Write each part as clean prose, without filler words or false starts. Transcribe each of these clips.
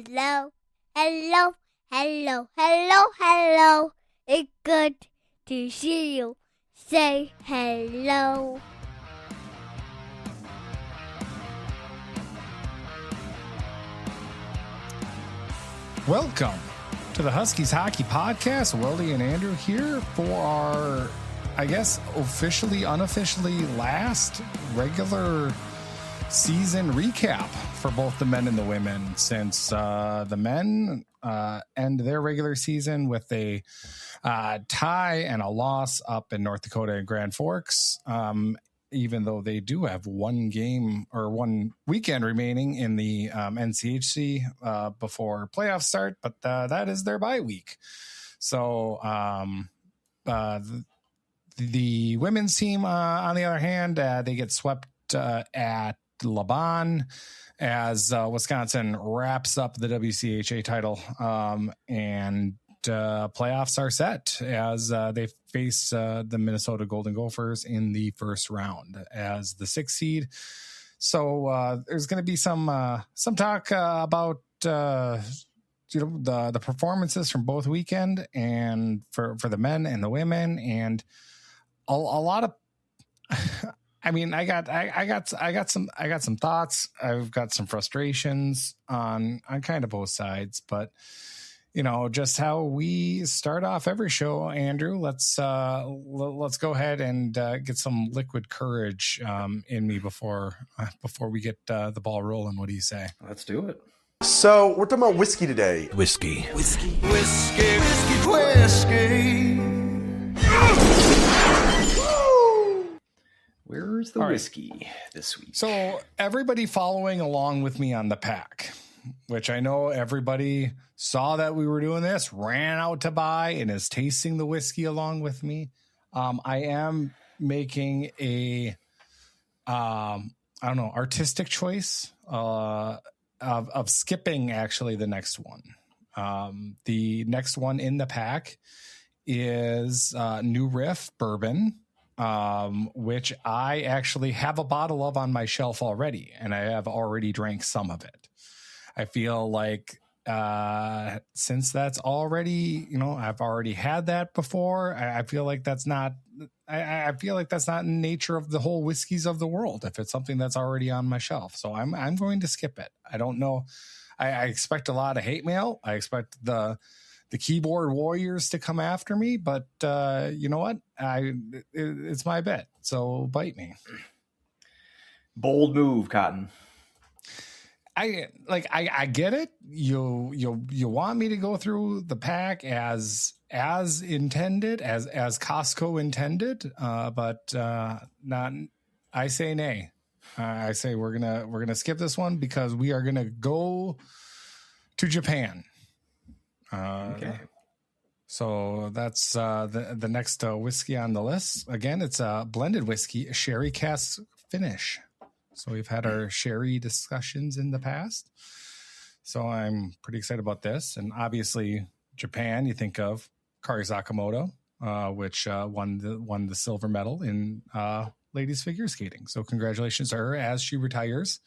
hello, hello, hello, hello, hello. It's good to see you. Say hello. Welcome to the Huskies Hockey Podcast. Weldie and Andrew here for our, I guess, officially, unofficially last regular season recap for both the men and the women, since the men end their regular season with a tie and a loss up in North Dakota and Grand Forks, even though they do have one game or one weekend remaining in the NCHC before playoffs start, but that is their bye week. So the women's team, on the other hand, they get swept at Laban as Wisconsin wraps up the WCHA title, and playoffs are set as they face the Minnesota Golden Gophers in the first round as the 6th seed. So there's going to be some talk about the performances from both weekend and for the men and the women, and a lot of. I mean, I got some thoughts. I've got some frustrations on kind of both sides, but just how we start off every show, Andrew. Let's go ahead and get some liquid courage in me before we get the ball rolling. What do you say? Let's do it. So we're talking about whiskey today. Whiskey. Where's the whiskey this week? So everybody following along with me on the pack, which I know everybody saw that we were doing this, ran out to buy, and is tasting the whiskey along with me. I am making a, artistic choice of skipping actually the next one. The next one in the pack is New Riff Bourbon, which I actually have a bottle of on my shelf already, and I have already drank some of it. I feel like since that's already, I've already had that before. I feel like that's not. I feel like that's not in nature of the whole whiskeys of the world. If it's something that's already on my shelf, so I'm going to skip it. I don't know. I expect a lot of hate mail. I expect the keyboard warriors to come after me, but you know what? It's my bet. So bite me. Bold move, Cotton. I get it. You want me to go through the pack as intended, as Costco intended, but not. I say nay. I say we're gonna skip this one because we are gonna go to Japan. Okay. So that's the next whiskey on the list. Again, it's a blended whiskey, a sherry cask finish. So we've had our sherry discussions in the past. So I'm pretty excited about this. And obviously, Japan, you think of Kari Sakamoto, which won the silver medal in ladies figure skating. So congratulations to her as she retires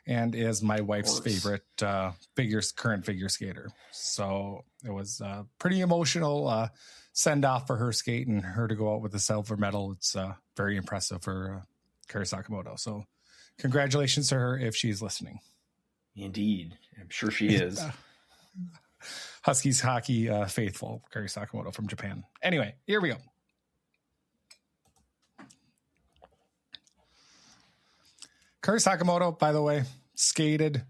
and is my wife's favorite current figure skater. So it was a pretty emotional send off for her skate, and her to go out with the silver medal. It's very impressive for Kari Sakamoto. So congratulations to her if she's listening. Indeed. I'm sure she is. Huskies hockey faithful, Kari Sakamoto from Japan. Anyway, here we go. Kari Sakamoto, by the way, skated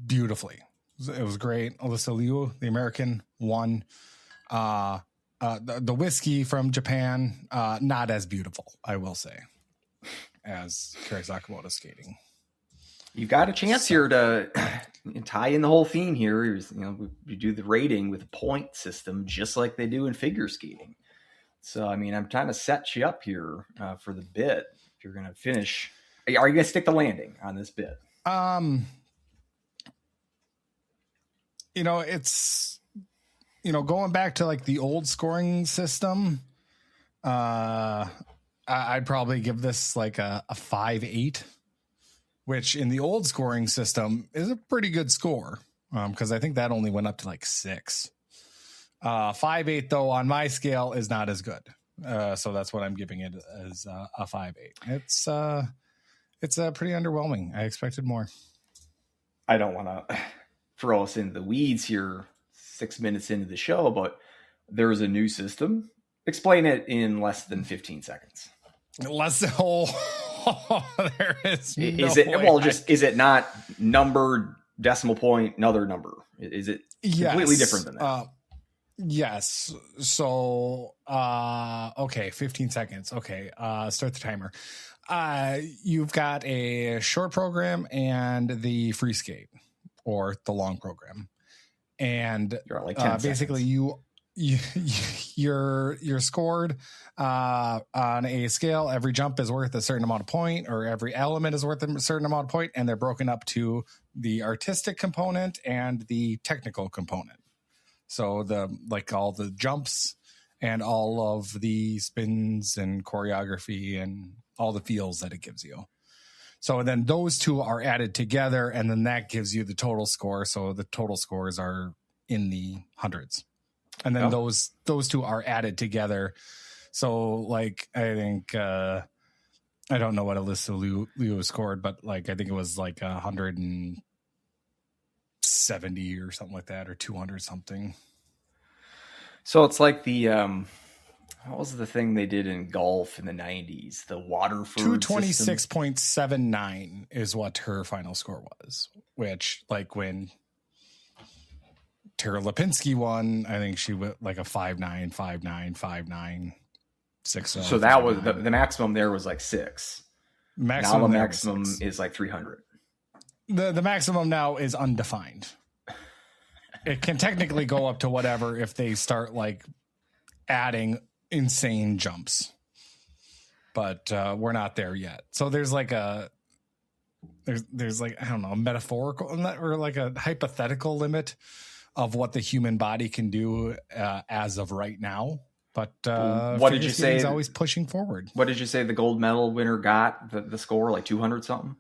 beautifully. It was great. Alyssa Liu, the American, won. The whiskey from Japan, not as beautiful, I will say, as Kari Sakamoto skating. You've got a chance here to tie in the whole theme here. You do the rating with a point system, just like they do in figure skating. So, I mean, I'm trying to set you up here for the bit. If you're going to finish, are you going to stick the landing on this bit? It's, going back to like the old scoring system. I'd probably give this like a 5.8. Which in the old scoring system is a pretty good score. because I think that only went up to like 6. 5.8 though on my scale is not as good. So that's what I'm giving it as a 5.8. It's pretty underwhelming. I expected more. I don't want to throw us into the weeds here 6 minutes into the show, but there's a new system. Explain it in less than 15 seconds. There is is it not numbered, decimal point, another number? Is it completely different than that? Yes. So, okay, 15 seconds. Okay, start the timer. You've got a short program and the free skate or the long program. And you're at like 10 basically you're scored on a scale. Every jump is worth a certain amount of point, or every element is worth a certain amount of point, and they're broken up to the artistic component and the technical component. So all the jumps and all of the spins and choreography and all the feels that it gives you. So then those two are added together, and then that gives you the total score. So the total scores are in the hundreds. And then those two are added together. So like, I think, I don't know what Alyssa Liu scored, but like, I think it was like 170 or something like that, or 200 something. So it's like the, what was the thing they did in golf in the 90s? The Waterford 226.79 is what her final score was, which like when Tara Lipinski won, I think she went like a 5.9, 5.9, 5.9, 6. So that was the maximum there was like 6. Now the maximum is like 300. The maximum now is undefined. It can technically go up to whatever if they start like adding insane jumps, but we're not there yet. So there's like there's like, I don't know, a metaphorical or like a hypothetical limit of what the human body can do as of right now. But what did you say? He's always pushing forward. What did you say the gold medal winner got? The score, like 200 something?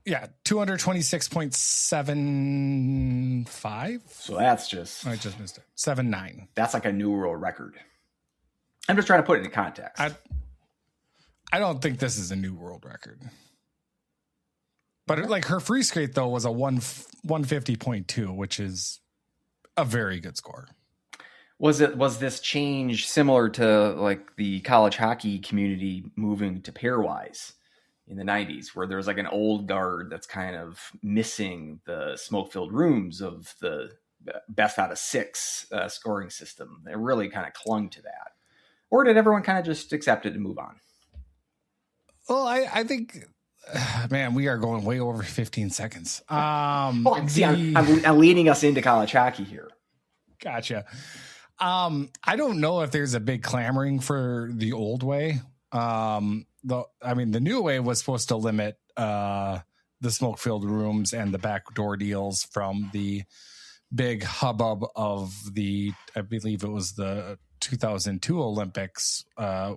Yeah, 226.75. So that's just... I just missed it. 7.9. That's like a new world record. I'm just trying to put it in context. I don't think this is a new world record. But like her free skate, though, was a 150.2, which is a very good score. Was this change similar to like the college hockey community moving to pairwise in the 90s, where there's like an old guard that's kind of missing the smoke-filled rooms of the best out of 6 scoring system? It really kind of clung to that. Or did everyone kind of just accept it and move on? Well, I think, man, we are going way over 15 seconds. I'm leading us into college hockey here. Gotcha. I don't know if there's a big clamoring for the old way. The new way was supposed to limit the smoke-filled rooms and the backdoor deals from the big hubbub of I believe it was the 2002 Olympics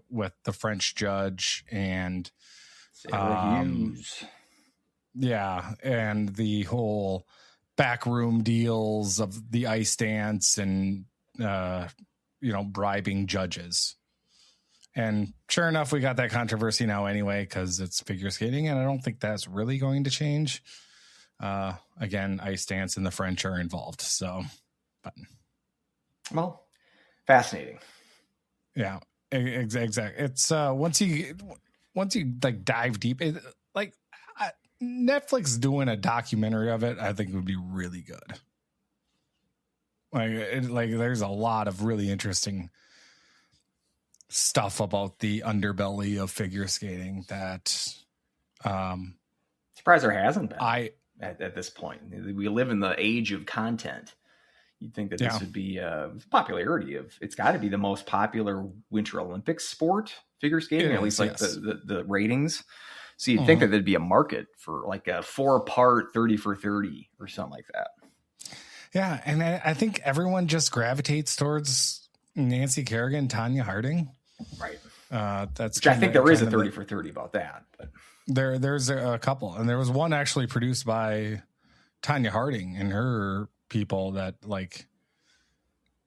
with the French judge and Sarah Hughes. Yeah, and the whole backroom deals of the ice dance and bribing judges. And sure enough, we got that controversy now anyway, because it's figure skating, and I don't think that's really going to change. Again, ice dance and the French are involved. So, well, fascinating. Yeah, exactly. It's once you like dive deep, Netflix doing a documentary of it, I think would be really good. There's a lot of really interesting stuff about the underbelly of figure skating that surprised there hasn't been at this point. We live in the age of content. You'd think that this would be popularity of, it's got to be the most popular Winter Olympics sport, figure skating, at least the ratings. So you'd think that there'd be a market for like a 4-part 30 for 30 or something like that. Yeah. And I think everyone just gravitates towards Nancy Kerrigan, Tanya Harding. Right. Which I think there is a 30 for 30 about that. But there's a couple, and there was one actually produced by Tanya Harding and her people that like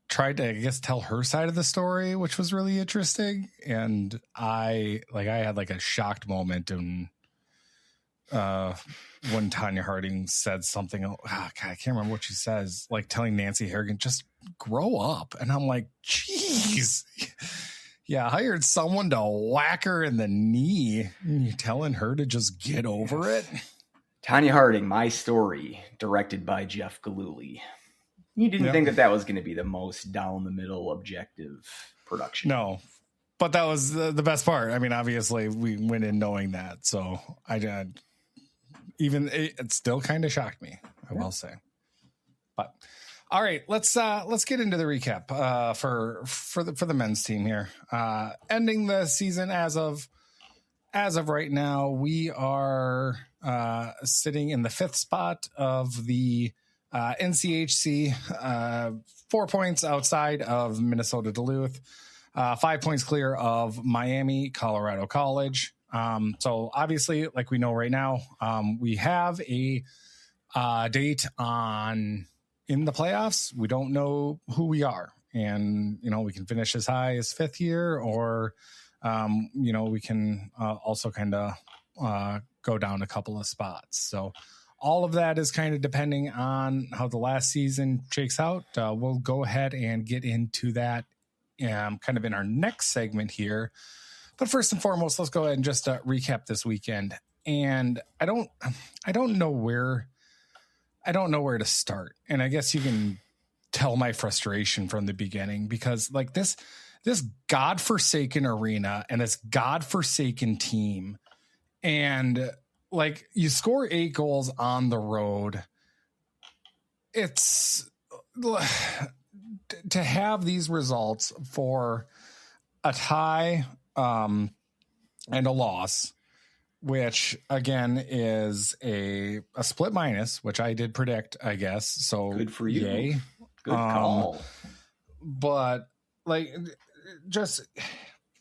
tried to, I guess, tell her side of the story, which was really interesting. And I had like a shocked moment when Tanya Harding said something, God, I can't remember what she says, like telling Nancy Harrigan, just grow up. And I'm like, geez, yeah, I hired someone to whack her in the knee and you're telling her to just get over it. Tanya Harding, My Story, directed by Jeff Gillooly. You didn't think that was going to be the most down the middle objective production. No, but that was the best part. I mean, obviously we went in knowing that. So it still kind of shocked me, I will say. But all right, let's get into the recap for the men's team here. Ending the season as of right now, we are sitting in the 5th spot of the NCHC, 4 points outside of Minnesota Duluth, 5 points clear of Miami Colorado College. So obviously, like we know right now, we have a date in the playoffs. We don't know who we are, and we can finish as high as 5th here, or we can also kind of go down a couple of spots. So all of that is kind of depending on how the last season shakes out. We'll go ahead and get into that kind of in our next segment here. But first and foremost, let's go ahead and just recap this weekend. And I don't know where to start. And I guess you can tell my frustration from the beginning, because like this godforsaken arena and this godforsaken team, and like you score 8 goals on the road. It's to have these results for a tie and a loss, which again is a split minus, which I did predict, I guess. So good for you. Yay. Good call. But like just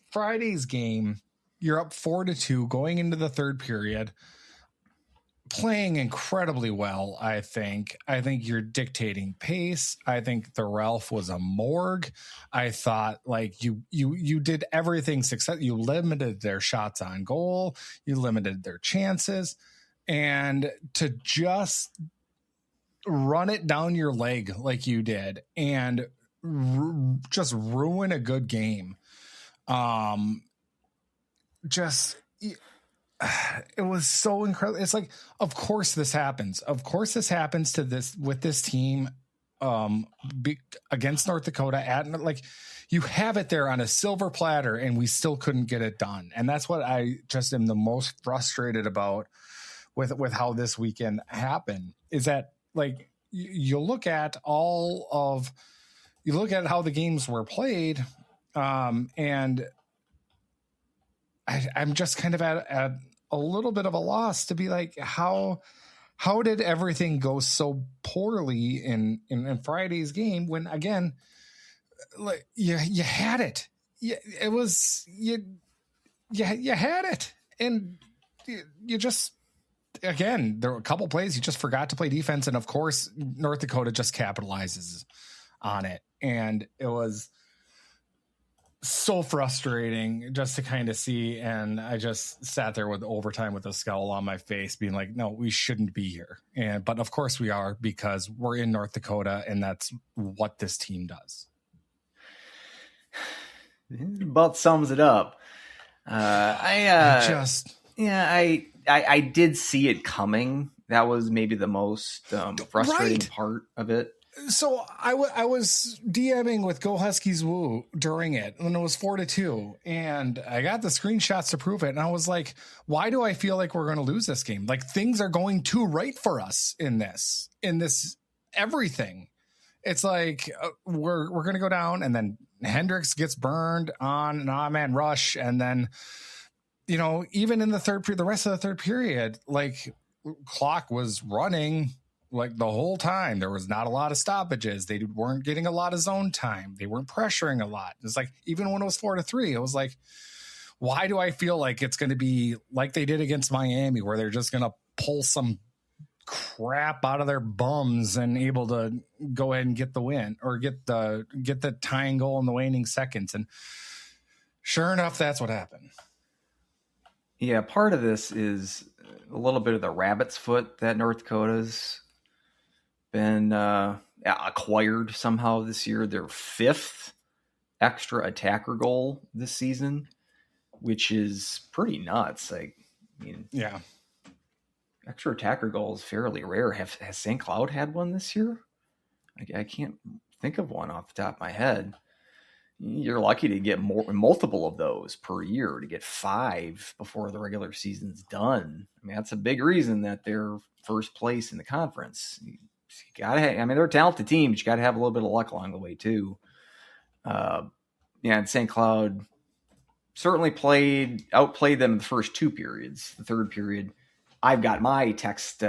Friday's game, you're up 4-2 going into the 3rd period, playing incredibly well. I think you're dictating pace. I think the Ralph was a morgue. I thought like you did everything success. You limited their shots on goal. You limited their chances, and to just run it down your leg like you did and just ruin a good game. It was so incredible. It's like, of course this happens. Of course this happens with this team against North Dakota. Like you have it there on a silver platter, and we still couldn't get it done. And that's what I just am the most frustrated about with how this weekend happened, is that like you look at how the games were played, and I'm just kind of at a little bit of a loss to be like, how did everything go so poorly in Friday's game, when again, like you had it. It was you had it, and you just, again, there were a couple plays you just forgot to play defense, and of course North Dakota just capitalizes on it, and it was so frustrating just to kind of see. And I just sat there with overtime with a scowl on my face, being like, no, we shouldn't be here. But of course we are, because we're in North Dakota, and that's what this team does. It about sums it up. I did see it coming. That was maybe the most frustrating part of it. So I was DMing with Go Huskies Woo during it when it was 4-2, and I got the screenshots to prove it. And I was like, why do I feel like we're going to lose this game? Like things are going too right for us in this everything. It's like we're going to go down, and then Hendricks gets burned on an odd man rush. And then, even in the third period, the rest of the third period, like clock was running like the whole time. There was not a lot of stoppages. They weren't getting a lot of zone time. They weren't pressuring a lot. It's like, even when it was 4-3, it was like, why do I feel like it's going to be like they did against Miami, where they're just going to pull some crap out of their bums and able to go ahead and get the win or get the tying goal in the waning seconds. And sure enough, that's what happened. Yeah, part of this is a little bit of the rabbit's foot that North Dakota's been acquired somehow this year. Their 5th extra attacker goal this season, which is pretty nuts. Like, I mean, yeah, extra attacker goals fairly rare. Has St. Cloud had one this year? I can't think of one off the top of my head. You're lucky to get multiple of those per year, to get 5 before the regular season's done. I mean, that's a big reason that they're first place in the conference. You gotta have, I mean, they're a talented team, but you got to have a little bit of luck along the way too. And St. Cloud certainly outplayed them in the first 2 periods. The third period, I've got my text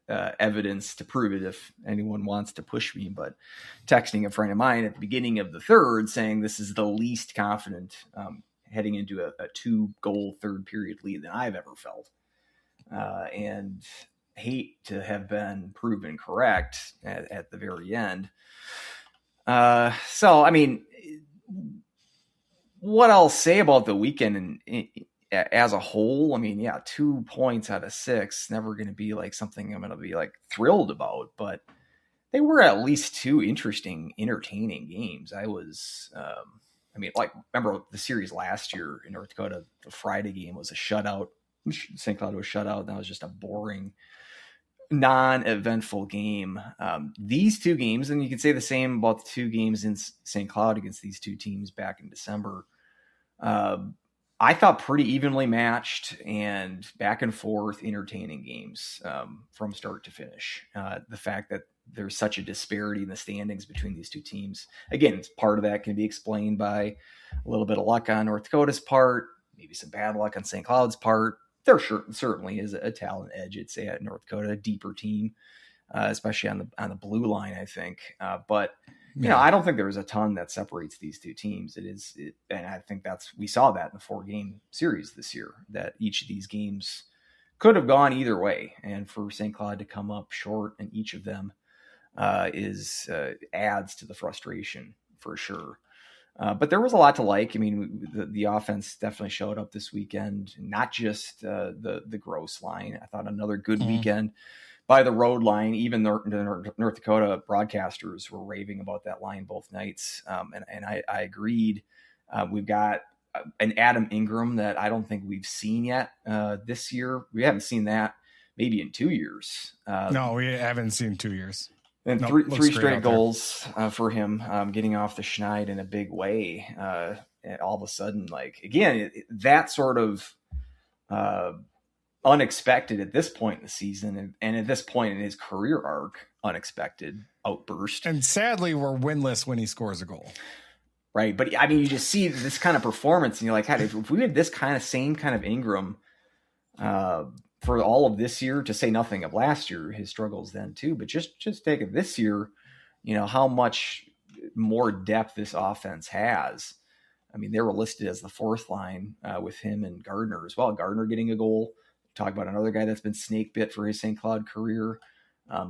evidence to prove it if anyone wants to push me, but texting a friend of mine at the beginning of the third saying this is the least confident heading into a 2-goal third period lead than I've ever felt. And hate to have been proven correct at the very end. So, I mean, what I'll say about the weekend as a whole, I mean, yeah, 2 points out of 6, never going to be like something I'm going to be like thrilled about, but they were at least 2 interesting, entertaining games. I was, I mean, like, remember the series last year in North Dakota, the Friday game was a shutout. St. Cloud was shut out. That was just a boring, non-eventful game. These 2 games, and you can say the same about the 2 games in St. Cloud against these 2 teams back in December. I thought pretty evenly matched and back and forth, entertaining games from start to finish. The fact that there's such a disparity in the standings between these 2 teams, again, part of that can be explained by a little bit of luck on North Dakota's part, maybe some bad luck on St. Cloud's part. There certainly is a talent edge, I'd say, at North Dakota, a deeper team, especially on the blue line, I think. But you know, I don't think there was a ton that separates these 2 teams. And I think we saw that in the 4-game series this year, that each of these games could have gone either way. And for St. Cloud to come up short in each of them adds to the frustration for sure. But there was a lot to like. I mean, the offense definitely showed up this weekend, not just the gross line. I thought another good weekend by the road line. Even the North Dakota broadcasters were raving about that line both nights. And I agreed. We've got an Adam Ingram that I don't think we've seen yet this year. We haven't seen that maybe in 2 years. No, we haven't seen 2 years. And three straight goals for him, getting off the schneid in a big way. And all of a sudden, like, again, that sort of unexpected at this point in the season, and at this point in his career arc, unexpected outburst. And sadly, we're winless when he scores a goal. Right. But I mean, you just see this kind of performance and you're like, if we had this same kind of Ingram for all of this year, to say nothing of last year, his struggles then too, but just take it this year, you know, how much more depth this offense has. I mean, they were listed as the 4th line with him and Gardner as well. Gardner getting a goal. Talk about another guy that's been snake bit for his St. Cloud career.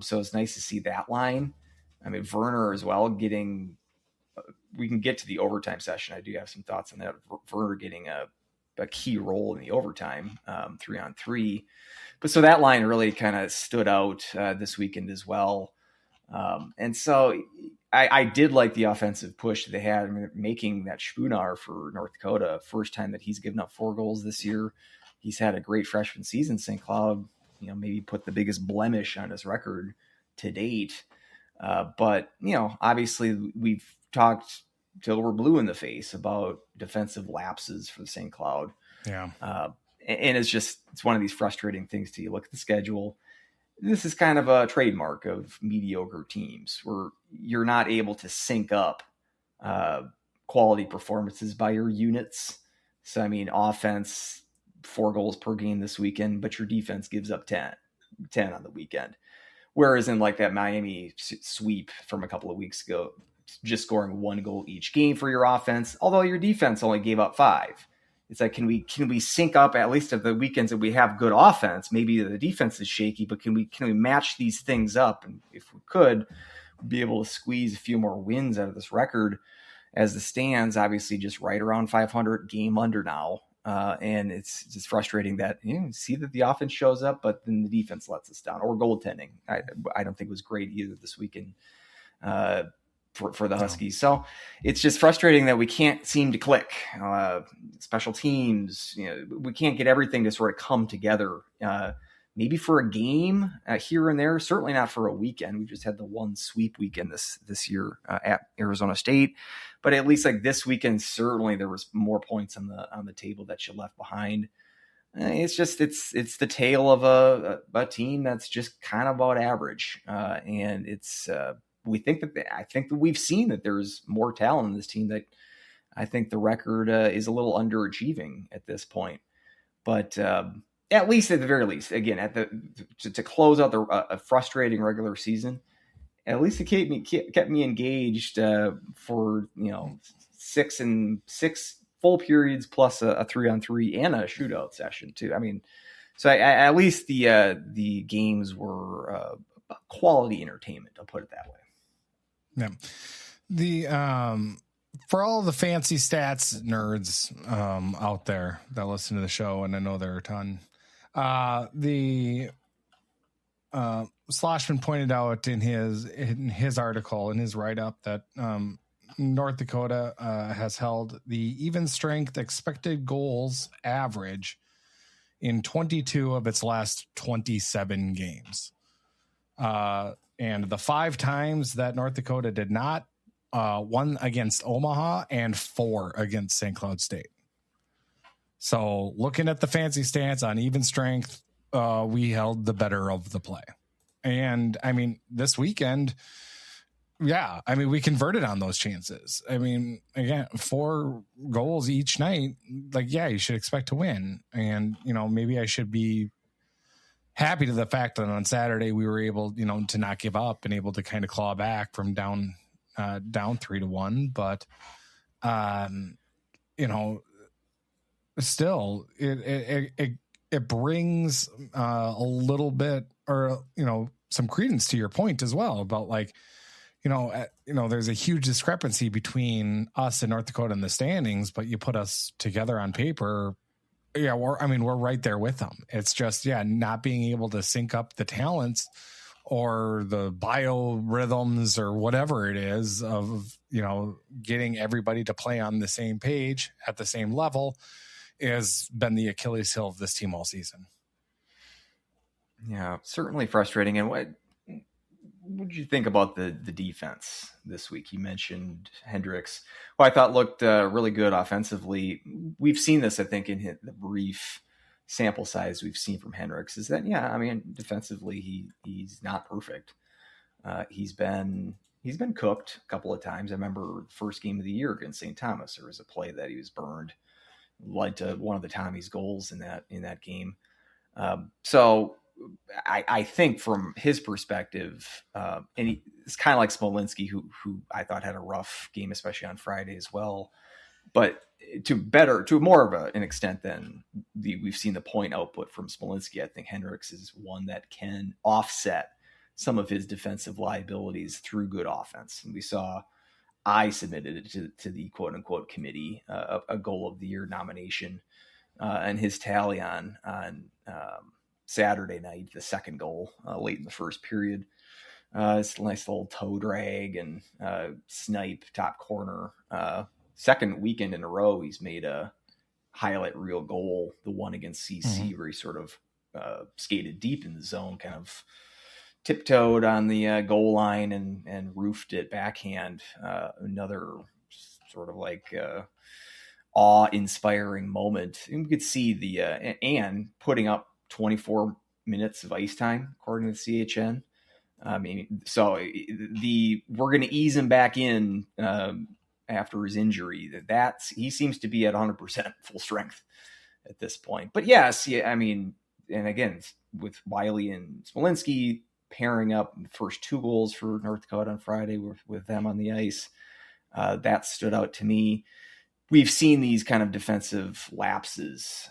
So it's nice to see that line. I mean, Werner as well getting, we can get to the overtime session. I do have some thoughts on that. Werner getting a key role in the overtime, 3-on-3. But so that line really kind of stood out this weekend as well. And so I did like the offensive push that they had. I mean, making that Spunar for North Dakota, first time that he's given up 4 goals this year. He's had a great freshman season. St. Cloud, you know, maybe put the biggest blemish on his record to date. But, you know, obviously we've talked till we're blue in the face about defensive lapses for St. Cloud. Yeah. And it's one of these frustrating things to you. Look at the schedule. This is kind of a trademark of mediocre teams where you're not able to sync up quality performances by your units. So, I mean, offense, 4 goals per game this weekend, but your defense gives up 10 on the weekend. Whereas in like that Miami sweep from a couple of weeks ago, just scoring 1 goal each game for your offense, although your defense only gave up 5. it's like, can we sync up at least of the weekends that we have good offense? Maybe the defense is shaky, but can we match these things up? And if we could, be able to squeeze a few more wins out of this record, as the stands obviously just right around 500, game under now. And it's just frustrating that you see that the offense shows up, but then the defense lets us down, or goaltending. I don't think was great either this weekend for the Huskies. So it's just frustrating that we can't seem to click. Special teams, we can't get everything to sort of come together. Maybe for a game here and there, certainly not for a weekend. We just had the one sweep weekend this year at Arizona State, but at least like this weekend, certainly there was more points on the table that you left behind. It's just it's the tale of a team that's just kind of about average, and it's I think that we've seen that there's more talent in this team. That I think the record is a little underachieving at this point, but. At least at the very least, again, to close out a frustrating regular season, at least it kept me engaged for 6 full periods plus a 3-on-3 and a shootout session too. I mean, so at least the games were quality entertainment. I'll put it that way. Yeah. For all the fancy stats nerds out there that listen to the show, and I know there are a ton. The Sloshman pointed out in his article, in his write-up, that North Dakota has held the even strength expected goals average in 22 of its last 27 games. And the 5 times that North Dakota did not, 1 against Omaha and 4 against St. Cloud State. So looking at the fancy stats on even strength, we held the better of the play. And I mean, this weekend, we converted on those chances. I mean, again, 4 goals each night, you should expect to win. And, maybe I should be happy to the fact that on Saturday we were able, to not give up and able to kind of claw back from down 3-1. But, still it brings a little bit, or some credence to your point as well about there's a huge discrepancy between us and North Dakota in the standings, but you put us together on paper, we're right there with them. It's just not being able to sync up the talents or the biorhythms or whatever it is of getting everybody to play on the same page at the same level has been the Achilles heel of this team all season. Yeah, certainly frustrating. And what did you think about the defense this week? You mentioned Hendricks, who I thought looked really good offensively. We've seen this, I think, in the brief sample size we've seen from Hendricks, is that, defensively, he's not perfect. He's been cooked a couple of times. I remember first game of the year against St. Thomas, there was a play that he was burned, led to one of the Tommy's goals in that game. So I think from his perspective, and it's kind of like Smolinski, who I thought had a rough game, especially on Friday as well. But to more of an extent than we've seen the point output from Smolinski, I think Hendricks is one that can offset some of his defensive liabilities through good offense. And we saw, I submitted it to the quote unquote committee, a goal of the year nomination, and his tally on Saturday night, the second goal late in the first period. It's a nice little toe drag and snipe top corner. Second weekend in a row, he's made a highlight reel goal, the one against CC, where he sort of skated deep in the zone, kind of tiptoed on the goal line and roofed it backhand. Another sort of awe-inspiring moment. And we could see and putting up 24 minutes of ice time, according to the CHN. I mean, so we're going to ease him back in after his injury. He seems to be at 100% full strength at this point. But yes, I mean, and again, with Wiley and Smolinski pairing up the first 2 goals for North Dakota on Friday with them on the ice, that stood out to me. we've seen these kind of defensive lapses,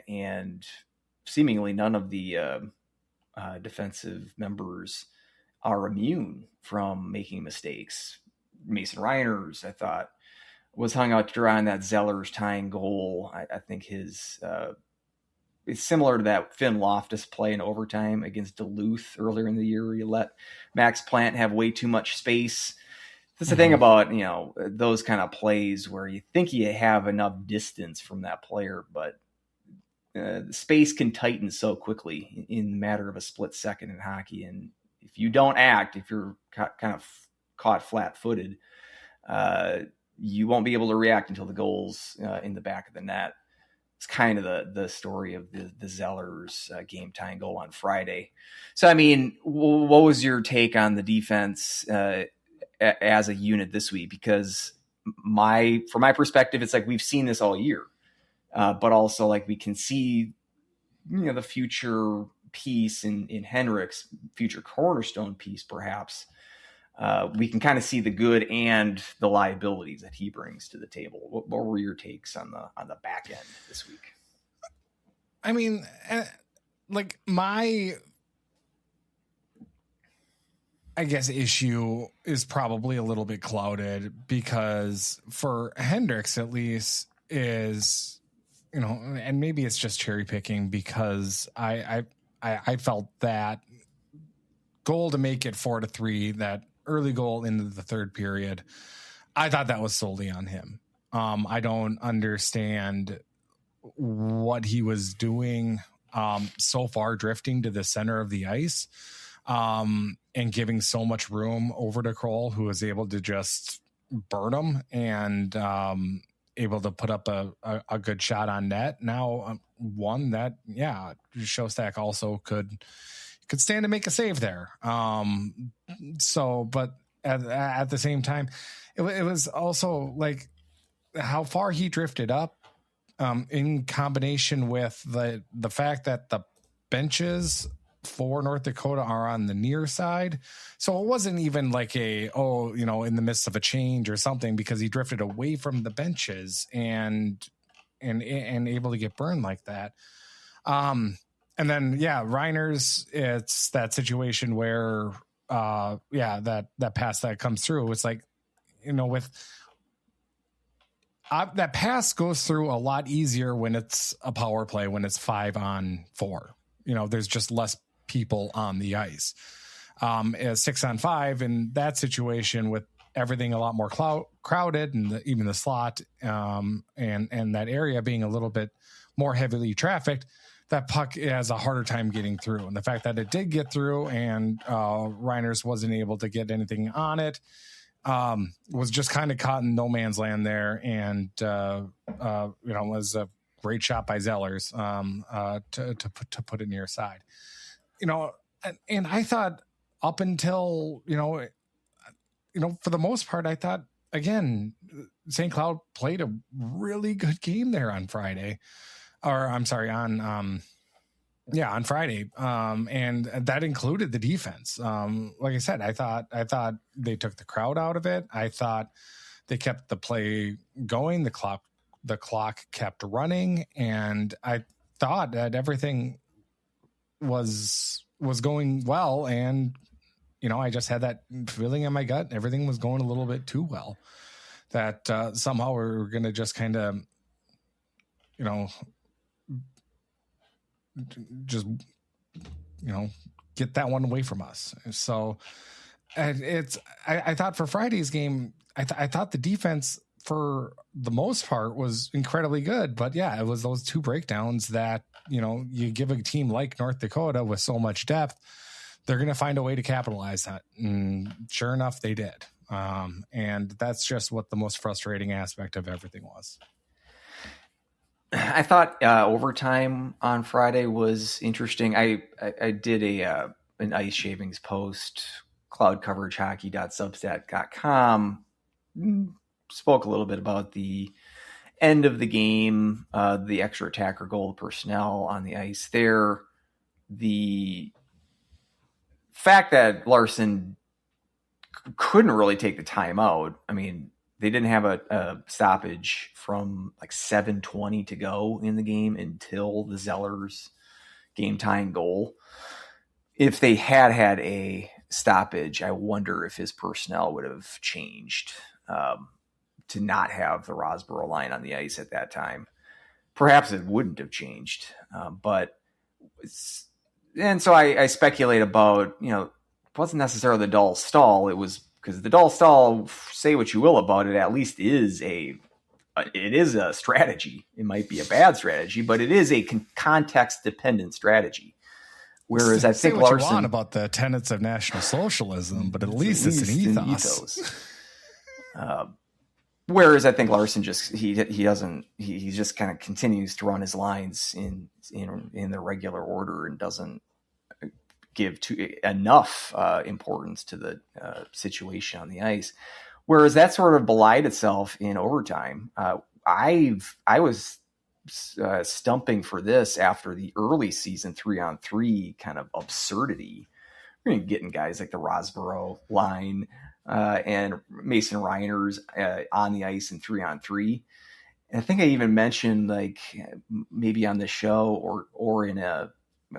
and seemingly none of the defensive members are immune from making mistakes. Mason Reiners, I thought, was hung out to dry on that Zellers tying goal. I think his it's similar to that Finn Loftus play in overtime against Duluth earlier in the year, where you let Max Plant have way too much space. That's the thing about, those kind of plays where you think you have enough distance from that player, but the space can tighten so quickly in the matter of a split second in hockey. And if you don't act, if you're kind of caught flat-footed, you won't be able to react until the goal's in the back of the net. It's kind of the story of the Zellers game-tying goal on Friday. So, I mean, what was your take on the defense as a unit this week? Because from my perspective, it's like we've seen this all year, but also like we can see, the future piece in Henrik's future cornerstone piece, perhaps. We can kind of see the good and the liabilities that he brings to the table. What were your takes on the back end this week? I mean, like my, I guess, issue is probably a little bit clouded because for Hendricks, at least, is, and maybe it's just cherry picking because I felt that goal to make it 4-3, that early goal into the third period, I thought that was solely on him. I don't understand what he was doing so far, drifting to the center of the ice and giving so much room over to Kroll, who was able to just burn him and able to put up a good shot on net. Now, one that, Shostak also could stand to make a save there. But at the same time, it was also like how far he drifted up in combination with the fact that the benches for North Dakota are on the near side. So it wasn't even like in the midst of a change or something, because he drifted away from the benches and able to get burned like that. And then, Reiners, it's that situation where, that pass that comes through. It's like, that pass goes through a lot easier when it's a power play, when it's 5-on-4. There's just less people on the ice. As 6-on-5 in that situation, with everything a lot more crowded and even the slot and that area being a little bit more heavily trafficked, that puck has a harder time getting through. And the fact that it did get through and Reiners wasn't able to get anything on it was just kind of caught in no man's land there. And, was a great shot by Zellers to put it near side. And I thought up until, for the most part, I thought, again, St. Cloud played a really good game there on Friday. Or I'm sorry, on Friday. And that included the defense. Like I said, I thought they took the crowd out of it. I thought they kept the play going. The clock kept running, and I thought that everything was going well. And, I just had that feeling in my gut. Everything was going a little bit too well, that somehow we were going to just kind of, just get that one away from us. So I thought for Friday's game, I thought the defense for the most part was incredibly good, but it was those two breakdowns that, you give a team like North Dakota with so much depth, they're going to find a way to capitalize that. And sure enough, they did. And that's just what the most frustrating aspect of everything was. I thought overtime on Friday was interesting. I did an Ice Shavings post, cloudcoveragehockey.substack.com, spoke a little bit about the end of the game, the extra attacker goal personnel on the ice there. The fact that Larson couldn't really take the timeout. I mean, they didn't have a stoppage from like 7:20 to go in the game until the Zellers game tying goal. If they had a stoppage, I wonder if his personnel would have changed to not have the Rosborough line on the ice at that time. Perhaps it wouldn't have changed, and so I speculate about, it wasn't necessarily the dull stall. It was because the dull stall, say what you will about it, at least is a strategy. It might be a bad strategy, but it is a context dependent strategy. Whereas I think what Larson, you want about the tenets of National Socialism, but at least it's an ethos. Whereas I think Larson just he just kind of continues to run his lines in the regular order and doesn't give enough importance to the situation on the ice. Whereas that sort of belied itself in overtime. I was stumping for this after the early season 3-on-3 kind of absurdity. We're getting guys like the Rosborough line and Mason Reiners on the ice in 3-on-3. And I think I even mentioned, like, maybe on the show or in a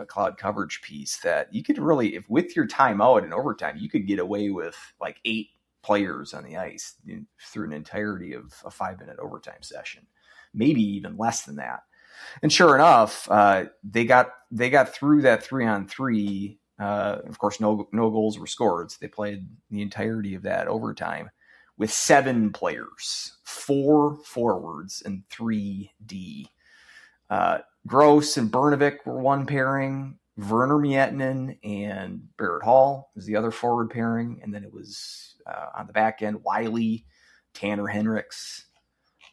cloud coverage piece, that you could really, if with your timeout in overtime, you could get away with like 8 players on the ice through an entirety of a 5-minute overtime session, maybe even less than that. And sure enough, they got through that 3-on-3. Of course, no goals were scored. So they played the entirety of that overtime with 7 players, 4 forwards and 3 D. Gross and Bernovic were one pairing. Werner Miettinen and Barrett Hall was the other forward pairing. And then it was on the back end, Wiley, Tanner Henricks,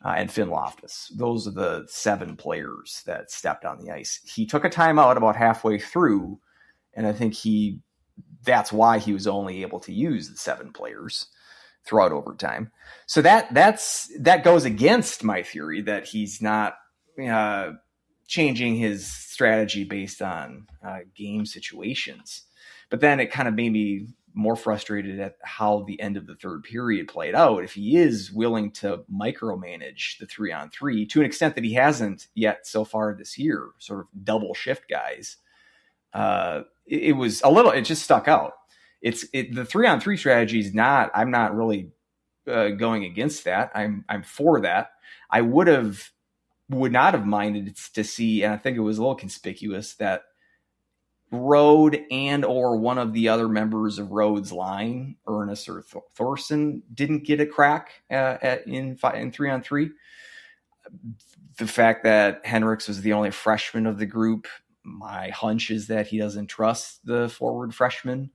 and Finn Loftus. Those are the 7 players that stepped on the ice. He took a timeout about halfway through, and I think that's why he was only able to use the 7 players throughout overtime. So that goes against my theory that he's not changing his strategy based on game situations. But then it kind of made me more frustrated at how the end of the third period played out. If he is willing to micromanage the 3-on-3 to an extent that he hasn't yet so far this year, sort of double shift guys, it just stuck out. The 3-on-3 strategy is not, I'm not really going against that. I'm for that. I would not have minded to see, and I think it was a little conspicuous, that Rode and or one of the other members of Rode's line, Ernest or Thorson, didn't get a crack in 3-on-3. The fact that Henricks was the only freshman of the group, my hunch is that he doesn't trust the forward freshman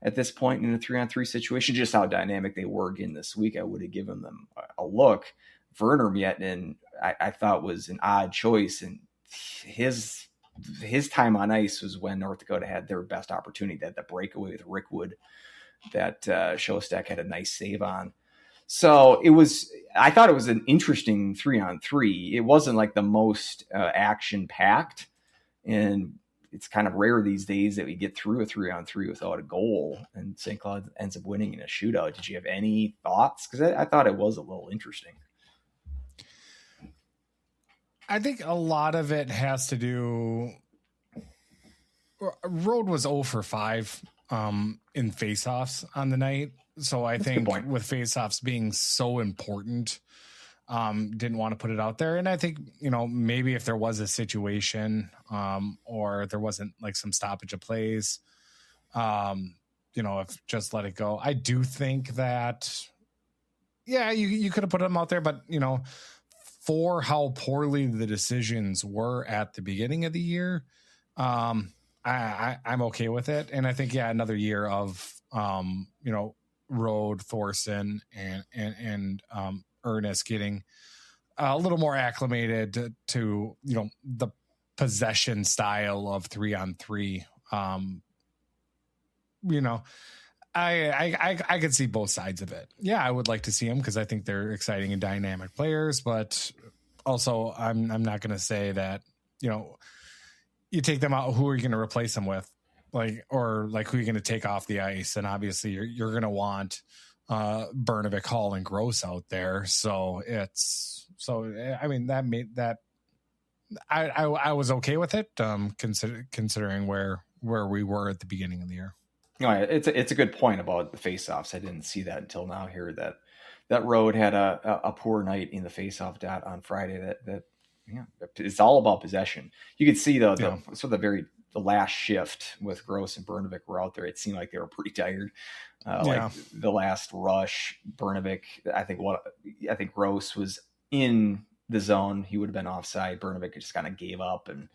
at this point in the 3-on-3 situation. Just how dynamic they were again this week, I would have given them a look. Werner Miettinen, I thought was an odd choice, and his time on ice was when North Dakota had their best opportunity. That the breakaway with Rickwood that Shostak had a nice save on. So I thought it was an interesting 3-on-3. It wasn't like the most action packed, and it's kind of rare these days that we get through a 3-on-3 without a goal, and St. Cloud ends up winning in a shootout. Did you have any thoughts? Because I thought it was a little interesting. I think a lot of it has to do. Rode was 0 for 5 in faceoffs on the night, so I think with faceoffs being so important, didn't want to put it out there. And I think maybe if there was a situation or there wasn't like some stoppage of plays, if just let it go. I do think that you could have put them out there, but for how poorly the decisions were at the beginning of the year, I'm okay with it. And I think, another year of, Rode, Thorson, and Ernest getting a little more acclimated to the possession style of 3-on-3. I could see both sides of it. Yeah, I would like to see them because I think they're exciting and dynamic players, but also I'm not going to say that, you take them out, who are you going to replace them with? Who are you going to take off the ice? And obviously you're going to want Bernovic, Hall, and Gross out there. So I mean, that made that I was okay with it, considering where we were at the beginning of the year. No, it's a good point about the faceoffs. I didn't see that until now here, that Road had a poor night in the faceoff dot on Friday. That it's all about possession. You could see though, the last shift with Gross and Bernovic were out there. It seemed like they were pretty tired. Like the last rush, Bernovic, I think Gross was in the zone. He would have been offside. Bernovic just kind of gave up and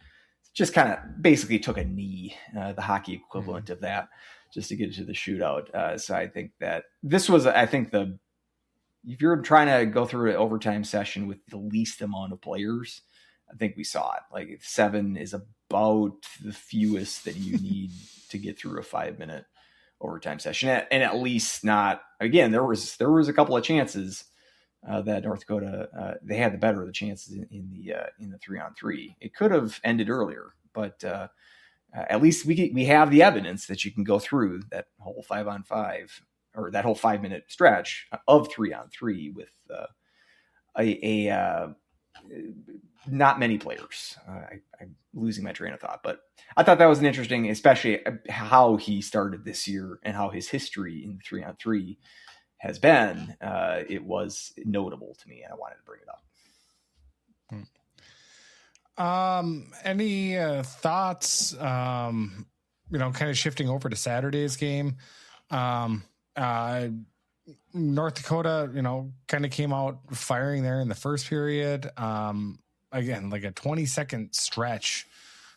just kind of basically took a knee, the hockey equivalent of that, just to get to the shootout. So I think that this was, if you're trying to go through an overtime session with the least amount of players, I think we saw it. Like 7 is about the fewest that you need to get through a 5-minute overtime session. And at least not, again, there was a couple of chances that North Dakota, they had the better of the chances in the 3-on-3. It could have ended earlier, but at least we have the evidence that you can go through that whole 5-on-5 or that whole 5-minute stretch of 3-on-3 with not many players. I'm losing my train of thought, but I thought that was an interesting, especially how he started this year and how his history in 3-on-3 has been. It was notable to me, and I wanted to bring it up. Any thoughts? Kind of shifting over to Saturday's game. North Dakota, kind of came out firing there in the first period. Again, like a 20-second stretch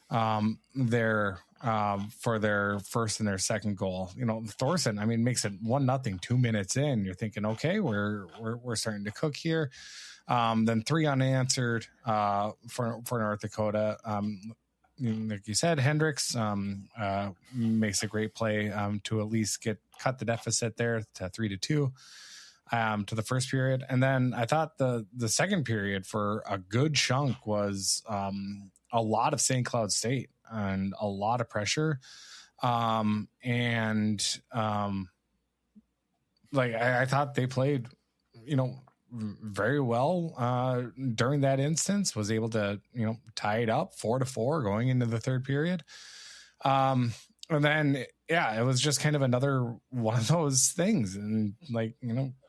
there for their first and their second goal. Thorson, makes it 1-0 2 minutes in. You're thinking, okay, we're starting to cook here. Then 3 unanswered for North Dakota. Like you said, Hendricks makes a great play to at least cut the deficit there to 3-2 to the first period. And then I thought the second period for a good chunk was a lot of St. Cloud State and a lot of pressure. I thought they played, very well during that instance, was able to, tie it up 4-4 going into the third period. And then, it was just kind of another one of those things. And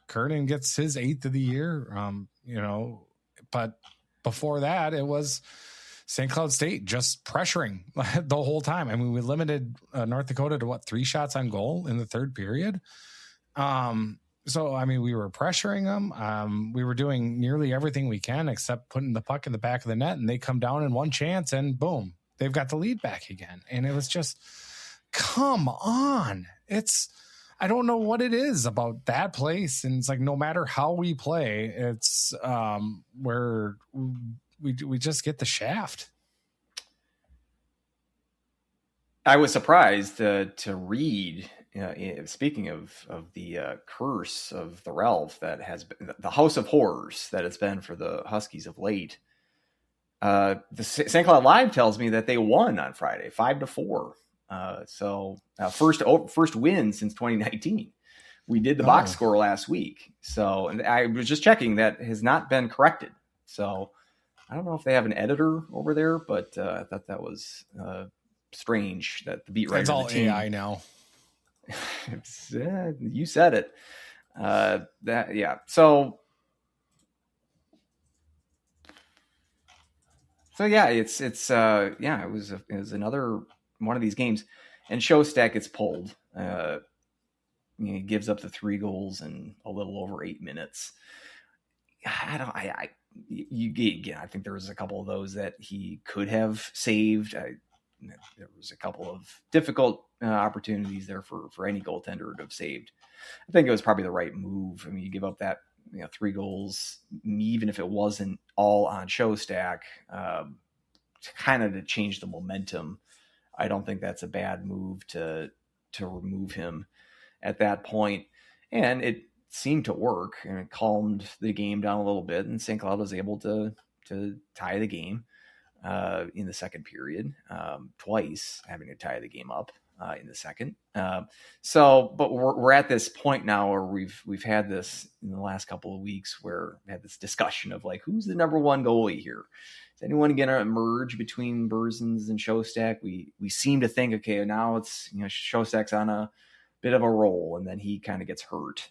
Kernan gets his 8th of the year, but before that it was St. Cloud State just pressuring the whole time. We limited North Dakota to 3 shots on goal in the third period. So, we were pressuring them. We were doing nearly everything we can except putting the puck in the back of the net, and they come down in one chance and boom, they've got the lead back again. And it was just, come on. I don't know what it is about that place. And it's like, no matter how we play, it's where we just get the shaft. I was surprised to read, speaking of the curse of the Ralph that has been the house of horrors that it's been for the Huskies of late. The St. Cloud Live tells me that they won on Friday, 5-4. So first win since 2019. We did the box score last week. So, and I was just checking, that has not been corrected. So I don't know if they have an editor over there, but I thought that was strange that the beat writer. It's all AI now. You said it. So yeah, it was another one of these games, and Showstack gets pulled. He gives up the 3 goals in a little over 8 minutes. I think there was a couple of those that he could have saved. There was a couple of difficult opportunities there for any goaltender to have saved. I think it was probably the right move. You give up that 3 goals, even if it wasn't all on Showstack, kind of to change the momentum. I don't think that's a bad move to remove him at that point. And it seemed to work, and it calmed the game down a little bit, and St. Cloud was able to tie the game in the second period, twice having to tie the game up. in the second. But we're at this point now where we've had this in the last couple of weeks where we had this discussion of like, who's the number one goalie here? Is anyone going to emerge between Berzins and Shostak? We seem to think, okay, now it's, Shostak's on a bit of a roll, and then he kind of gets hurt.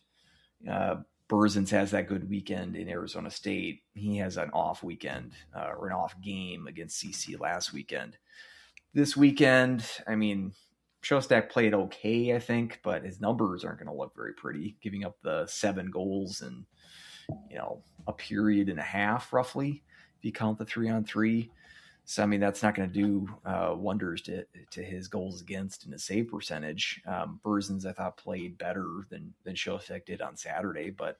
Berzins has that good weekend in Arizona State. He has an off weekend or an off game against CC last weekend. This weekend, I mean, Shostak played okay, I think, but his numbers aren't going to look very pretty, giving up the 7 goals in, a period and a half, roughly, if you count the 3-on-3. So, I mean, that's not going to do wonders to his goals against and his save percentage. Berzins, I thought, played better than Shostak did on Saturday, but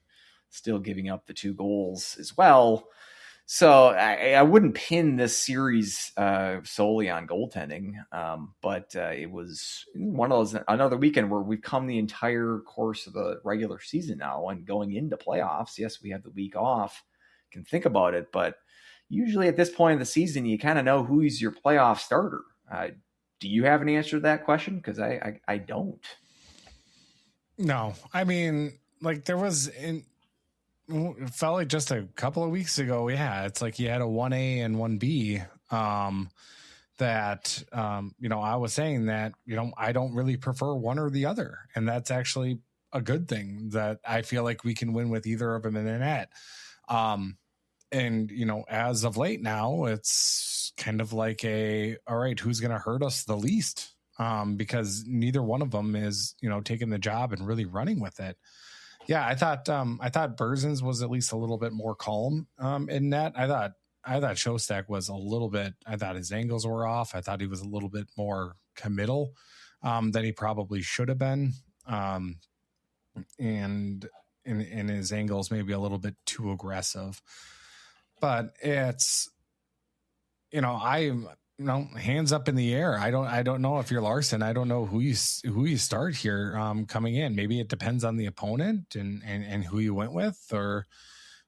still giving up the 2 goals as well. So I wouldn't pin this series solely on goaltending, but it was one of those, another weekend where we've come the entire course of the regular season now, and going into playoffs. Yes, we have the week off, can think about it, but usually at this point in the season, you kind of know who's your playoff starter. Do you have an answer to that question? Because I don't. No, I mean, like there was it felt like just a couple of weeks ago. Yeah, it's like you had a 1A and 1B. I was saying that, I don't really prefer one or the other. And that's actually a good thing, that I feel like we can win with either of them in the net. And, as of late now, it's kind of like all right, who's going to hurt us the least? Because neither one of them is, taking the job and really running with it. Yeah, I thought Berzins was at least a little bit more calm in net. I thought Shostak was a little bit. I thought his angles were off. I thought he was a little bit more committal than he probably should have been, and in his angles maybe a little bit too aggressive. But it's, hands up in the air. I don't know if you're Larson. I don't know who you start here coming in. Maybe it depends on the opponent and who you went with, or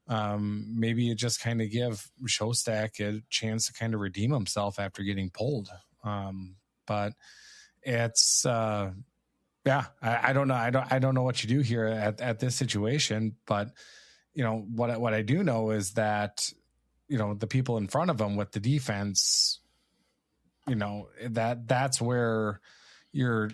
maybe you just kind of give Shostak a chance to kind of redeem himself after getting pulled. But it's I don't know. I don't know what you do here at this situation, but what I do know is that, the people in front of him with the defense, that's where your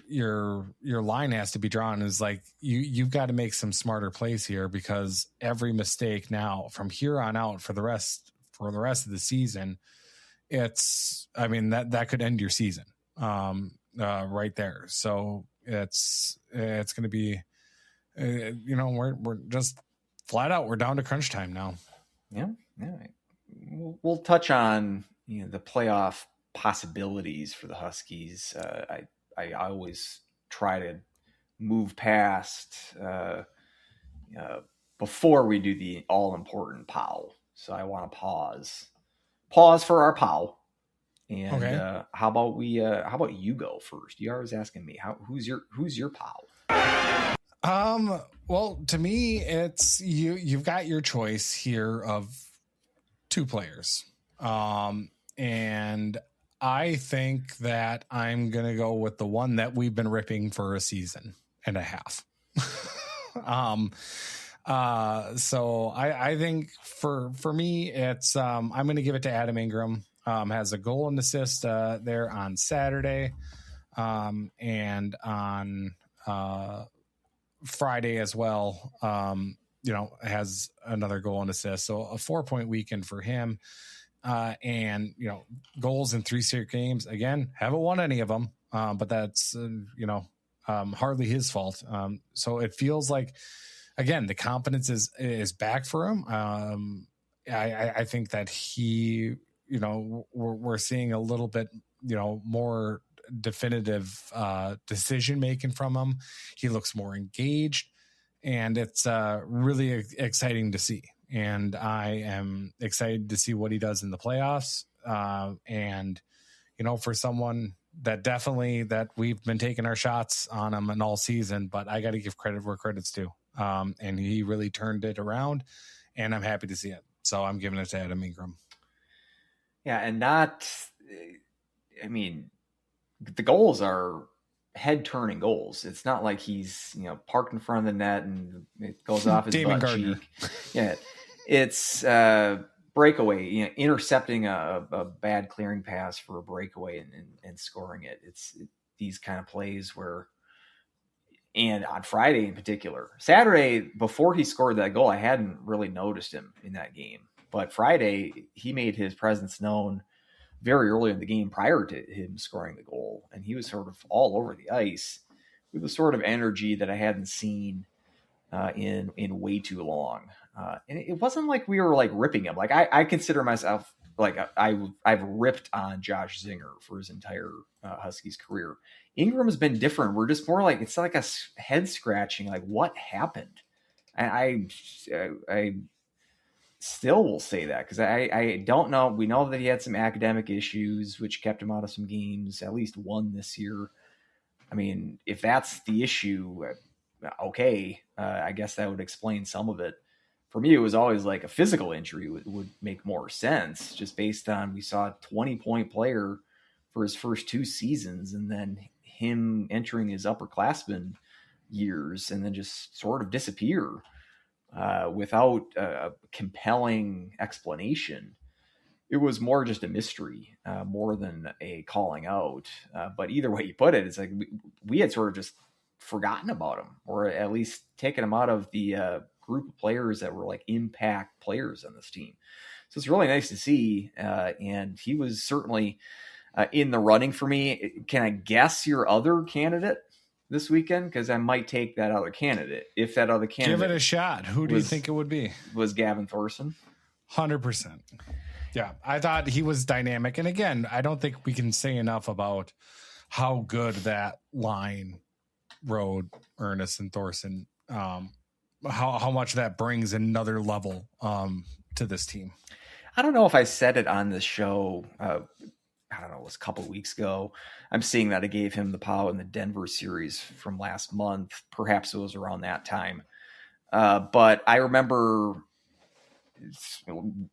line has to be drawn, is like you've got to make some smarter plays here, because every mistake now from here on out for the rest of the season, that could end your season right there. So it's going to be, we're just flat out, we're down to crunch time now. Yeah. We'll touch on, the playoff possibilities for the Huskies. I always try to move past before we do the all important POW. So I want to pause for our POW. And okay. How about you go first? You always asking me who's your POW? Well, to me, it's you've got your choice here of 2 players. And I think that I'm going to go with the one that we've been ripping for a season and a half. So I think for me, it's, I'm going to give it to Adam Ingram. Has a goal and assist, there on Saturday. And on, Friday as well. Has another goal and assist. So a 4-point weekend for him. And goals in 3 straight games. Again, haven't won any of them, but that's hardly his fault. So it feels like, again, the confidence is back for him. I think that he, we're seeing a little bit, more definitive decision making from him. He looks more engaged, and it's really exciting to see. And I am excited to see what he does in the playoffs. And, for someone that we've been taking our shots on him and all season, but I got to give credit where credit's due. And he really turned it around, and I'm happy to see it. So I'm giving it to Adam Ingram. Yeah. And the goals are head turning goals. It's not like he's, parked in front of the net and it goes off his Damon butt Gardner. cheek. Yeah. It's breakaway, intercepting a bad clearing pass for a breakaway and scoring it. It's these kind of plays where, and on Friday in particular, Saturday before he scored that goal, I hadn't really noticed him in that game. But Friday, he made his presence known very early in the game prior to him scoring the goal. And he was sort of all over the ice with the sort of energy that I hadn't seen in way too long. And it wasn't like we were like ripping him. Like I consider myself like I've ripped on Josh Zinger for his entire Huskies career. Ingram has been different. We're just more like, it's like a head scratching. Like what happened? I still will say that because I don't know. We know that he had some academic issues, which kept him out of some games, at least one this year. I mean, if that's the issue, okay, I guess that would explain some of it. For me, it was always like a physical injury would make more sense, just based on we saw a 20-point player for his first 2 seasons, and then him entering his upperclassmen years, and then just sort of disappear without a compelling explanation. It was more just a mystery, more than a calling out. But either way you put it, it's like we had sort of just forgotten about him, or at least taken him out of the group of players that were like impact players on this team. So it's really nice to see. And he was certainly in the running for me. Can I guess your other candidate this weekend? Because I might take that other candidate. If that other candidate, Give it a shot. Who do you think it would be? Was Gavin Thorson? 100%. Yeah, I thought he was dynamic. And again, I don't think we can say enough about how good that line rode Ernest and Thorson. How much that brings another level to this team. I don't know if I said it on this show. I don't know, it was a couple of weeks ago. I'm seeing that I gave him the POW in the Denver series from last month. Perhaps it was around that time. But I remember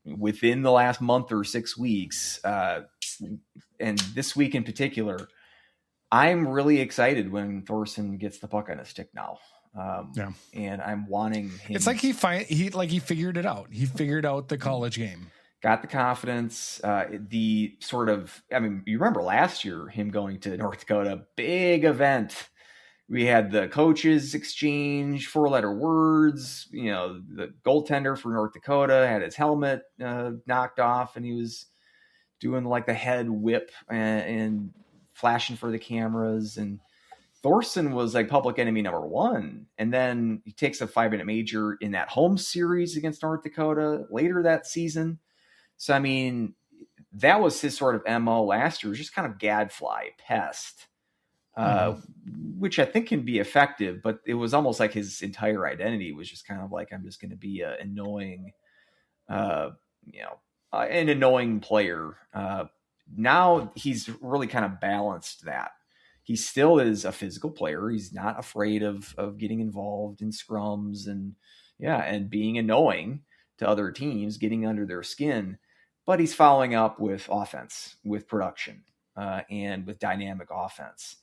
within the last month or 6 weeks, and this week in particular, I'm really excited when Thorson gets the puck on his stick now. And I'm wanting him. It's like he figured it out. He figured out the college game. Got the confidence, the sort of, I mean, you remember last year, him going to North Dakota, big event. We had the coaches exchange 4-letter words. The goaltender for North Dakota had his helmet knocked off, and he was doing like the head whip and flashing for the cameras. And Thorson was like public enemy number 1. And then he takes a 5-minute major in that home series against North Dakota later that season. So, I mean, that was his sort of MO last year, was just kind of gadfly, pest, which I think can be effective, but it was almost like his entire identity was just kind of like, I'm just going to be an annoying player. Now he's really kind of balanced that. He still is a physical player. He's not afraid of getting involved in scrums and being annoying to other teams, getting under their skin. But he's following up with offense, with production, and with dynamic offense.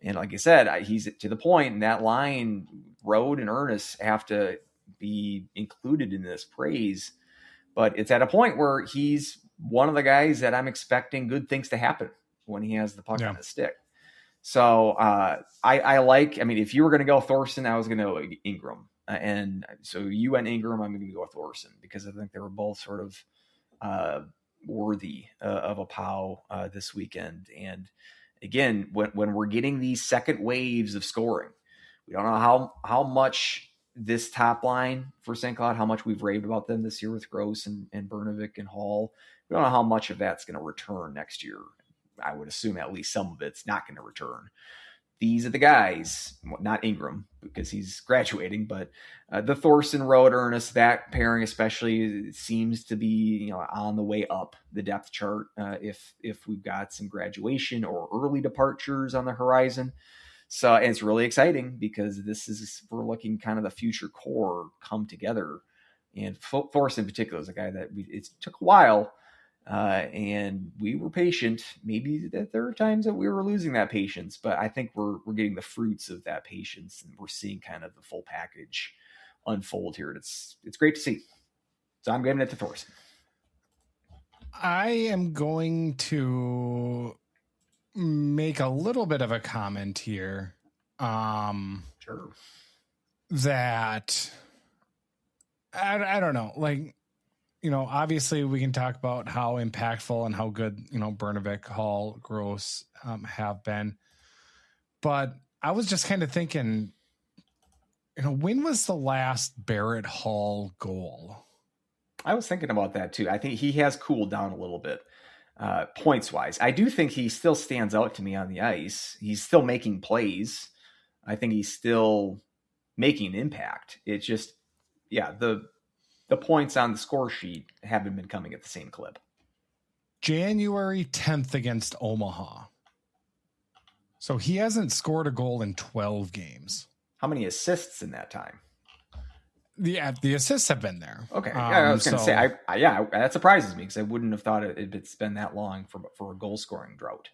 And like I said, he's to the point in that line, Rode and Ernest have to be included in this praise. But it's at a point where he's one of the guys that I'm expecting good things to happen when he has the puck on his stick. So if you were going to go Thorson, I was going to go Ingram. And so you went Ingram, I'm going to go Thorson because I think they were both sort of worthy of a POW this weekend. And again, when we're getting these second waves of scoring, we don't know how much this top line for St. Cloud, how much we've raved about them this year with Gross and Bernovic and Hall. We don't know how much of that's going to return next year. I would assume at least some of it's not going to return. These are the guys, not Ingram because he's graduating, but the Thorson, Rode, Ernest, that pairing especially seems to be on the way up the depth chart. If we've got some graduation or early departures on the horizon, so and it's really exciting because we're looking kind of the future core come together, and Thorson in particular is a guy that it took a while. And we were patient. Maybe there are times that we were losing that patience, but I think we're getting the fruits of that patience, and we're seeing kind of the full package unfold here. And it's great to see. So I'm giving it to Thorson. I am going to make a little bit of a comment here. Sure. That I don't know, like, obviously we can talk about how impactful and how good, Bernovic, Hall, Gross have been. But I was just kind of thinking, when was the last Barrett Hall goal? I was thinking about that too. I think he has cooled down a little bit points wise. I do think he still stands out to me on the ice. He's still making plays. I think he's still making impact. It's just, the points on the score sheet haven't been coming at the same clip. January 10th against Omaha. So he hasn't scored a goal in 12 games. How many assists in that time? The assists have been there. Okay. I was going to say, that surprises me because I wouldn't have thought it's been that long for a goal scoring drought.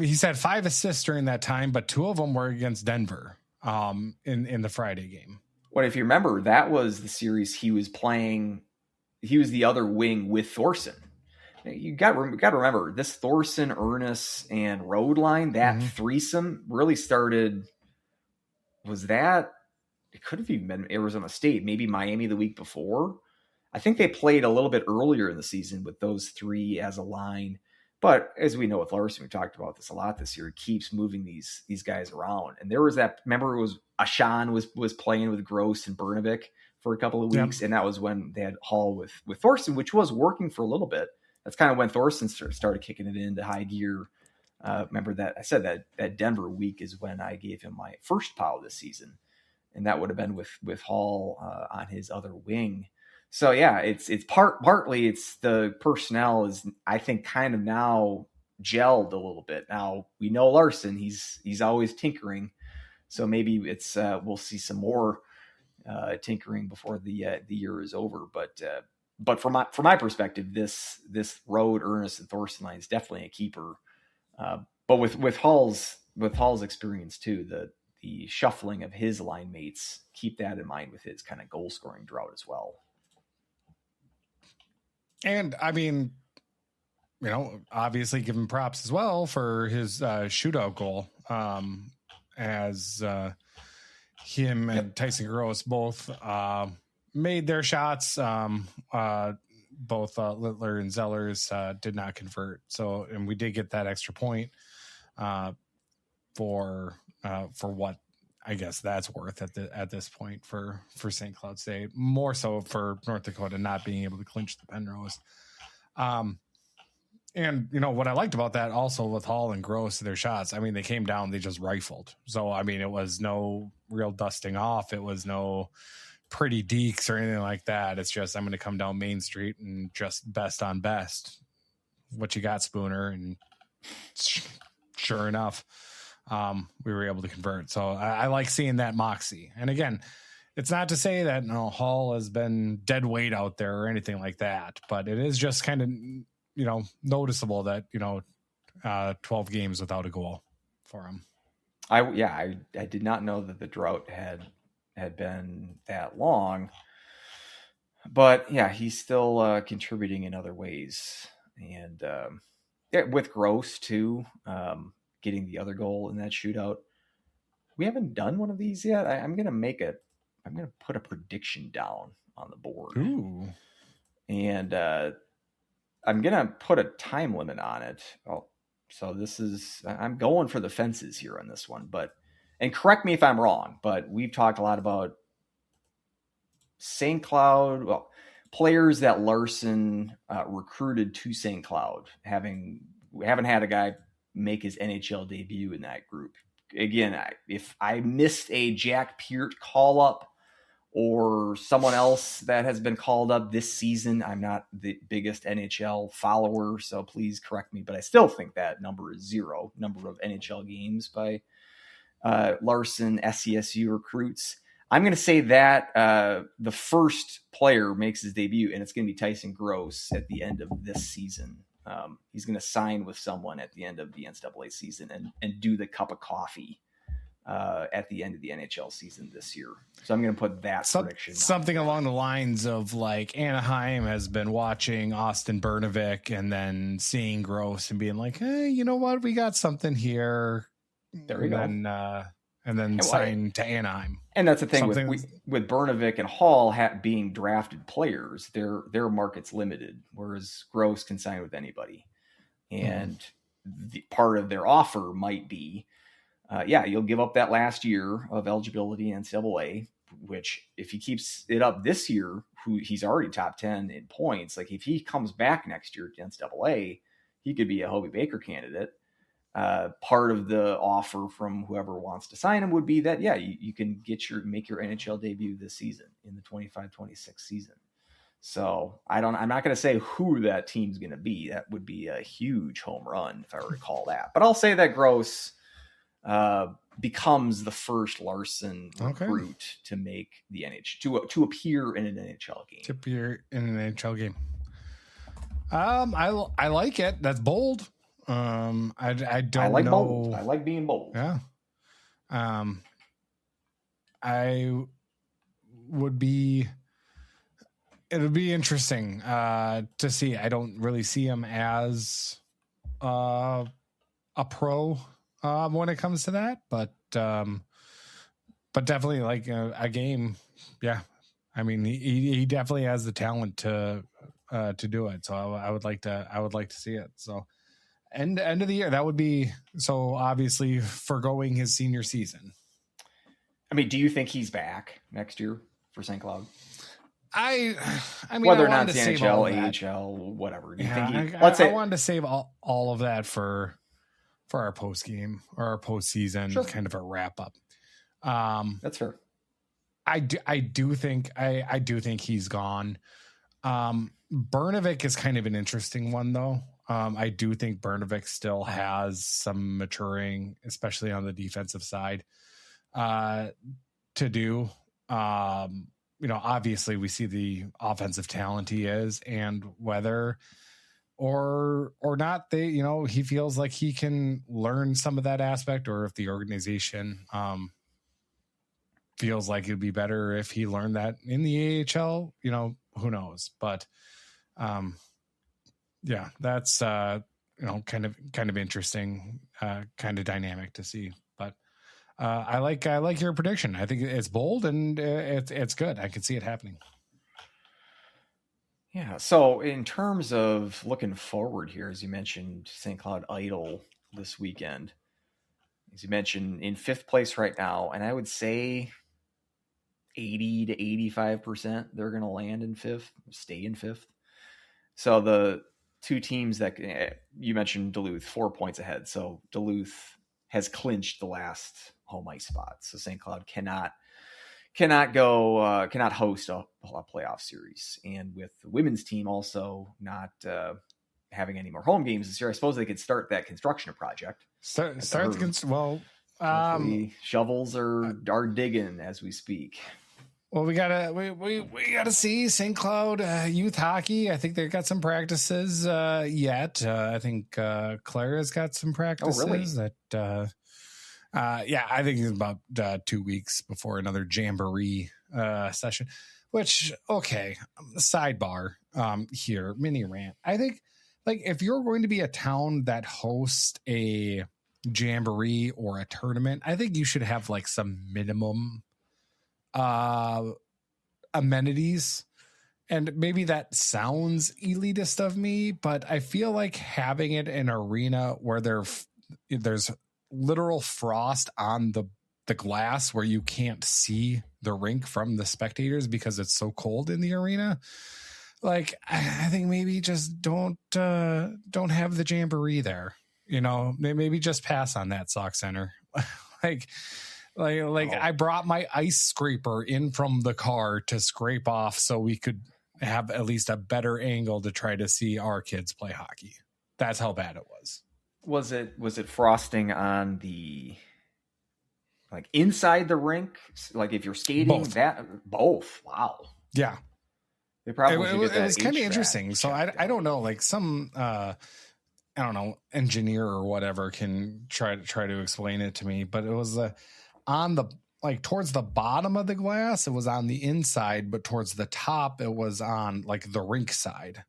He's had 5 assists during that time, but 2 of them were against Denver in the Friday game. Well, if you remember, that was the series he was playing. He was the other wing with Thorson. You got to remember, this Thorson, Ernest, and road line, that threesome really started. Was that? It could have even been Arizona State, maybe Miami the week before. I think they played a little bit earlier in the season with those 3 as a line. But as we know with Larson, we talked about this a lot this year. He keeps moving these guys around. And there was that, remember, it was Ashan was playing with Gross and Bernovic for a couple of weeks. Yep. And that was when they had Hall with Thorson, which was working for a little bit. That's kind of when Thorson started kicking it into high gear. Remember that I said that Denver week is when I gave him my first POW this season. And that would have been with Hall on his other wing. So yeah, it's partly it's the personnel is, I think, kind of now gelled a little bit. Now we know Larson, he's always tinkering. So maybe it's we'll see some more tinkering before the year is over. But from my perspective, this road Ernest and Thorson line is definitely a keeper. But with Hall's experience too, the shuffling of his line mates, keep that in mind with his kind of goal scoring drought as well. And I mean, obviously give him props as well for his shootout goal. As him and Tyson Gross both made their shots. Both Littler and Zellers did not convert. So, and we did get that extra point for what I guess that's worth at this point for St. Cloud State, more so for North Dakota not being able to clinch the Penrose. And what I liked about that also with Hall and Gross, their shots, I mean, they came down, they just rifled. So, I mean, it was no real dusting off. It was no pretty deeks or anything like that. It's just, I'm going to come down Main Street and just best on best. What you got, Spooner? And sure enough, we were able to convert. So I like seeing that moxie. And again, it's not to say that Hall has been dead weight out there or anything like that, but it is just kind of, noticeable that, 12 games without a goal for him. I did not know that the drought had been that long, but yeah, he's still contributing in other ways. And with Gross too, getting the other goal in that shootout. We haven't done one of these yet. I'm going to put a prediction down on the board. Ooh. And I'm going to put a time limit on it. Oh, so I'm going for the fences here on this one, and correct me if I'm wrong, but we've talked a lot about St. Cloud, players that Larson recruited to St. Cloud. We haven't had a guy make his NHL debut in that group. Again, if I missed a Jack Peart call up or someone else that has been called up this season, I'm not the biggest NHL follower, so please correct me, but I still think that number is 0, number of NHL games by Larson SCSU recruits. I'm going to say that the first player makes his debut, and it's going to be Tyson Gross at the end of this season. He's going to sign with someone at the end of the NCAA season and do the cup of coffee at the end of the NHL season this year. So I'm going to put that prediction. Something along the lines of like Anaheim has been watching Austin Bernovic and then seeing Gross and being like, hey, you know what? We got something here. There you go. And then sign to Anaheim. And that's the thing with Bernovic and Hall being drafted players, their market's limited, whereas Gross can sign with anybody. And the part of their offer might be, you'll give up that last year of eligibility in NCAA, which if he keeps it up this year, he's already top 10 in points. Like if he comes back next year to NCAA, he could be a Hobie Baker candidate. Part of the offer from whoever wants to sign him would be that, you can make your NHL debut this season in the 25-26 season. So I'm not going to say who that team's going to be. That would be a huge home run if I recall that, but I'll say that Gross becomes the first Larson recruit to make the NHL to appear in an NHL game. I like it. That's bold. I don't like know. Bold. I like being bold. Yeah. It would be interesting to see. I don't really see him as a pro when it comes to that, but definitely like a game. Yeah. I mean, he definitely has the talent to do it. So I would like to see it. So end of the year, that would be so obviously forgoing his senior season. I mean, do you think he's back next year for St. Cloud? I mean, whether or not it's the NHL, AHL, whatever. Do you think I wanted to save all of that for our post game or our postseason kind of a wrap up. That's fair. I do think he's gone. Bernovic is kind of an interesting one though. I do think Bernovic still has some maturing, especially on the defensive side, to do. Obviously we see the offensive talent he is, and whether or not he feels like he can learn some of that aspect, or if the organization feels like it'd be better if he learned that in the AHL, who knows? But that's kind of interesting, kind of dynamic to see. But I like your prediction. I think it's bold and it's good. I can see it happening. Yeah. So in terms of looking forward here, as you mentioned, St. Cloud Idol this weekend, as you mentioned, in 5th place right now, and I would say 80 to 85% they're going to land in 5th, stay in 5th. So the two teams that you mentioned, Duluth, 4 points ahead. So Duluth has clinched the last home ice spot. So St. Cloud cannot host a playoff series. And with the women's team also not having any more home games this year, I suppose they could start that construction project. Shovels are digging as we speak. Well, we gotta see St. Cloud youth hockey. I think they've got some practices yet. I think Clara's got some practices. Oh, really? I think it's about 2 weeks before another jamboree session. Which, okay, sidebar here, mini rant. I think like if you're going to be a town that hosts a jamboree or a tournament, I think you should have like some minimum amenities. And maybe that sounds elitist of me, but I feel like having it in an arena where there's literal frost on the glass where you can't see the rink from the spectators because it's so cold in the arena. Like, I think maybe just don't have the jamboree there. Maybe just pass on that, Sauk Centre. I brought my ice scraper in from the car to scrape off so we could have at least a better angle to try to see our kids play hockey. That's how bad it was. Was it frosting on the Like inside the rink, like if you're skating, both. Wow. Yeah. They probably it was kind of interesting. So I don't know, like some I don't know, engineer or whatever can try to explain it to me, but it was on the like towards the bottom of the glass, it was on the inside, but towards the top it was on like the rink side.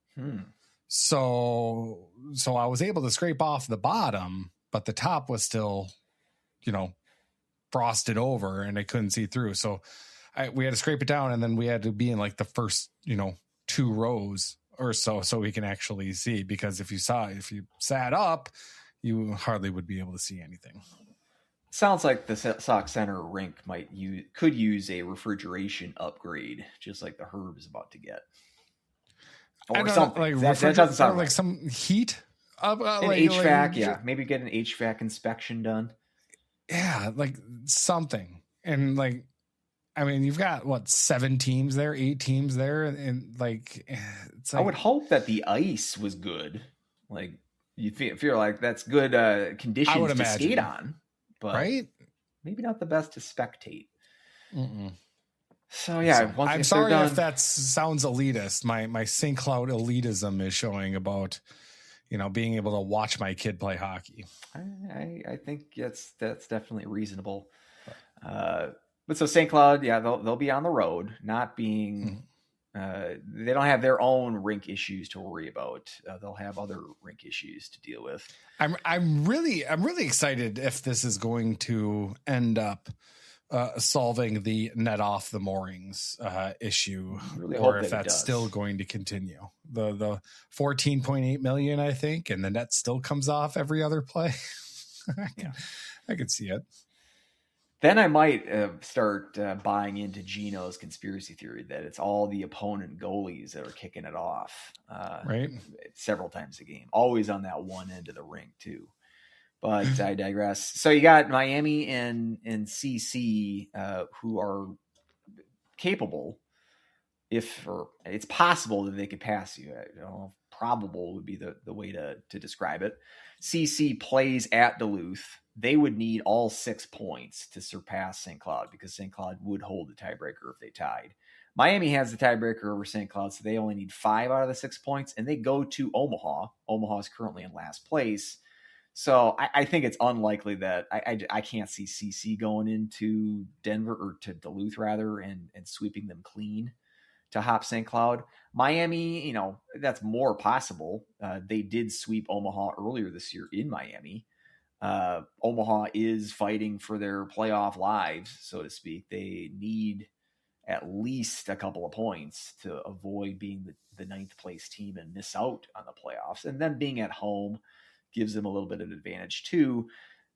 So I was able to scrape off the bottom, but the top was still, frosted over and I couldn't see through. So we had to scrape it down, and then we had to be in like the first, 2 rows or so we can actually see, because if you sat up, you hardly would be able to see anything. Sounds like the Sauk Centre rink could use a refrigeration upgrade, just like the Herb is about to get. Or something. Like that doesn't sound like right. some heat up, an HVAC, maybe get an HVAC inspection done. Yeah, like something. And like, I mean, you've got 7 teams there, 8 teams there, and like, it's like, I would hope that the ice was good. Like you feel like that's good conditions to skate on, but right? Maybe not the best to spectate. Mm-mm. So yeah, I'm sorry if that sounds elitist. My St. Cloud elitism is showing about, being able to watch my kid play hockey. I think that's definitely reasonable. But so St. Cloud, yeah, they'll be on the road, not being. They don't have their own rink issues to worry about. They'll have other rink issues to deal with. I'm really excited if this is going to end up solving the net off the moorings issue, really or if that's still going to continue. The $14.8 million, I think, and the net still comes off every other play. I could see it. Then I might start buying into Gino's conspiracy theory that it's all the opponent goalies that are kicking it off, right? Several times a game, always on that one end of the rink too. But I digress. So you got Miami and CC who are capable, or it's possible that they could pass you. Probable would be the way to describe it. CC plays at Duluth. They would need all 6 points to surpass St. Cloud, because St. Cloud would hold the tiebreaker if they tied. Miami has the tiebreaker over St. Cloud, so they only need 5 out of the 6 points, and they go to Omaha. Omaha is currently in last place. So I think it's unlikely that I can't see CC going into Denver, or to Duluth rather, and sweeping them clean to hop St. Cloud. Miami, that's more possible. They did sweep Omaha earlier this year in Miami. Omaha is fighting for their playoff lives, so to speak. They need at least a couple of points to avoid being the 9th place team and miss out on the playoffs. And then being at home gives them a little bit of advantage too.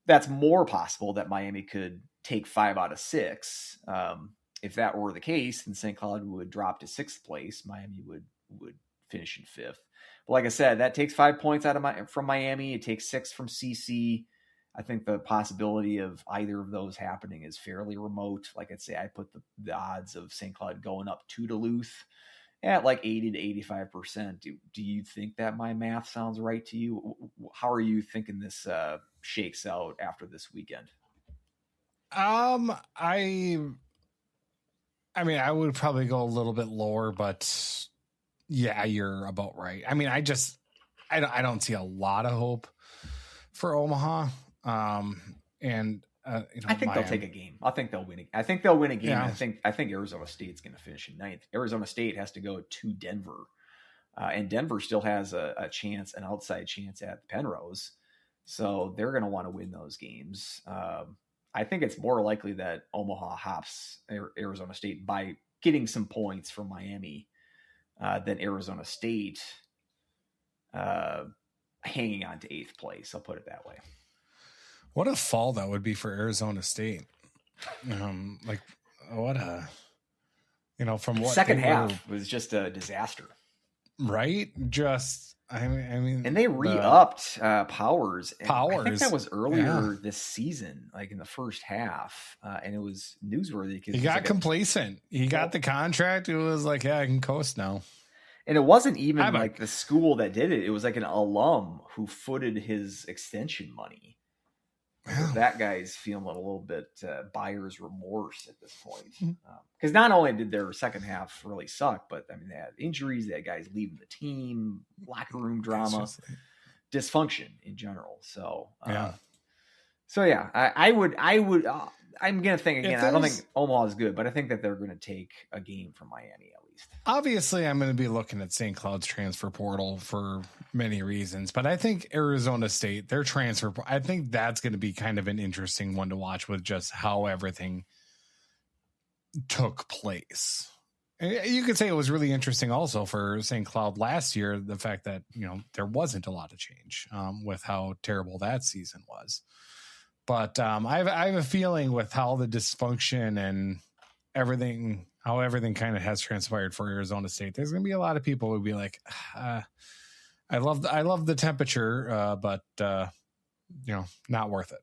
That's more possible that Miami could take 5 out of 6. If that were the case, then St. Cloud would drop to 6th place. Miami would finish in 5th. But like I said, that takes 5 points from Miami. It takes 6 from CC. I think the possibility of either of those happening is fairly remote. Like I'd say, I put the odds of St. Cloud going up to Duluth at like 80 to 85%. Do you think that my math sounds right to you? How are you thinking this shakes out after this weekend? I mean, I would probably go a little bit lower, but yeah, you're about right. I mean, I don't see a lot of hope for Omaha. And I think they'll take a game. I think they'll win. I think they'll win a game. Yeah. I think Arizona State's going to finish in 9th. Arizona State has to go to Denver, and Denver still has a chance, an outside chance at Penrose. So they're going to want to win those games. I think it's more likely that Omaha hops Arizona State by getting some points from Miami than Arizona State hanging on to 8th place. I'll put it that way. What a fall that would be for Arizona State. Like what from what second half was just a disaster. Right? Just, I mean, and they re-upped Powers. Powers. I think that was earlier this season, like in the first half, and it was newsworthy because he got complacent. He got the contract. It was like, yeah, I can coast now. And it wasn't even like the school that did it. It was like an alum who footed his extension money. That guy's feeling a little bit buyer's remorse at this point. Because not only did their second half really suck, but I mean, they had injuries, they had guys leaving the team, locker room drama, dysfunction in general. So, I would. I'm gonna think again. I don't think Omaha is good, but I think that they're going to take a game from Miami at least. Obviously, I'm going to be looking at St. Cloud's transfer portal for many reasons, but I think Arizona State, their transfer, I think that's going to be kind of an interesting one to watch with just how everything took place. You could say it was really interesting also for St. Cloud last year, the fact that, there wasn't a lot of change with how terrible that season was. But I have a feeling with how the dysfunction and how everything kind of has transpired for Arizona State, there's going to be a lot of people who would be like, I love the temperature, but not worth it.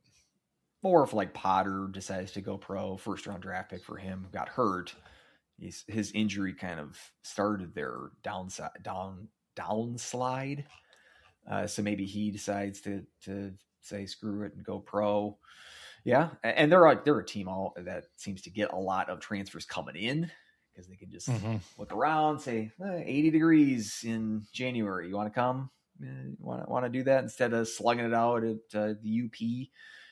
Or if like Potter decides to go pro, first round draft pick for him, got hurt. His injury kind of started their downslide. So maybe he decides to say screw it and go pro. Yeah, and they're a team that seems to get a lot of transfers coming in because they can just look around, say 80 degrees in January. You want to come? Want to do that instead of slugging it out at the UP,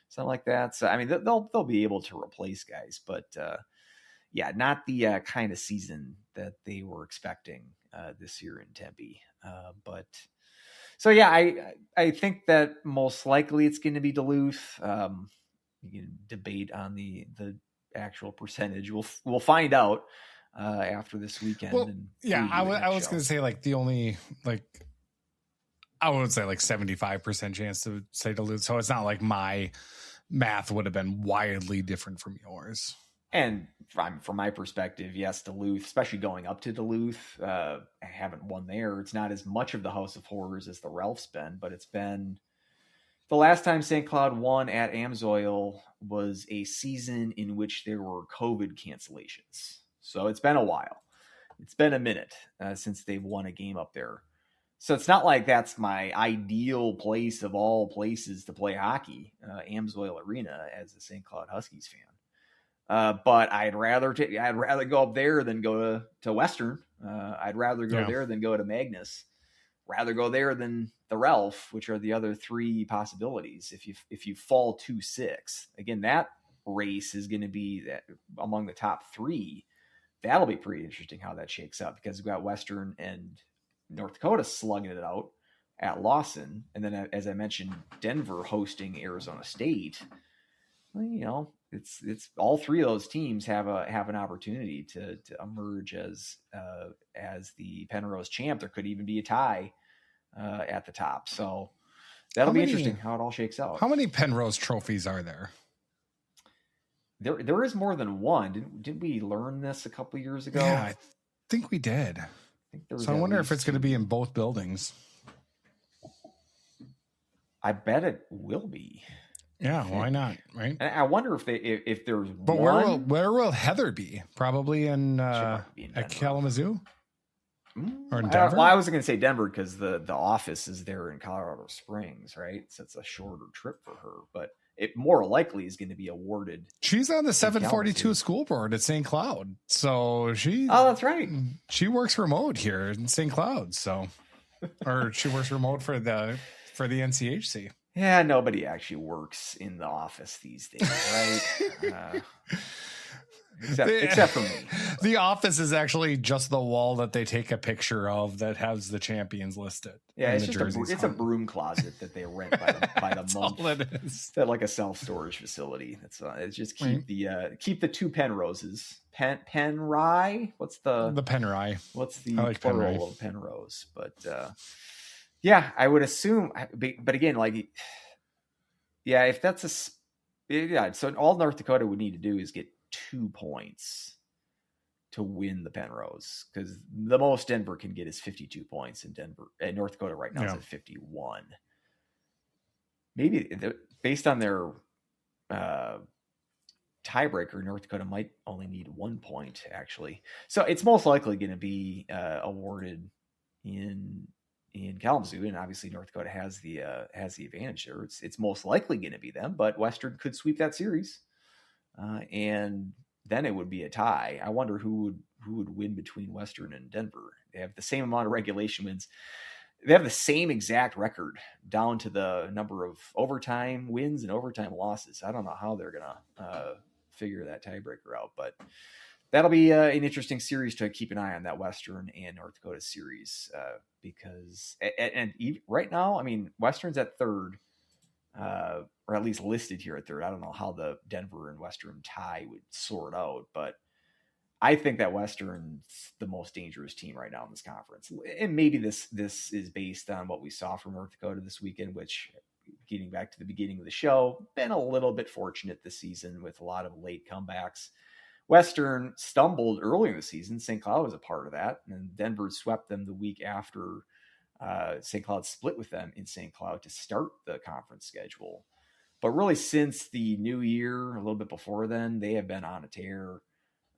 something like that. So I mean, they'll be able to replace guys, but not the kind of season that they were expecting this year in Tempe. But so I think that most likely it's going to be Duluth. You can debate on the actual percentage. We'll find out after this weekend. Well, I was going to say the only I would say 75% chance to say Duluth. So it's not like my math would have been wildly different from yours. And from my perspective, yes, Duluth, especially going up to Duluth, I haven't won there. It's not as much of the House of Horrors as the Ralph's been, but it's been the last time St. Cloud won at Amsoil was a season in which there were COVID cancellations. So it's been a while. It's been a minute since they've won a game up there. So it's not like that's my ideal place of all places to play hockey, Amsoil Arena, as a St. Cloud Huskies fan. But I'd rather go up there than go to Western. I'd rather go there than go to Magnus. Rather go there than the Ralph, which are the other three possibilities. If you fall 2-6, again, that race is going to be among the top three. That'll be pretty interesting how that shakes up because we've got Western and North Dakota slugging it out at Lawson, and then as I mentioned, Denver hosting Arizona State. Well, it's all three of those teams have an opportunity to emerge as the Penrose champ. There could even be a tie at the top. So that'll be interesting how it all shakes out. How many Penrose trophies are there? There is more than one. Didn't we learn this a couple years ago? Yeah, I think we did. So I wonder if it's going to be in both buildings. I bet it will be. Yeah, why not? Right. And I wonder if there's. But one... where will Heather be? Probably at Kalamazoo or in Denver. I was going to say Denver because the office is there in Colorado Springs, right? So it's a shorter trip for her, but it more likely is going to be awarded. She's on the 742 school board at St. Cloud, so she. Oh, that's right. She works remote here in St. Cloud, so, or she works remote for the NCHC. Yeah, nobody actually works in the office these days, right? Except for me. The office is actually just the wall that they take a picture of that has the champions listed. Yeah, it's just a broom closet that they rent by the month. All it is. It's like a self-storage facility. It's just keep the two Penroses. Penrye? What's the Penrye? What's the plural of Penrose? But yeah, I would assume, but again, if that's so all North Dakota would need to do is get 2 points to win the Penrose, because the most Denver can get is 52 points in Denver. And North Dakota right now is at 51. Maybe based on their tiebreaker, North Dakota might only need 1 point actually. So it's most likely going to be awarded in in Kalamazoo, and obviously North Dakota has the advantage there. It's most likely going to be them, but Western could sweep that series, and then it would be a tie. I wonder who would win between Western and Denver. They have the same amount of regulation wins. They have the same exact record down to the number of overtime wins and overtime losses. I don't know how they're going to figure that tiebreaker out, but that'll be an interesting series to keep an eye on, that Western and North Dakota series, because right now, I mean, Western's at third, or at least listed here at third. I don't know how the Denver and Western tie would sort out, but I think that Western's the most dangerous team right now in this conference. And maybe this is based on what we saw from North Dakota this weekend, which, getting back to the beginning of the show, been a little bit fortunate this season with a lot of late comebacks. Western stumbled early in the season. St. Cloud was a part of that, and Denver swept them the week after St. Cloud split with them in St. Cloud to start the conference schedule. But really, since the new year, a little bit before then, they have been on a tear.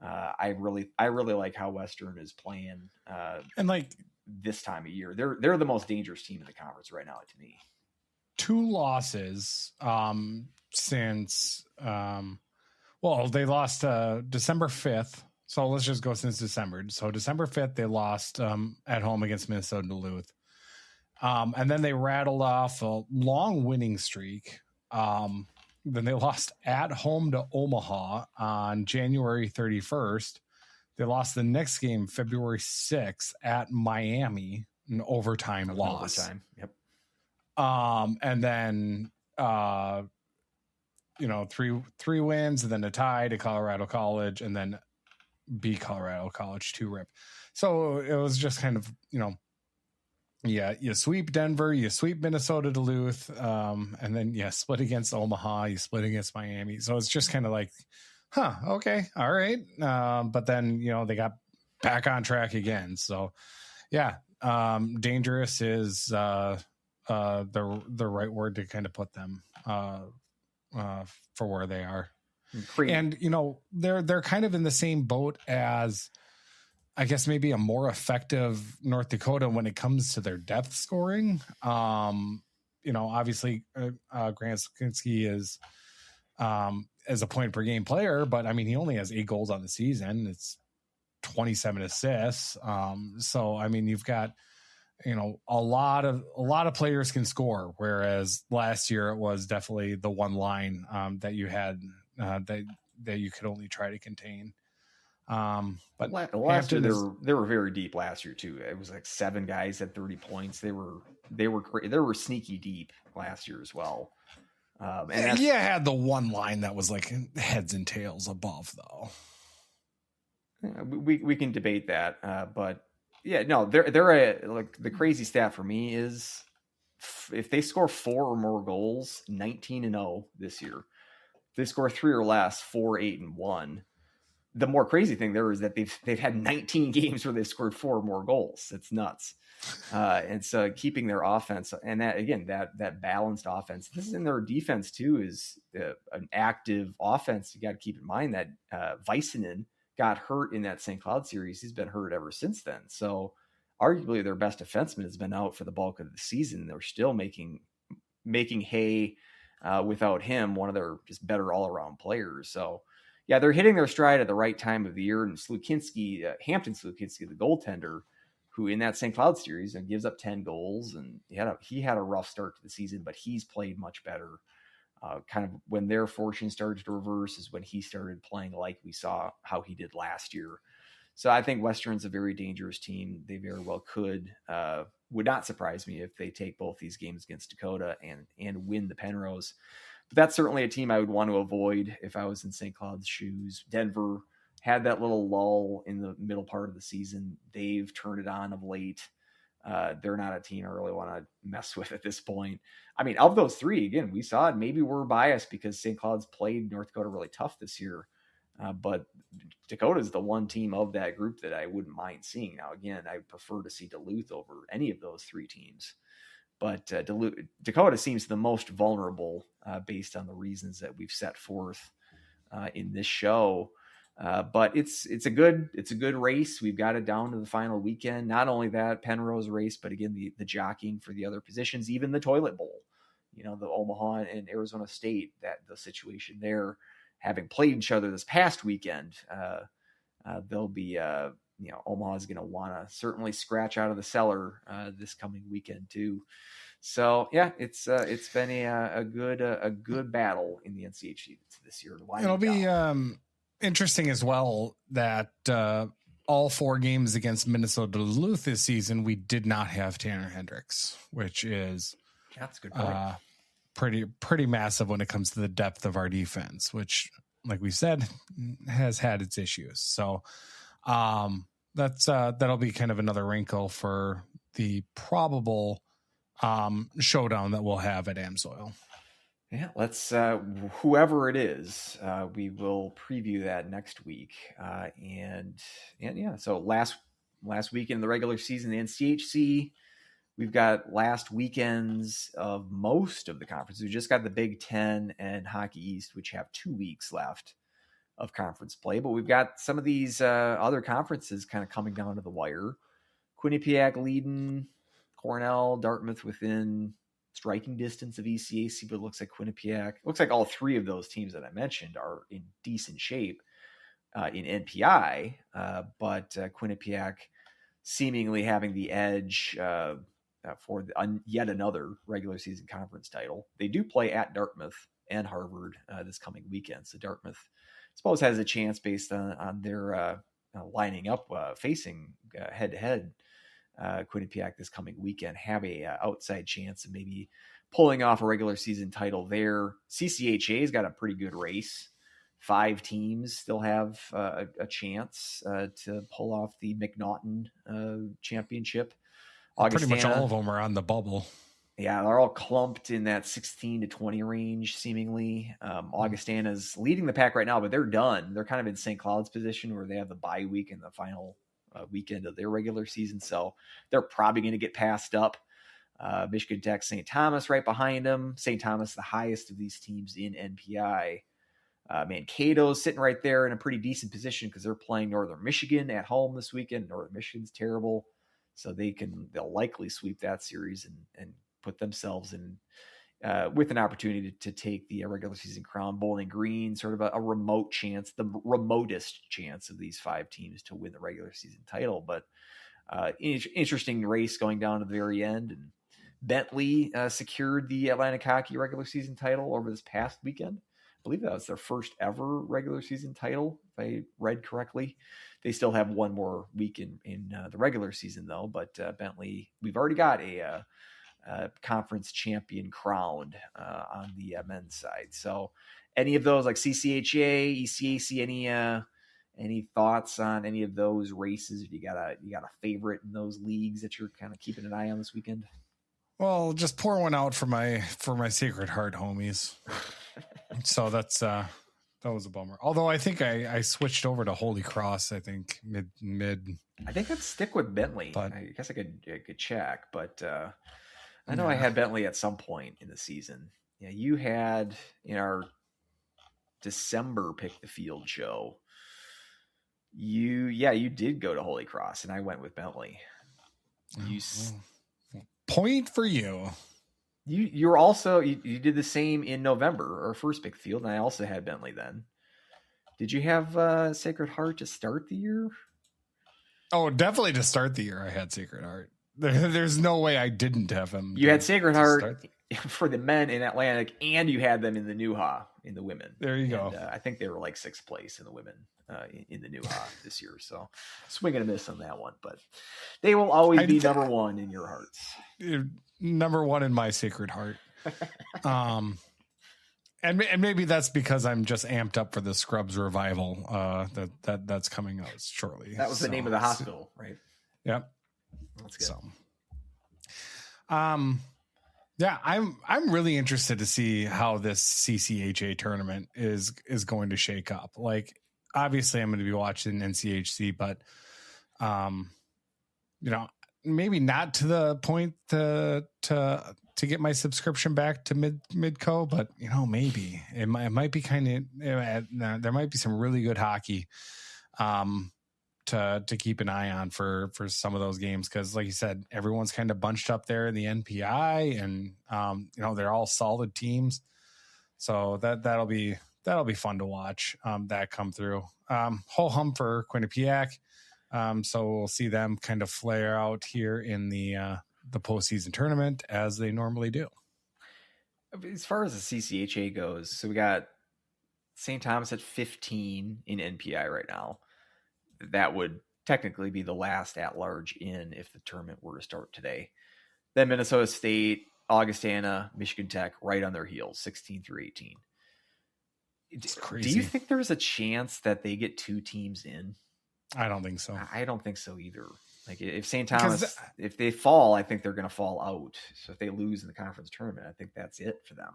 I really like how Western is playing, and like this time of year. They're the most dangerous team in the conference right now to me. 2 losses since they lost December 5th. So let's just go since December. So December 5th, they lost at home against Minnesota Duluth. And then they rattled off a long winning streak. Then they lost at home to Omaha on January 31st. They lost the next game, February 6th, at Miami, an overtime loss. Overtime. Yep. And then, three wins, and then a tie to Colorado College, and then beat Colorado College 2-rip. So it was just kind of, you sweep Denver, you sweep Minnesota Duluth, and then split against Omaha, you split against Miami. So it's just kind of like, okay, all right. But then, they got back on track again. So dangerous is the right word to kind of put them for where they are. And they're kind of in the same boat as, I guess, maybe a more effective North Dakota when it comes to their depth scoring. Obviously Grant Skinski is as a point per game player, but I mean, he only has 8 goals on the season. It's 27 assists. So, I mean, you've got, a lot of players can score, whereas last year it was definitely the one line that you had that you could only try to contain. But last year they were very deep last year too. It was like 7 guys at 30 points. They were sneaky deep last year as well. And had the one line that was like heads and tails above though. We can debate that, but they're like, the crazy stat for me is if they score 4 or more goals, 19-0 this year. If they score 3 or less, 4-8-1. The more crazy thing there is that they've had 19 games where they've scored 4 or more goals. It's nuts. And so keeping their offense, and that, again, that balanced offense, this is in their defense too, is an active offense. You got to keep in mind that Väisänen got hurt in that St. Cloud series. He's been hurt ever since then. So arguably their best defenseman has been out for the bulk of the season. They're still making hay without him, one of their just better all-around players. So they're hitting their stride at the right time of the year. And Hampton Slukinski, the goaltender, who in that St. Cloud series and gives up 10 goals, and he had a rough start to the season, but he's played much better. Kind of when their fortune started to reverse is when he started playing like we saw how he did last year. So I think Western's a very dangerous team. They very well could. Would not surprise me if they take both these games against Dakota and win the Penrose. But that's certainly a team I would want to avoid if I was in St. Cloud's shoes. Denver had that little lull in the middle part of the season. They've turned it on of late. They're not a team I really want to mess with at this point. I mean, of those 3, again, we saw it. Maybe we're biased because St. Cloud's played North Dakota really tough this year. But Dakota is the one team of that group that I wouldn't mind seeing. Now, again, I prefer to see Duluth over any of those 3 teams. But Dakota seems the most vulnerable based on the reasons that we've set forth in this show. But it's a good race. We've got it down to the final weekend. Not only that, Penrose race, but again, the jockeying for the other positions, even the Toilet Bowl, the Omaha and Arizona State, that the situation there, having played each other this past weekend, they'll be, Omaha is going to want to certainly scratch out of the cellar this coming weekend too. So yeah, it's been a good battle in the NCHC this year. It'll be interesting as well that all 4 games against Minnesota Duluth this season, we did not have Tanner Hendricks, which is that's a good point. Pretty massive when it comes to the depth of our defense, which, like we said, has had its issues. So that'll be kind of another wrinkle for the probable showdown that we'll have at Amsoil. Yeah, let's whoever it is, we will preview that next week. And yeah, so last weekend in the regular season, the NCHC, we've got last weekends of most of the conferences. We just got the Big Ten and Hockey East, which have 2 weeks left of conference play. But we've got some of these other conferences kind of coming down to the wire. Quinnipiac leading, Cornell, Dartmouth within striking distance of ECAC, but it looks like Quinnipiac, looks like all 3 of those teams that I mentioned are in decent shape in NPI, but Quinnipiac seemingly having the edge for yet another regular season conference title. They do play at Dartmouth and Harvard this coming weekend. So Dartmouth, I suppose, has a chance based on their lining up, facing head-to-head Quinnipiac this coming weekend, have a outside chance of maybe pulling off a regular season title there. CCHA's got a pretty good race. 5 teams still have a chance to pull off the McNaughton championship. Pretty much all of them are on the bubble. Yeah, they're all clumped in that 16 to 20 range, seemingly. Augustana's leading the pack right now, but they're done. They're kind of in St. Cloud's position where they have the bye week and the final weekend of their regular season. So they're probably going to get passed up. Michigan Tech, St. Thomas right behind them. St. Thomas, the highest of these teams in NPI. Mankato's sitting right there in a pretty decent position because they're playing Northern Michigan at home this weekend. Northern Michigan's terrible. So they'll likely sweep that series and put themselves in with an opportunity to take the regular season crown. Bowling Green, sort of a remote chance, the remotest chance of these 5 teams to win the regular season title. But interesting race going down to the very end. And Bentley secured the Atlantic Hockey regular season title over this past weekend. I believe that was their first ever regular season title, if I read correctly. They still have one more week in the regular season, though. But Bentley, we've already got a conference champion crowned on the men's side. So any of those, like CCHA, ECAC, any thoughts on any of those races? You got a favorite in those leagues that you're kind of keeping an eye on this weekend? Well, just pour one out for my Sacred Heart homies. So that was a bummer. Although I think I switched over to Holy Cross. I think mid. I think I'd stick with Bentley. But, I guess I could check, but I know I had Bentley at some point in the season. Yeah, you had in our December Pick the Field show. You did go to Holy Cross, and I went with Bentley. Point for you. You were also you did the same in November, our first Pick the Field, and I also had Bentley then. Did you have Sacred Heart to start the year? Oh, definitely to start the year. I had Sacred Heart. There's no way I didn't have him. You had Sacred Heart for the men in Atlantic, and you had them in the NUHA in the women. There you go. I think they were like 6th place in the women in the NUHA this year. So swing and a miss on that one, but they will always be number 1 in your hearts. Number 1 in my Sacred Heart. And maybe that's because I'm just amped up for the Scrubs revival that's coming out shortly. That was the name of the hospital, right? Yep. That's good. So, yeah, I'm really interested to see how this CCHA tournament is going to shake up. Like, obviously, I'm going to be watching NCHC, but maybe not to the point to get my subscription back to Midco, but maybe it might be kind of there might be some really good hockey to keep an eye on for some of those games, because like you said, everyone's kind of bunched up there in the NPI, and they're all solid teams, so that'll be fun to watch that come through. Ho hum for Quinnipiac. So we'll see them kind of flare out here in the postseason tournament as they normally do. As far as the CCHA goes, so we got St. Thomas at 15 in NPI right now. That would technically be the last at-large in if the tournament were to start today. Then Minnesota State, Augustana, Michigan Tech right on their heels, 16 through 18. It's crazy. Do you think there's a chance that they get 2 teams in? I don't think so. I don't think so either. Like if St. Thomas, if they fall, I think they're going to fall out. So if they lose in the conference tournament, I think that's it for them.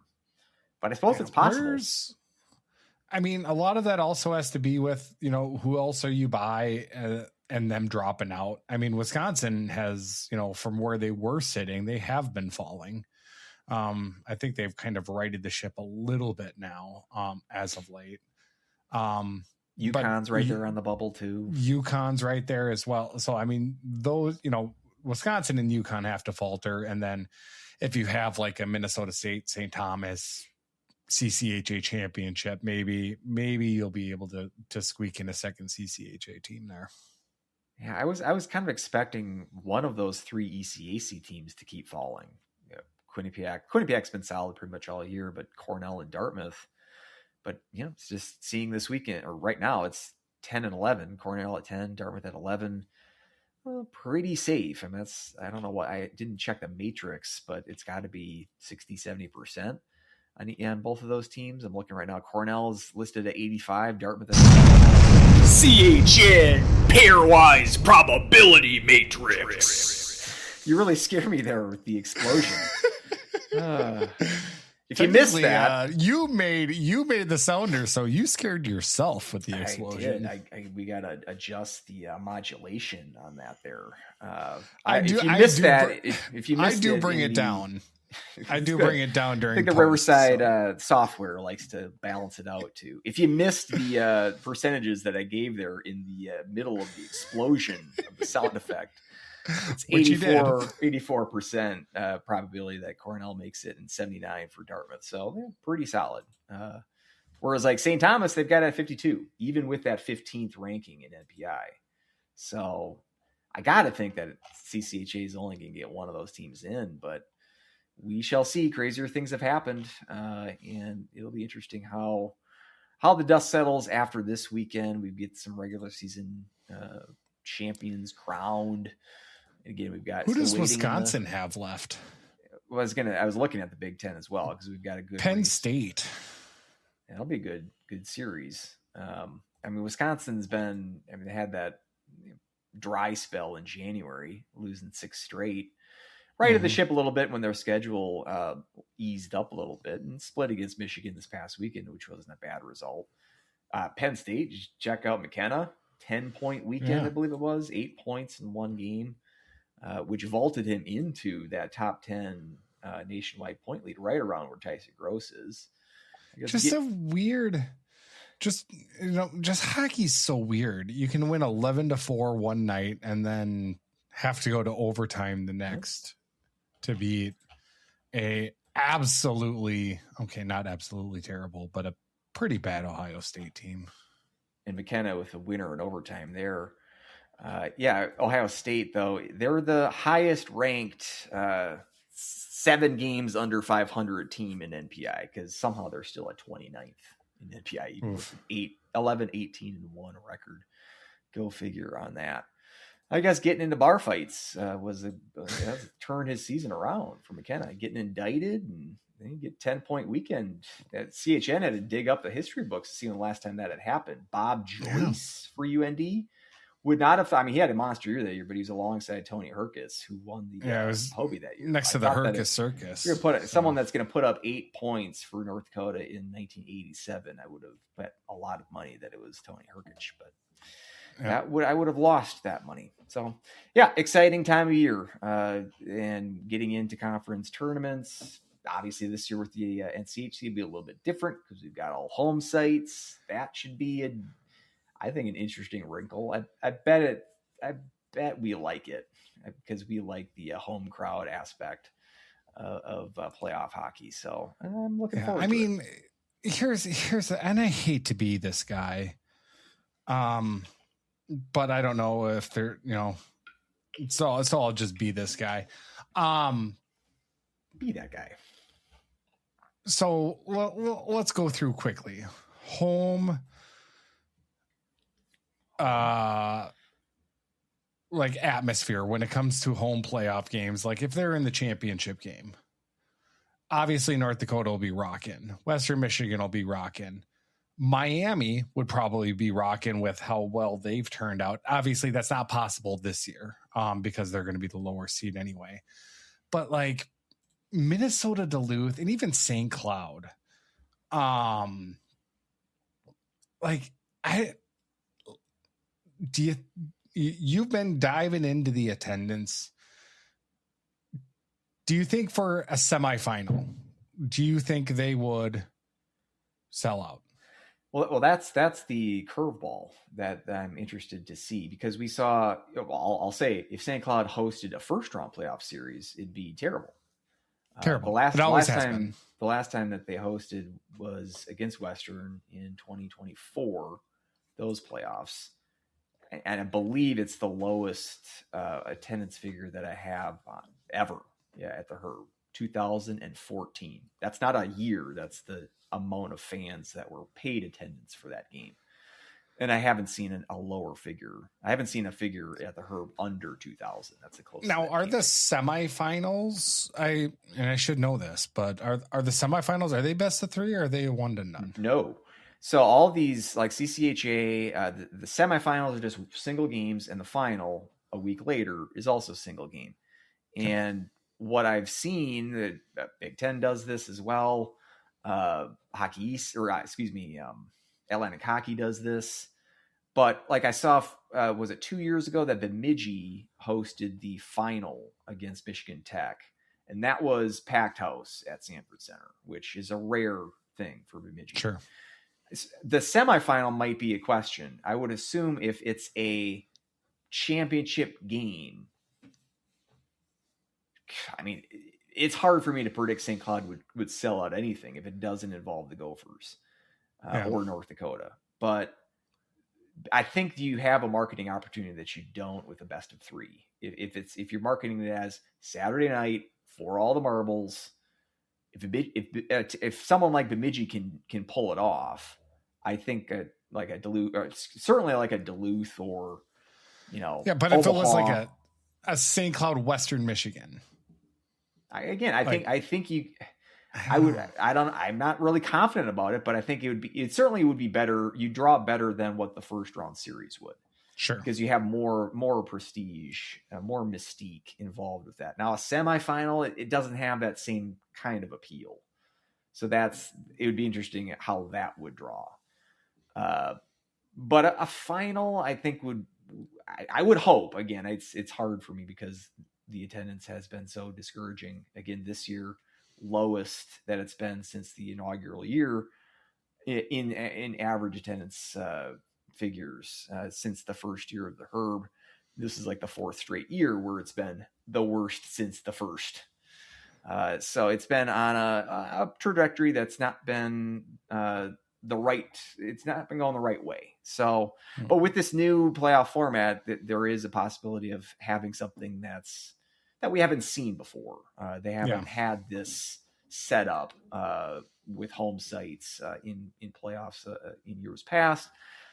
But I suppose it's possible. A lot of that also has to be with, who else are you by and them dropping out. Wisconsin has, from where they were sitting, they have been falling. I think they've kind of righted the ship a little bit now as of late. UConn's right there on the bubble too. UConn's right there as well. So, those, Wisconsin and UConn have to falter. And then if you have like a Minnesota State, St. Thomas, CCHA championship, maybe you'll be able to squeak in a second CCHA team there. Yeah, I was kind of expecting one of those 3 ECAC teams to keep falling. Quinnipiac's been solid pretty much all year, but Cornell and Dartmouth. But it's just seeing this weekend, or right now, it's 10 and 11. Cornell at 10, Dartmouth at 11. Pretty safe. I don't know what, I didn't check the matrix, but it's got to be 60-70%. On both of those teams. I'm looking right now. Cornell is listed at 85. Dartmouth at CHN pairwise probability matrix. You really scared me there with the explosion. If you missed that, you made the sounder, so you scared yourself with the explosion. I did. We gotta adjust the modulation on that there. I do bring it down. I do bring it down during. I think the Riverside software likes to balance it out too. If you missed the percentages that I gave there in the middle of the explosion of the sound effect, it's 84% probability that Cornell makes it, and 79 for Dartmouth. So pretty solid. Whereas like St. Thomas, they've got it at 52, even with that 15th ranking in NPI. So I got to think that CCHA is only going to get one of those teams in, but we shall see. Crazier things have happened, and it'll be interesting how the dust settles after this weekend. We get some regular season champions crowned. Again, we've got. Who does Wisconsin have left? I was looking at the Big Ten as well, because we've got a good Penn State. That'll be a good series. Wisconsin's been. They had that dry spell in January, losing 6 straight. Righted the ship a little bit when their schedule eased up a little bit, and split against Michigan this past weekend, which wasn't a bad result. Penn State, just check out McKenna, 10-point weekend, I believe it was, 8 points in one game, which vaulted him into that top 10 nationwide point lead, right around where Tyson Gross is. Hockey's so weird. You can win 11-4 one night and then have to go to overtime the next. To beat a not absolutely terrible, but a pretty bad Ohio State team. And McKenna with a winner in overtime there. Ohio State, though, they're the highest ranked 7 games under 500 team in NPI, because somehow they're still at 29th in NPI, even with 11, 18, and 1 record. Go figure on that. I guess getting into bar fights turned his season around for McKenna. Getting indicted, and then you get 10-point weekend. CHN had to dig up the history books to see the last time that had happened. Bob Joyce for UND would not have. He had a monster year that year, but he was alongside Tony Herkus, who won the Hobie that year. Next to the Herkus Circus. You're going to put someone that's going to put up 8 points for North Dakota in 1987. I would have bet a lot of money that it was Tony Herkus, but. I would have lost that money. So yeah, exciting time of year, and getting into conference tournaments. Obviously, this year with the NCHC will be a little bit different because we've got all home sites. That should be I think, an interesting wrinkle. I bet we like it because we like the home crowd aspect of playoff hockey. So I'm looking forward. I mean, here's and I hate to be this guy, but I don't know if they're so I'll just be this guy. Be that guy. So let's go through quickly. Home, like atmosphere when it comes to home playoff games. Like if they're in the championship game, obviously North Dakota will be rocking. Western Michigan will be rocking. Miami would probably be rocking with how well they've turned out. Obviously that's not possible this year, because they're going to be the lower seed anyway. But like Minnesota, Duluth, and even St. Cloud, you've been diving into the attendance. Do you think for a semifinal, do you think they would sell out? Well, that's the curveball that I'm interested to see, because we saw. I'll say if St. Cloud hosted a first round playoff series, it'd be terrible. Terrible. The last time that they hosted was against Western in 2024. Those playoffs, and I believe it's the lowest attendance figure that I have ever. Yeah, at the Herb, 2014. That's not a year. That's the amount of fans that were paid attendance for that game. And I haven't seen a lower figure. I haven't seen a figure at the Herb under 2,000. That's the closest. Now, are the semifinals? I should know this, but are the semifinals? Are they best of three, or are they 1-0? No. So all these, like CCHA, the semifinals are just single games, and the final a week later is also single game. And what I've seen, that Big Ten does this as well. Hockey East, Atlantic Hockey does this. But like I saw, was it 2 years ago that Bemidji hosted the final against Michigan Tech, and that was packed house at Sanford Center, which is a rare thing for Bemidji. Sure. The semifinal might be a question. I would assume if it's a championship game, I mean, it's hard for me to predict St. Cloud would sell out anything if it doesn't involve the Gophers or North Dakota. But I think you have a marketing opportunity that you don't with a best of three. If you're marketing it as Saturday night for all the marbles, if someone like Bemidji can pull it off, I think like a Duluth, or certainly like a Duluth, or but if it was like a St. Cloud Western Michigan, I'm not really confident about it, but I think it certainly would be better. You draw better than what the first round series would. Sure. Because you have more prestige, more mystique involved with that. Now a semifinal, it doesn't have that same kind of appeal. So it would be interesting how that would draw. But a final, I think I would hope, again, it's hard for me because the attendance has been so discouraging. Again, this year, lowest that it's been since the inaugural year in average attendance figures since the first year of the Herb. This is like the fourth straight year where it's been the worst since the first. So it's been on a trajectory that's not been it's not been going the right way. So, but with this new playoff format, there is a possibility of having something that we haven't seen before. They haven't had this set up with home sites in playoffs in years past.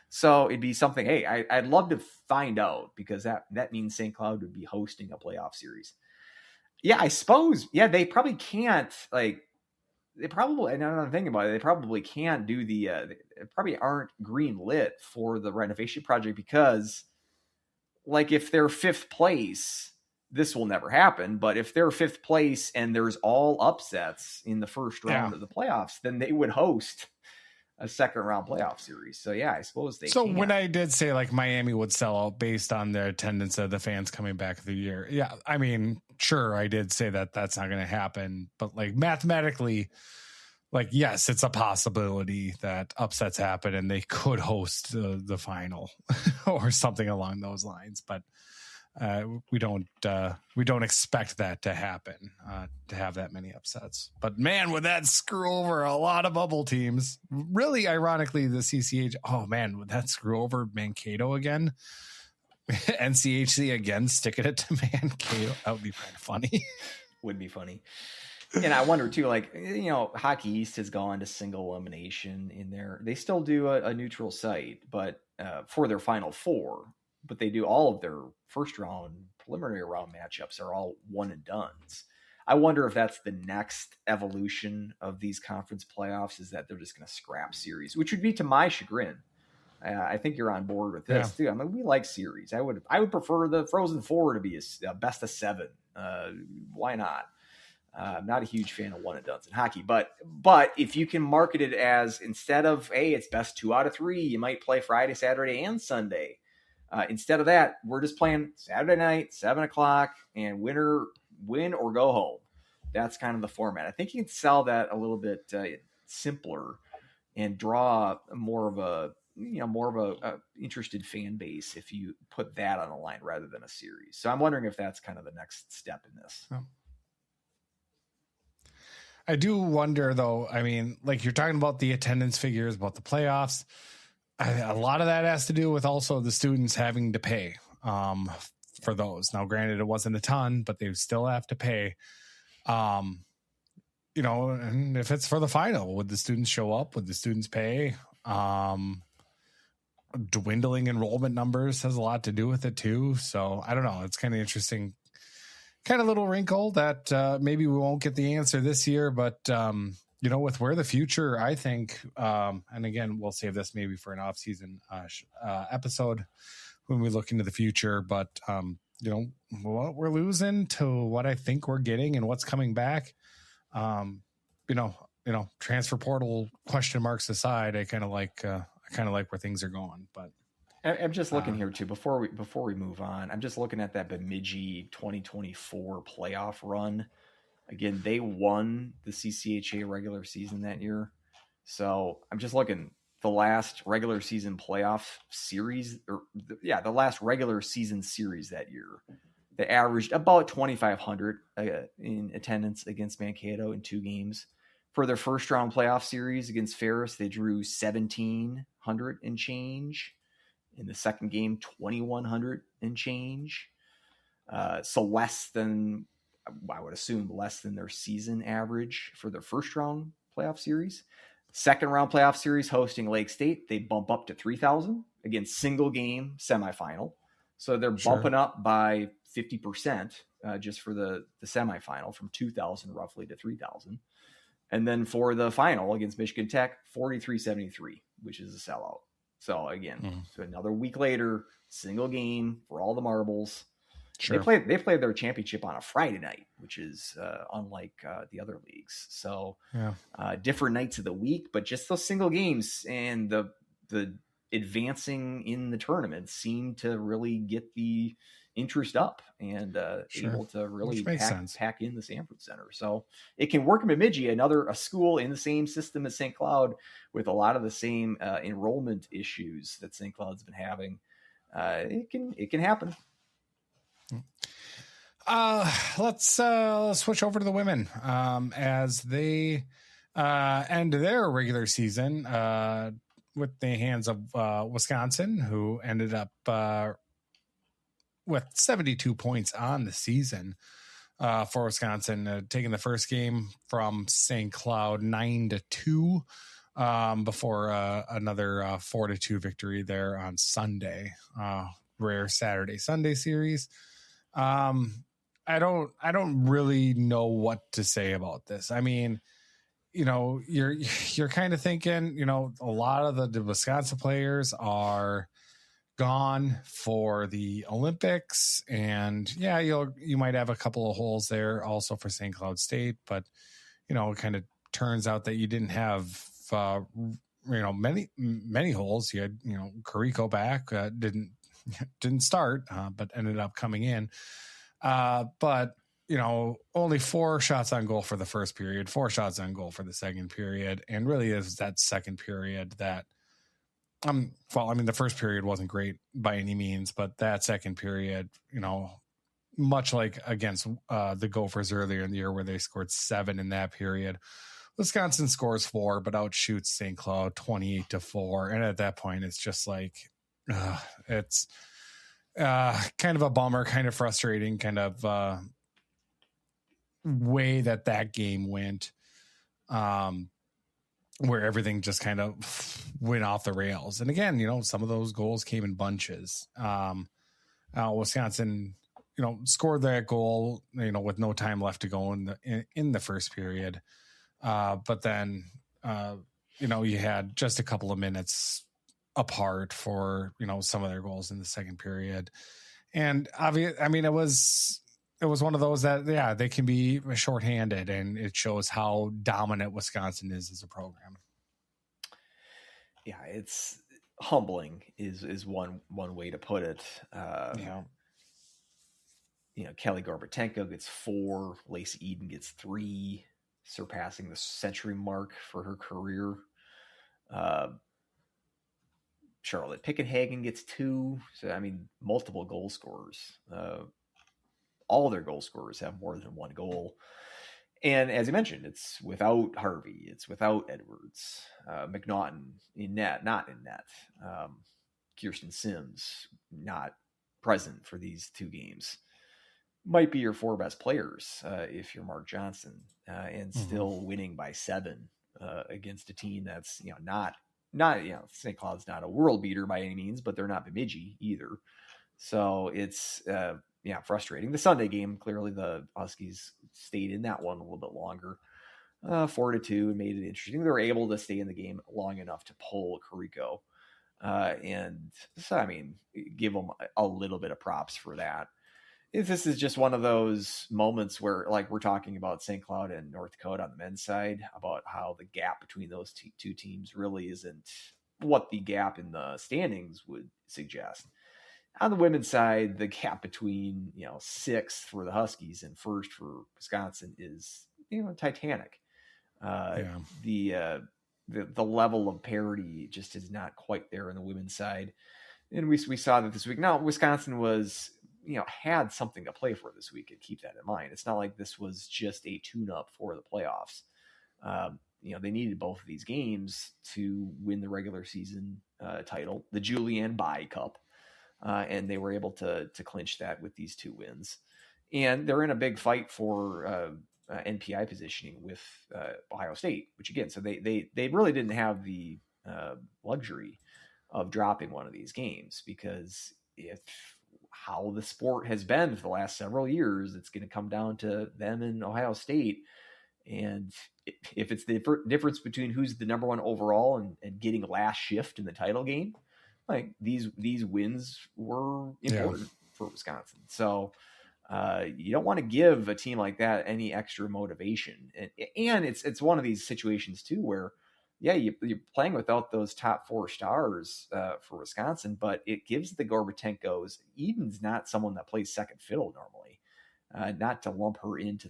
So it'd be something, hey, I'd love to find out, because that means St. Cloud would be hosting a playoff series. Yeah, I suppose. Yeah, they probably can't, and now I'm thinking about it, they probably can't do they probably aren't green lit for the renovation project, because like if they're fifth place, this will never happen. But if they're fifth place and there's all upsets in the first round of the playoffs, then they would host a second round playoff series. So yeah, I suppose they. So can. when I did say like Miami would sell out based on their attendance of the fans coming back the year, yeah, I mean, sure, I did say that that's not going to happen, but like mathematically, like yes, it's a possibility that upsets happen and they could host the final or something along those lines, but we don't expect that to happen, to have that many upsets. But man, would that screw over a lot of bubble teams? Really, ironically, the CCH. Oh man, would that screw over Mankato again? NCHC again, sticking it to Mankato. That would be kind of funny. Would be funny. And I wonder too, like, Hockey East has gone to single elimination in there. They still do a neutral site, but for their Final Four. But they do all of their first round, preliminary round matchups are all one and dones. I wonder if that's the next evolution of these conference playoffs, is that they're just going to scrap series, which would be to my chagrin. I think you're on board with this too. I mean, we like series. I would prefer the Frozen Four to be a best of 7. Why not? I'm not a huge fan of one and dones in hockey, but if you can market it as, instead of, hey, it's best 2 out of 3, you might play Friday, Saturday, and Sunday. Instead of that, we're just playing Saturday night, 7:00, and win or go home. That's kind of the format. I think you can sell that a little bit simpler and draw more of a interested fan base if you put that on the line rather than a series. So I'm wondering if that's kind of the next step in this. Oh. I do wonder, though. I mean, like you're talking about the attendance figures, about the playoffs. A lot of that has to do with also the students having to pay for those. Now, granted, it wasn't a ton, but they still have to pay. And if it's for the final, would the students show up? Would the students pay? Dwindling enrollment numbers has a lot to do with it too. So I don't know. It's kind of interesting, kind of little wrinkle that maybe we won't get the answer this year, but with where the future, I think, and again, we'll save this maybe for an off-season episode when we look into the future. But, what we're losing to what I think we're getting and what's coming back, transfer portal question marks aside, I kind of like where things are going. But I'm just looking here too, before we move on, I'm just looking at that Bemidji 2024 playoff run. Again, they won the CCHA regular season that year. So I'm just looking, the last regular season playoff series, the last regular season series that year, they averaged about 2,500 in attendance against Mankato in 2 games. For their first round playoff series against Ferris, they drew 1,700 and change. In the second game, 2,100 and change. So less than, I would assume, less than their season average for their first round playoff series. Second round playoff series hosting Lake State, they bump up to 3,000. Again, single game semifinal. So they're bumping up by 50% just for the semifinal, from 2,000 roughly to 3,000. And then for the final against Michigan Tech, 4,373, which is a sellout. So again, so another week later, single game for all the marbles. Sure. They played their championship on a Friday night, which is unlike the other leagues. So different nights of the week, but just those single games and the advancing in the tournament seem to really get the interest up and able to really pack in the Sanford Center. So it can work in Bemidji, a school in the same system as St. Cloud, with a lot of the same enrollment issues that St. Cloud's been having. It can happen. Let's switch over to the women as they end their regular season with the hands of Wisconsin, who ended up with 72 points on the season for Wisconsin, taking the first game from St. Cloud 9-2 before another 4-2 victory there on Sunday. Rare Saturday-Sunday series. I don't really know what to say about this. I mean, you're kind of thinking, a lot of the Wisconsin players are gone for the Olympics, and you might have a couple of holes there also for St. Cloud State, but it kind of turns out that you didn't have many holes. You had, Carrico back, didn't start, but ended up coming in. But, only 4 shots on goal for the first period, 4 shots on goal for the second period. And really is that second period that, the first period wasn't great by any means, but that second period, much like against the Gophers earlier in the year where they scored 7 in that period, Wisconsin scores 4, but outshoots St. Cloud 28-4. And at that point, it's just like, it's kind of a bummer, kind of frustrating, kind of way that game went, where everything just kind of went off the rails. And again, some of those goals came in bunches. Wisconsin, scored that goal, with no time left to go in the first period. But then, you had just a couple of minutes apart for, some of their goals in the second period. And it was one of those that, they can be shorthanded, and it shows how dominant Wisconsin is as a program. Yeah, it's humbling is one way to put it. Kelly Gorbatenko gets 4, Lacey Eden gets 3, surpassing the century mark for her career. Charlotte Pickenhagen gets 2. So, multiple goal scorers. All their goal scorers have more than 1 goal. And as you mentioned, it's without Harvey. It's without Edwards. McNaughton in net, not in net. Kirsten Sims not present for these 2 games. Might be your 4 best players if you're Mark Johnson, and still winning by 7 against a team that's not St. Cloud's not a world beater by any means, but they're not Bemidji either. So it's frustrating. The Sunday game, clearly the Huskies stayed in that one a little bit longer, 4-2, and made it interesting. They were able to stay in the game long enough to pull Carrico, and so give them a little bit of props for that. This is just one of those moments where, like, we're talking about St. Cloud and North Dakota on the men's side, about how the gap between those two teams really isn't what the gap in the standings would suggest. On the women's side, the gap between 6th for the Huskies and 1st for Wisconsin is titanic. The level of parity just is not quite there on the women's side, and we saw that this week. Now Wisconsin was had something to play for this week, and keep that in mind. It's not like this was just a tune-up for the playoffs. They needed both of these games to win the regular season title, the Julianne Bai Cup. And they were able to clinch that with these 2 wins. And they're in a big fight for NPI positioning with Ohio State, which again, so they really didn't have the luxury of dropping one of these games, because if how the sport has been for the last several years, it's going to come down to them and Ohio State. And if it's the difference between who's the number 1 overall and getting last shift in the title game, like these wins were important for Wisconsin. So you don't want to give a team like that any extra motivation. And it's one of these situations too, where you're playing without those top 4 stars for Wisconsin, but it gives the Gorbatenkos, Eden's not someone that plays second fiddle normally, not to lump her into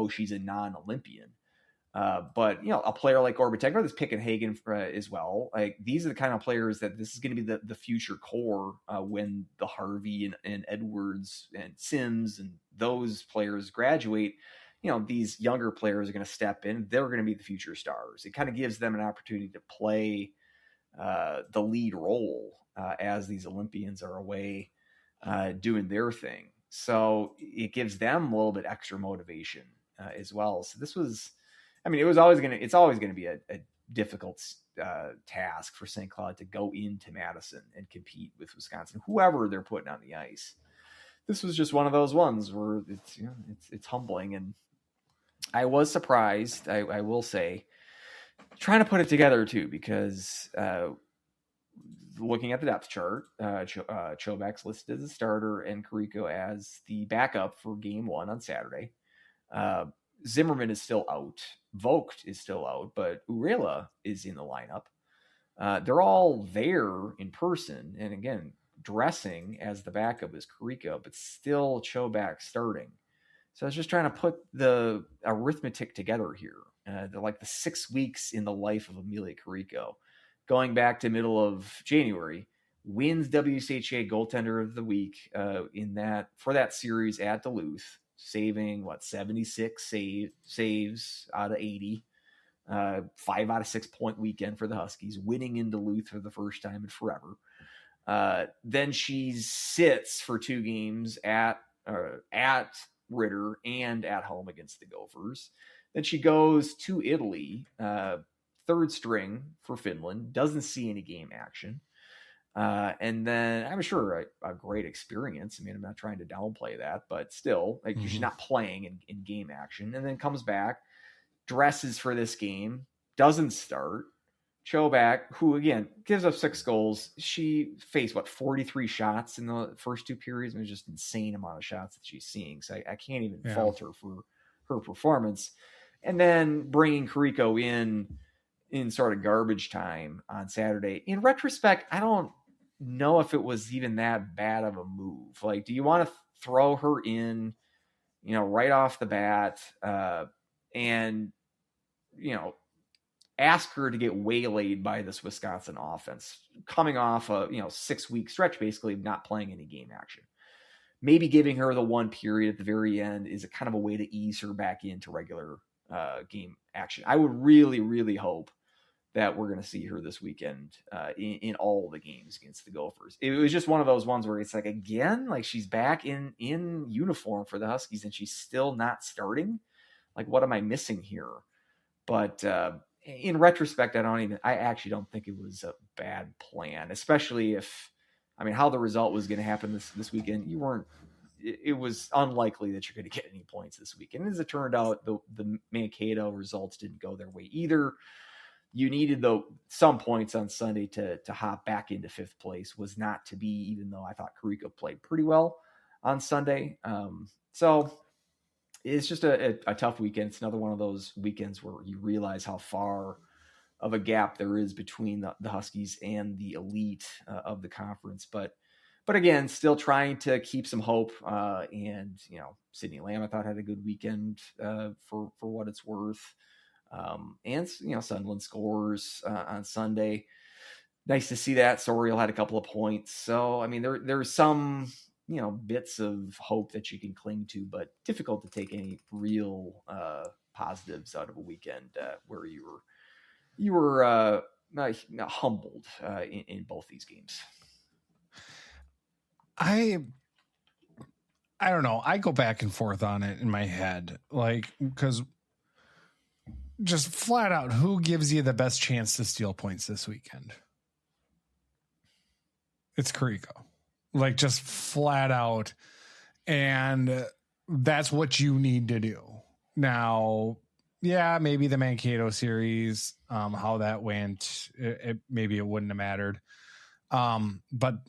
she's a non-Olympian. But a player like Gorbatenko, this Pickenhagen as well. Like, these are the kind of players that this is going to be the future core when the Harvey and Edwards and Sims and those players graduate. These younger players are going to step in. They're going to be the future stars. It kind of gives them an opportunity to play the lead role as these Olympians are away doing their thing. So it gives them a little bit extra motivation as well. So this was, it's always going to be a difficult task for St. Cloud to go into Madison and compete with Wisconsin, whoever they're putting on the ice. This was just one of those ones where it's humbling, and I was surprised. I will say, trying to put it together too, because looking at the depth chart, Chobak's listed as a starter and Carrico as the backup for game 1 on Saturday. Zimmerman is still out. Vogt is still out, but Urela is in the lineup. They're all there in person. And again, dressing as the backup is Kariko, but still Choback starting. So I was just trying to put the arithmetic together here. They're like the 6 weeks in the life of Amelia Kariko. Going back to middle of January, wins WCHA goaltender of the week for that series at Duluth, saving 76 saves out of 80. 5 out of 6 point weekend for the Huskies, winning in Duluth for the first time in forever. Then she sits for 2 games at Ritter and at home against the Gophers. Then she goes to Italy, third string for Finland, doesn't see any game action. And then I'm sure a great experience. I mean, I'm not trying to downplay that, but still, like, she's not playing in game action, and then comes back, dresses for this game, doesn't start. Choback, who again gives up 6 goals, she faced 43 shots in the first 2 periods. It was just insane amount of shots that she's seeing. So I can't even fault her for her performance. And then bringing Kariko in sort of garbage time on Saturday. In retrospect, I don't know if it was even that bad of a move. Like, do you want to throw her in, right off the bat, and ask her to get waylaid by this Wisconsin offense, coming off a 6-week stretch basically of not playing any game action? Maybe giving her the 1 period at the very end is a kind of a way to ease her back into regular game action. I would really, really hope that we're going to see her this weekend in all the games against the Gophers. It was just one of those ones where it's like, again, like, she's back in uniform for the Huskies and she's still not starting. Like, what am I missing here? But in retrospect, I actually don't think it was a bad plan, especially how the result was going to happen this weekend. It was unlikely that you're going to get any points this weekend. As it turned out, the Mankato results didn't go their way either. You needed some points on Sunday to hop back into 5th place. Was not to be, even though I thought Kariko played pretty well on Sunday. So it's just a tough weekend. It's another one of those weekends where you realize how far of a gap there is between the Huskies and the elite of the conference. But again, still trying to keep some hope. And Sydney Lamb, I thought, had a good weekend for what it's worth. And Sunderland scores on Sunday. Nice to see that. Soriel had a couple of points. So, I mean, there's some bits of hope that you can cling to, but difficult to take any real positives out of a weekend where you were humbled in both these games. I don't know. I go back and forth on it in my head, like, because just flat out, who gives you the best chance to steal points this weekend? It's Kariko. Like, just flat out. And that's what you need to do. Now, yeah, maybe the Mankato series, how that went, maybe it wouldn't have mattered. But,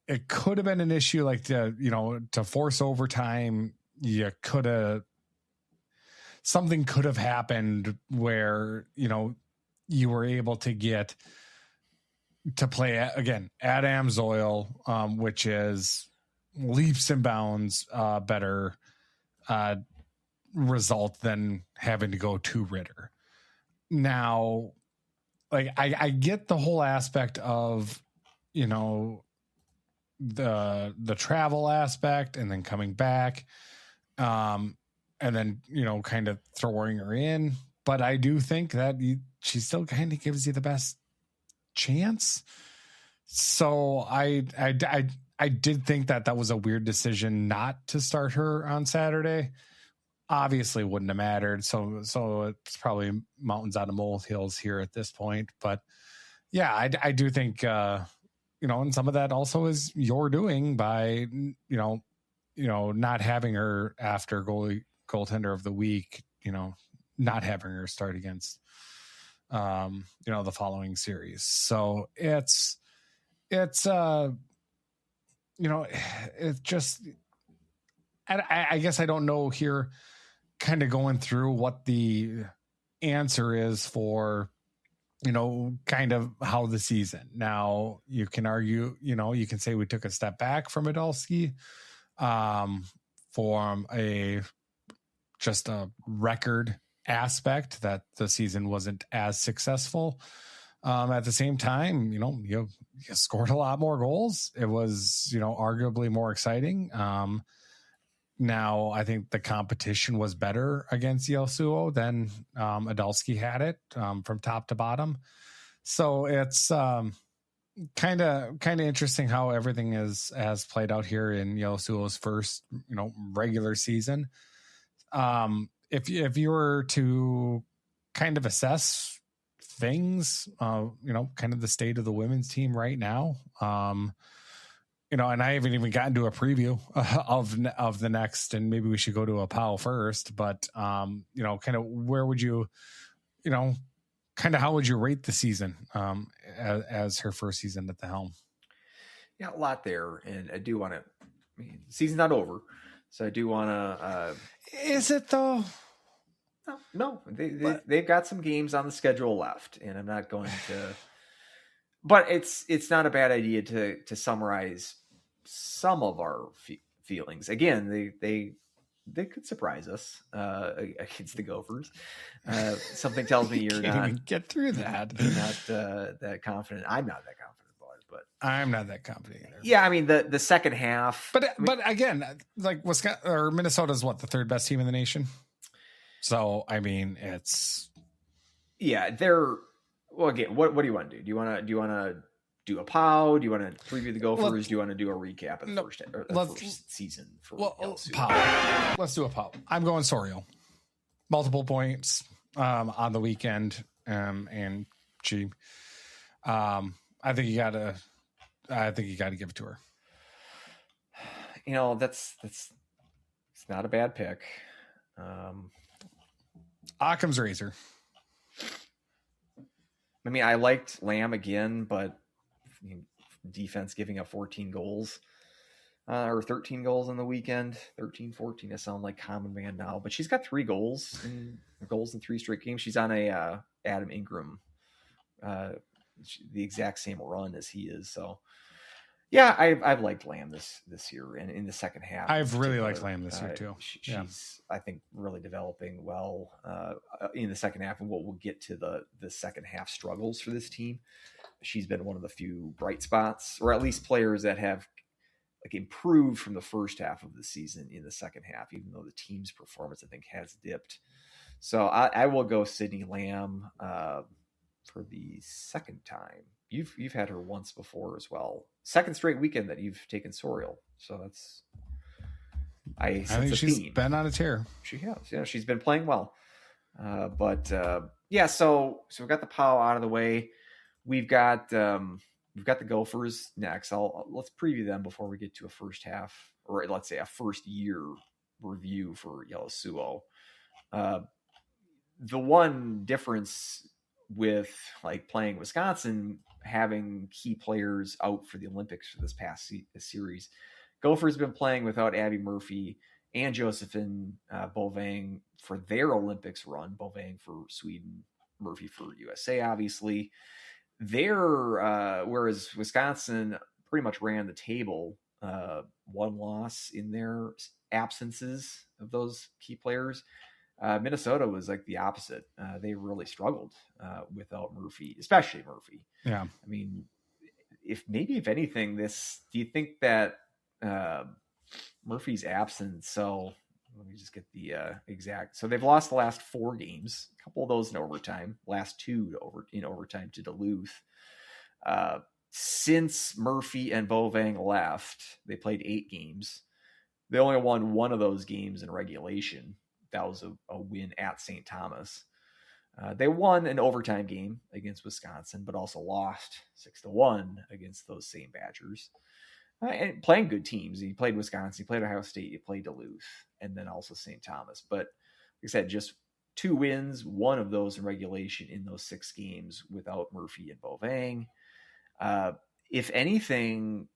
it could have been an issue like to force overtime. Something could have happened where, you were able to get to play again at Amsoil, which is leaps and bounds better result than having to go to Ritter. Now, like, I get the whole aspect of, the travel aspect and then coming back, and then, kind of throwing her in. But I do think that she still kind of gives you the best chance. So I did think that was a weird decision not to start her on Saturday. Obviously wouldn't have mattered. So it's probably mountains out of molehills here at this point. But yeah, I do think, and some of that also is your doing by, not having her after goaltender of the week, not having her start against, the following series. So it's just, I guess I don't know here, kind of going through what the answer is for, kind of how the season. Now you can argue, you can say we took a step back from Adolski, from just a record aspect that the season wasn't as successful. At the same time, you scored a lot more goals. It was, arguably more exciting. Now I think the competition was better against Yasuo than Adolski had it from top to bottom. So it's kind of interesting how everything has played out here in Yasuo's first, regular season. If you were to kind of assess things, kind of the state of the women's team right now, and I haven't even gotten to a preview of the next, and maybe we should go to a POW first, but kind of where would you, kind of how would you rate the season as her first season at the helm? Yeah, a lot there. And I do want to, the season's not over. So I do want to. Is it though? No, they've got some games on the schedule left, and I'm not going to. But it's not a bad idea to summarize some of our feelings. Again, they could surprise us against the Gophers. Something tells me you're can't not even get through that. You're not that confident. I'm not that confident about it, but I'm not that confident either. Yeah, I mean the second half. But again, like Wisconsin or Minnesota's what, the third best team in the nation. So I mean, it's they're well. Again, what do you want to do? Do you want to do a POW? Do you want to preview the Gophers? Do you want to do a recap of the first season for POW? Let's do a POW. I'm going Sorio. Multiple points on the weekend, and she. I think you gotta give it to her. That's it's not a bad pick. Occam's razor. I mean, I liked Lamb again, but defense giving up 14 goals or 13 goals on the weekend. 13, 14. I sound like common man now, but she's got 3 goals in 3 straight games. She's on a Adam Ingram, the exact same run as he is. So yeah, I've liked Lamb this year, and in the second half, I've really liked Lamb this year too. She's I think really developing well in the second half, and what we'll get to the second half struggles for this team. She's been one of the few bright spots, or at least players that have like improved from the first half of the season in the second half, even though the team's performance I think has dipped. So I will go Sydney Lamb for the second time. You've had her once before as well. Second straight weekend that you've taken Sorial. So that's I think she's theme. Been on a tear. She has. Yeah, she's been playing well. Yeah, so we've got the POW out of the way. We've got the Gophers next. Let's preview them before we get to a first half, or let's say a first year review for Yasuo. The one difference with like playing Wisconsin, having key players out for the Olympics for this past series, Gophers been playing without Abby Murphy and Josephine Bovang for their Olympics run. Bovang for Sweden, Murphy for USA, obviously. Whereas Wisconsin pretty much ran the table, 1 loss in their absences of those key players. Minnesota was like the opposite. They really struggled without Murphy, especially Murphy. Yeah. I mean, if anything, do you think that Murphy's absence? So let me just get the exact. So they've lost the last 4 games, a couple of those in overtime, last 2 in overtime to Duluth. Since Murphy and Bovang left, they played 8 games. They only won 1 of those games in regulation. That was a win at St. Thomas. They won an overtime game against Wisconsin, but also lost 6-1 against those same Badgers. And playing good teams. You played Wisconsin, you played Ohio State, you played Duluth, and then also St. Thomas. But like I said, just 2 wins, 1 of those in regulation in those 6 games without Murphy and Bovang. If anything,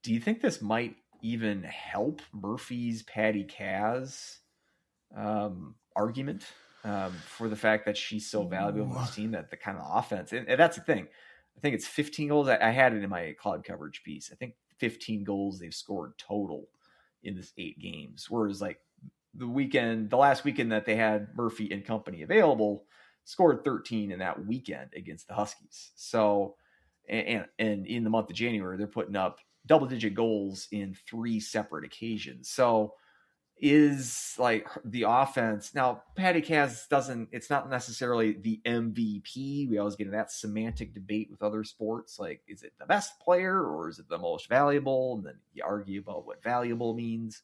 do you think this might even help Murphy's Patty Kaz argument? for the fact that she's so valuable to this team, that the kind of offense, and that's the thing. I think it's 15 goals. I had it in my cloud coverage piece. I think 15 goals they've scored total in this 8 games. Whereas like the last weekend that they had Murphy and company available, scored 13 in that weekend against the Huskies. So, and in the month of January, they're putting up double-digit goals in 3 separate occasions. So is like the offense now, Patty Kaz it's not necessarily the MVP. We always get in that semantic debate with other sports. Like, is it the best player or is it the most valuable? And then you argue about what valuable means.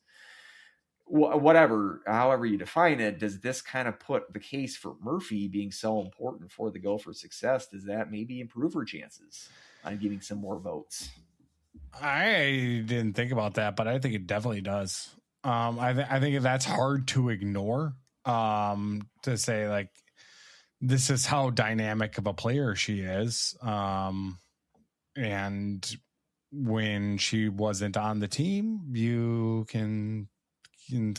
Whatever, however you define it, does this kind of put the case for Murphy being so important for the Gophers' success? Does that maybe improve her chances on getting some more votes? I didn't think about that, but I think it definitely does. I think that's hard to ignore. To say like this is how dynamic of a player she is. And when she wasn't on the team, you can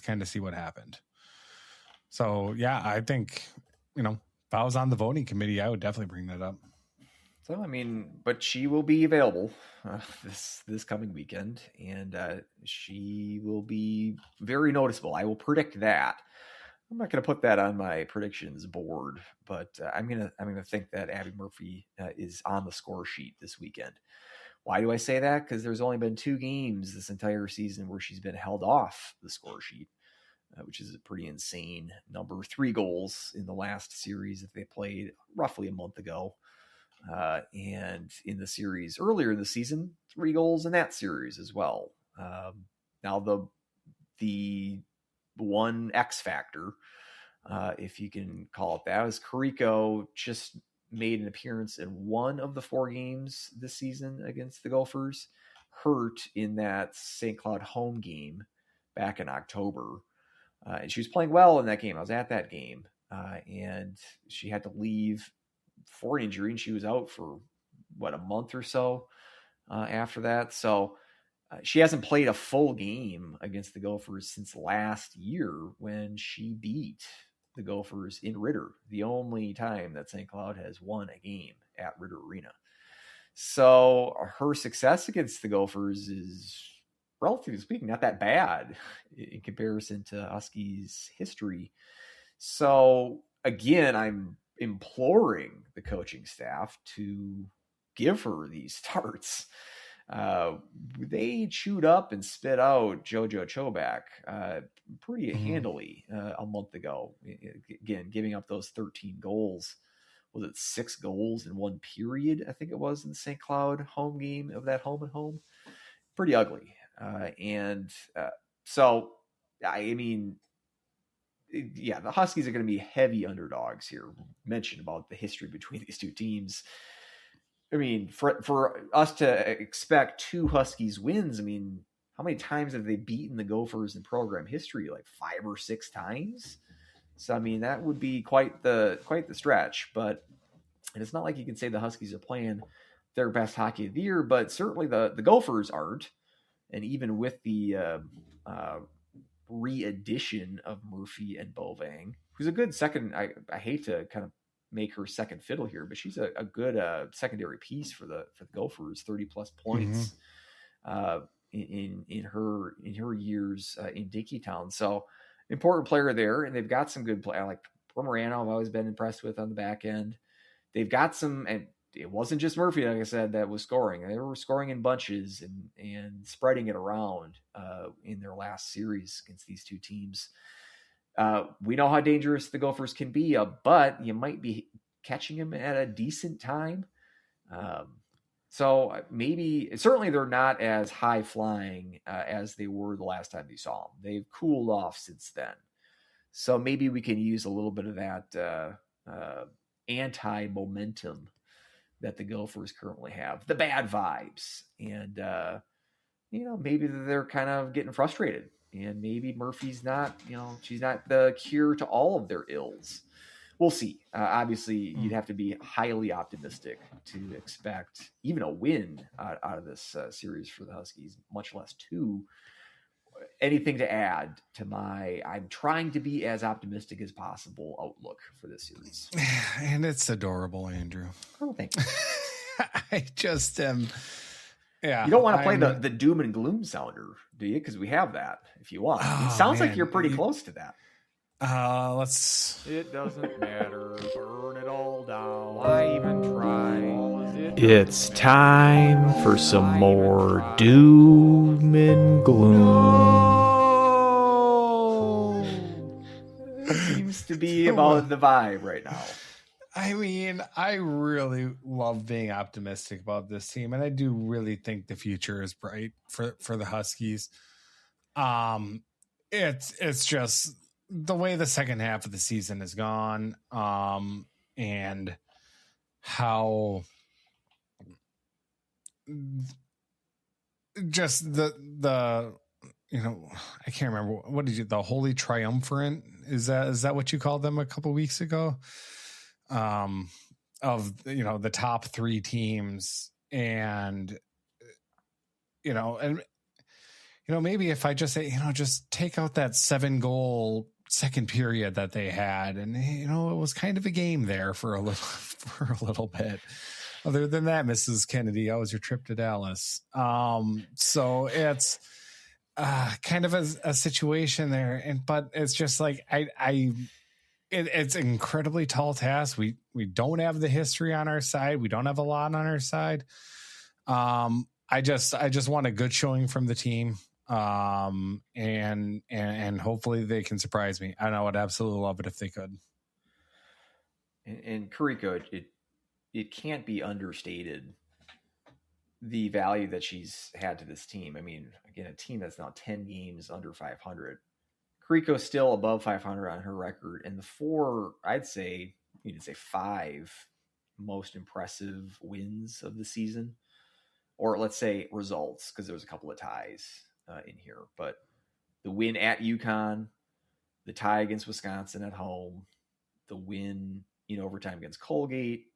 kind of see what happened. So yeah, I think if I was on the voting committee, I would definitely bring that up. So, I mean, but she will be available this coming weekend, and she will be very noticeable. I will predict that. I'm not going to put that on my predictions board, but I'm gonna think that Abby Murphy is on the score sheet this weekend. Why do I say that? Because there's only been 2 games this entire season where she's been held off the score sheet, which is a pretty insane number. 3 goals in the last series that they played roughly a month ago. And in the series earlier in the season, 3 goals in that series as well. Now the one X factor, if you can call it that, is Carrico just made an appearance in 1 of the 4 games this season against the Gophers, hurt in that St. Cloud home game back in October. And she was playing well in that game. I was at that game, and she had to leave for injury, and she was out for a month or so after that. So she hasn't played a full game against the Gophers since last year when she beat the Gophers in Ritter, the only time that St. Cloud has won a game at Ritter Arena. So her success against the Gophers is, relatively speaking, not that bad in comparison to Huskies' history. So again, I'm imploring the coaching staff to give her these starts. They chewed up and spit out JoJo Chobak pretty handily a month ago. Again, giving up those 13 goals. Was it 6 goals in 1 period? I think it was in the St. Cloud home game of that home and home. Pretty ugly. So, I mean, yeah, the Huskies are going to be heavy underdogs here. Mentioned about the history between these 2 teams. I mean, for us to expect 2 Huskies wins, I mean, how many times have they beaten the Gophers in program history? Like 5 or 6 times. So, I mean, that would be quite the stretch. But and it's not like you can say the Huskies are playing their best hockey of the year, but certainly the Gophers aren't. And even with the re-addition of Murphy and Bovang, who's a good second. I hate to kind of make her second fiddle here, but she's a good secondary piece for the Gophers. 30+ points in her years in Dinkytown. So important player there, and they've got some good play. Like Morano, I've always been impressed with on the back end. They've got some, and it wasn't just Murphy, like I said, that was scoring. They were scoring in bunches and spreading it around in their last series against these 2 teams. We know how dangerous the Gophers can be, but you might be catching them at a decent time. So certainly they're not as high flying as they were the last time you saw them. They've cooled off since then. So maybe we can use a little bit of that anti-momentum that the Gophers currently have, the bad vibes. And, maybe they're kind of getting frustrated, and maybe Murphy's not, she's not the cure to all of their ills. We'll see. Obviously you'd have to be highly optimistic to expect even a win out of this series for the Huskies, much less 2. anything to add to I'm trying to be as optimistic as possible outlook for this series. And it's adorable, Andrew. Oh, thank you. I just am. Yeah. You don't want to play the doom and gloom sounder, do you? Because we have that if you want. It sounds like you're pretty close to that. Let's. It doesn't matter. Burn it all down. Why even try? It's time for some more doom and gloom. It seems to be about the vibe right now. I mean, I really love being optimistic about this team, and I do really think the future is bright for the Huskies. It's just the way the second half of the season has gone, and how just the I can't remember what did you the Holy Triumvirate is that what you called them a couple weeks ago? Of the top three teams, and maybe if I just say just take out that 7-goal second period that they had, and it was kind of a game there for a little bit. Other than that, Mrs. Kennedy, how was your trip to Dallas? So it's kind of a situation there, but it's just like it's an incredibly tall task. We don't have the history on our side. We don't have a lot on our side. I just want a good showing from the team. And hopefully they can surprise me. I would absolutely love it if they could. And Kariko, it can't be understated the value that she's had to this team. I mean, again, a team that's now 10 games under 500. Kariko's still above 500 on her record, and the five most impressive wins of the season, or let's say results, because there was a couple of ties in here. But the win at UConn, the tie against Wisconsin at home, the win in overtime against Colgate,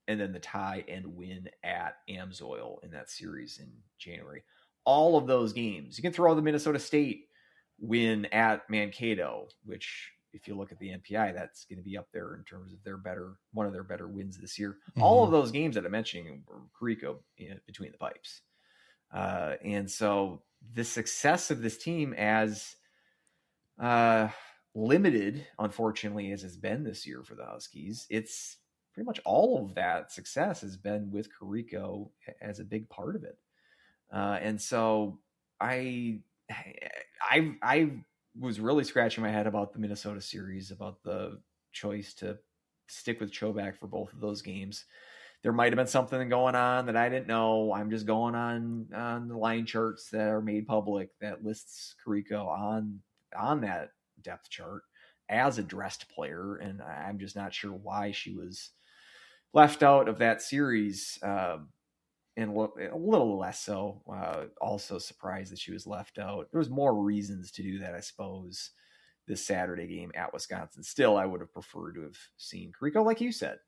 and then the tie and win at Amsoil in that series in January. All of those games, you can throw the Minnesota State win at Mankato, which if you look at the NPI, that's going to be up there in terms of one of their better wins this year. Mm-hmm. All of those games that I'm mentioning were Kariko between the pipes. And so the success of this team, as limited, unfortunately, as it's been this year for the Huskies, it's pretty much all of that success has been with Kariko as a big part of it. And so I was really scratching my head about the Minnesota series, about the choice to stick with Chobak for both of those games. There might have been something going on that I didn't know. I'm just going on the line charts that are made public that lists Kariko on that depth chart as a dressed player, and I'm just not sure why she was left out of that series. And a little less so. Also surprised that she was left out. There was more reasons to do that, I suppose, this Saturday game at Wisconsin. Still, I would have preferred to have seen Kariko, like you said.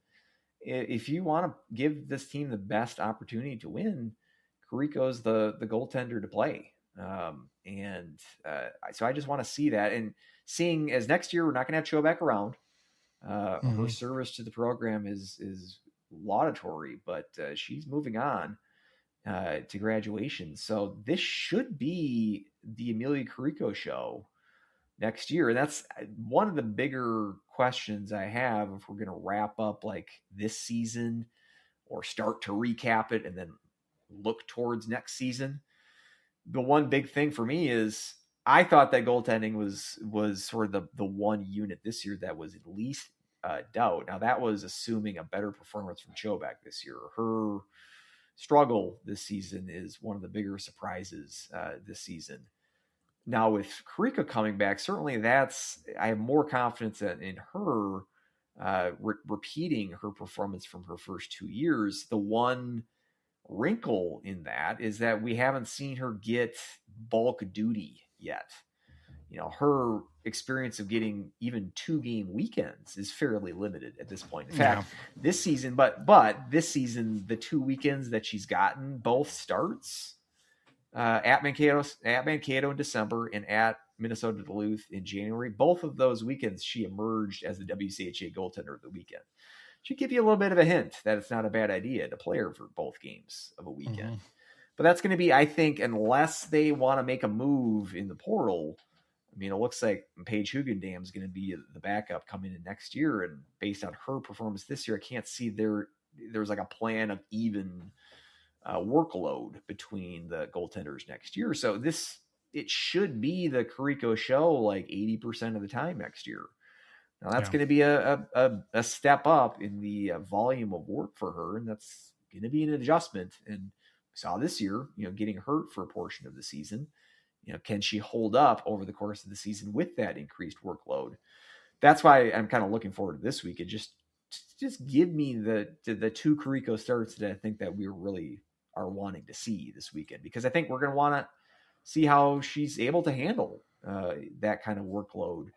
If you want to give this team the best opportunity to win, Kariko's the goaltender to play. So I just want to see that. And seeing as next year we're not going to have Chobak around, her service to the program is laudatory, but she's moving on to graduation. So this should be the Amelia Kariko show next year. And that's one of the bigger questions I have if we're going to wrap up like this season or start to recap it and then look towards next season. The one big thing for me is I thought that goaltending was sort of the one unit this year that was at least doubt. Now that was assuming a better performance from Chobak this year. Her struggle this season is one of the bigger surprises this season. Now with Kariko coming back, certainly I have more confidence in her repeating her performance from her first 2 years. The one wrinkle in that is that we haven't seen her get bulk duty yet. Her experience of getting even 2-game weekends is fairly limited at this point. In fact, this season, but this season, the 2 weekends that she's gotten, both starts, at Mankato in December, and at Minnesota Duluth in January. Both of those weekends, she emerged as the WCHA goaltender of the weekend. Should give you a little bit of a hint that it's not a bad idea to play her for both games of a weekend. But that's going to be, I think, unless they want to make a move in the portal. I mean, it looks like Paige Hugendam is going to be the backup coming in next year. And based on her performance this year, I can't see there's like a plan of even workload between the goaltenders next year. So it should be the Carrico show like 80% of the time next year. Now that's going to be a step up in the volume of work for her, and that's going to be an adjustment. And we saw this year, getting hurt for a portion of the season. Can she hold up over the course of the season with that increased workload? That's why I'm kind of looking forward to this week. And just give me the two Carrico starts that I think that we really are wanting to see this weekend, because I think we're going to want to see how she's able to handle that kind of workload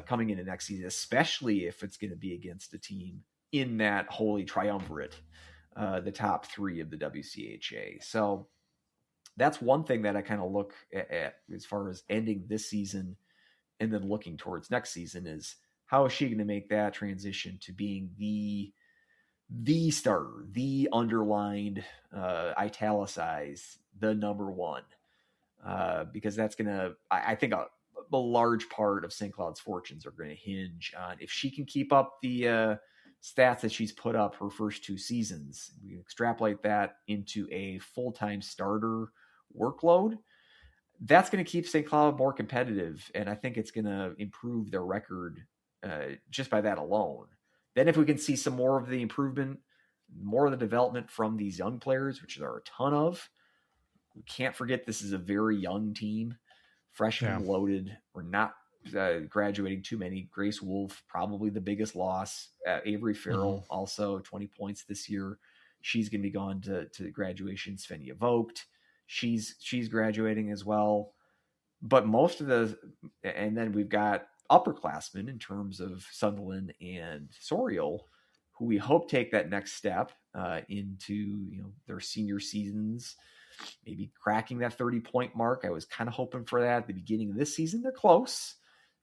coming into next season, especially if it's going to be against a team in that holy triumvirate, the top three of the WCHA. So that's one thing that I kind of look at as far as ending this season and then looking towards next season is how is she going to make that transition to being the starter, the underlined, italicized, the number one, because that's going to, I think a large part of St. Cloud's fortunes are going to hinge on if she can keep up the stats that she's put up her first two seasons. We can extrapolate that into a full-time starter workload. That's going to keep St. Cloud more competitive, and I think it's going to improve their record just by that alone. Then if we can see some more of the improvement, more of the development from these young players, which there are a ton of, we can't forget this is a very young team. Freshman loaded. We're not graduating too many. Grace Wolf, probably the biggest loss. Avery Farrell, also 20 points this year. She's going to be gone to graduation. Svenja Vogt, she's graduating as well. But most of and then we've got upperclassmen in terms of Sunderland and Soriol, who we hope take that next step into their senior seasons, maybe cracking that 30-point mark. I was kind of hoping for that at the beginning of this season. They're close.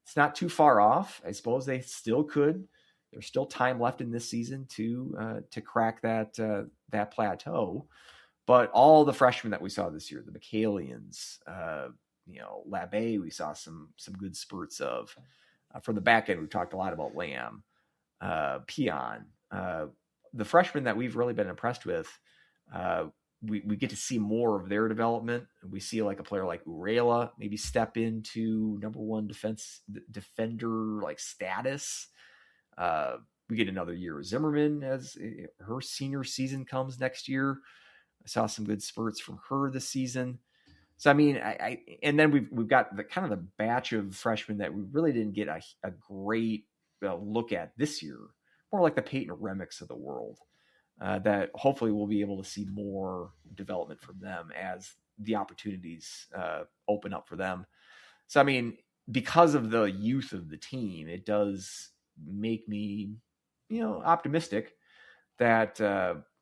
It's not too far off. I suppose they still could. There's still time left in this season to crack that plateau. But all the freshmen that we saw this year, the McCalians, Labbe, we saw some good spurts of. From the back end, we've talked a lot about Lamb, Peon. The freshmen that we've really been impressed with, we get to see more of their development. We see like a player like Urela maybe step into number one defender like status. We get another year of Zimmerman as her senior season comes next year. I saw some good spurts from her this season. So, I mean, and then we've got the kind of the batch of freshmen that we really didn't get a great look at this year, more like the Peyton Remicks of the world, that hopefully we'll be able to see more development from them as the opportunities open up for them. So, I mean, because of the youth of the team, it does make me, optimistic that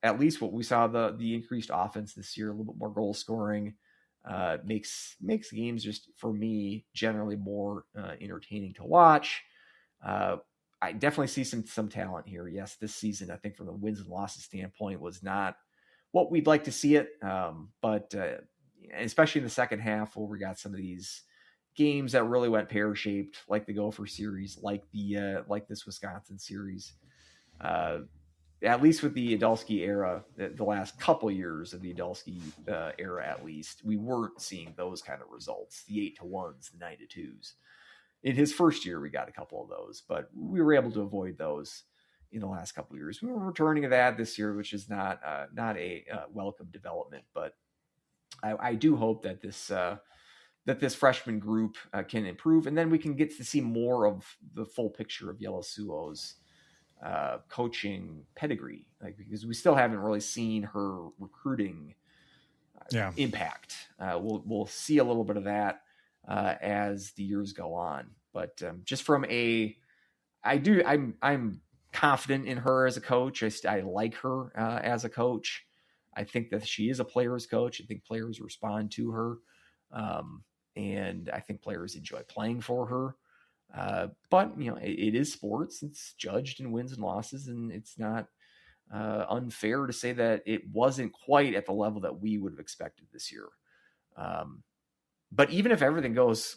at least what we saw, the increased offense this year, a little bit more goal scoring, makes games just for me generally more entertaining to watch. I definitely see some talent here. Yes, this season I think from the wins and losses standpoint was not what we'd like to see it, but especially in the second half where we got some of these games that really went pear-shaped, like the Gopher series, like this Wisconsin series. At least with the Adulski era, the last couple years of the Adulski era, at least, we weren't seeing those kind of results, the 8-1s, the 9-2s. In his first year, we got a couple of those, but we were able to avoid those in the last couple of years. We were returning to that this year, which is not a welcome development, but I do hope that this freshman group can improve, and then we can get to see more of the full picture of Yellow Suo's coaching pedigree, because we still haven't really seen her recruiting impact. We'll see a little bit of that as the years go on, but just from I'm confident in her as a coach. I like her as a coach. I think that she is a player's coach. I think players respond to her. And I think players enjoy playing for her. But, it is sports. It's judged in wins and losses, and it's not unfair to say that it wasn't quite at the level that we would have expected this year. But even if everything goes,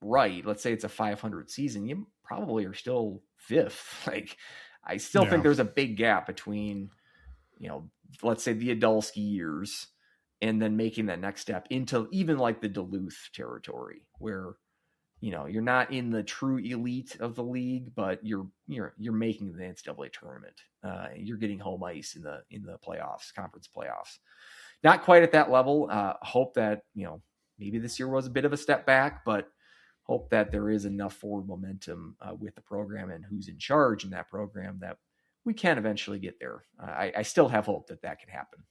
right, let's say it's a 500 season, you probably are still fifth. Like, I still think there's a big gap between, let's say the Adulski years and then making that next step into even like the Duluth territory where, you're not in the true elite of the league, but you're making the NCAA tournament. You're getting home ice in the playoffs, conference playoffs. Not quite at that level. Hope that, maybe this year was a bit of a step back, but hope that there is enough forward momentum with the program and who's in charge in that program that we can eventually get there. I still have hope that can happen.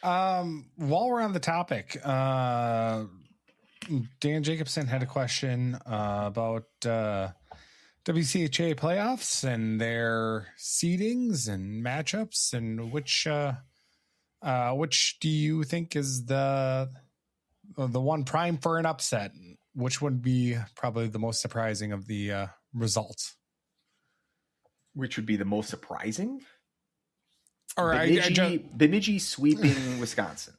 While we're on the topic, Dan Jacobson had a question about WCHA playoffs and their seedings and matchups, and which do you think is the one prime for an upset? Which would be probably the most surprising of the results? Which would be the most surprising? Or Bemidji sweeping Wisconsin.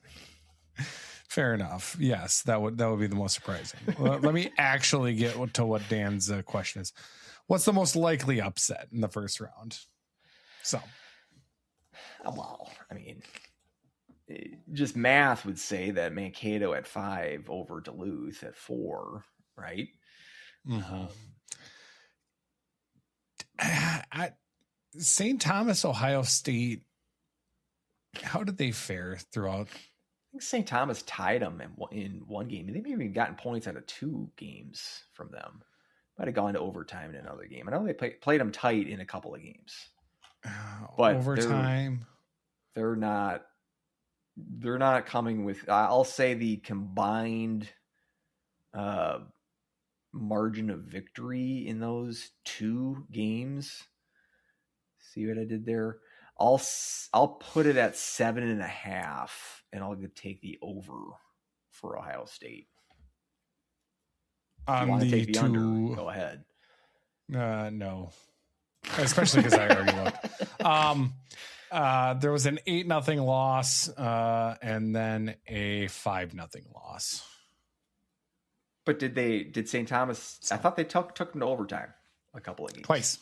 Fair enough. Yes, that would be the most surprising. Let me actually get to what Dan's question is. What's the most likely upset in the first round? So, well, I mean, just math would say that Mankato at 5 over Duluth at 4, right? Mm-hmm. St. Thomas, Ohio State. How did they fare throughout? I think St. Thomas tied them in one game. They may have even gotten points out of 2 games from them. Might have gone to overtime in another game. I know they played them tight in a couple of games. But overtime. They're not coming with, I'll say, the combined margin of victory in those 2 games. See what I did there? I'll put it at 7.5, and I'll take the over for Ohio State. If you want to take the under, go ahead. No, especially because I already looked. There was an 8-0 loss, and then a 5-0 loss. But did St. Thomas? I thought they took them to overtime a couple of games. Twice.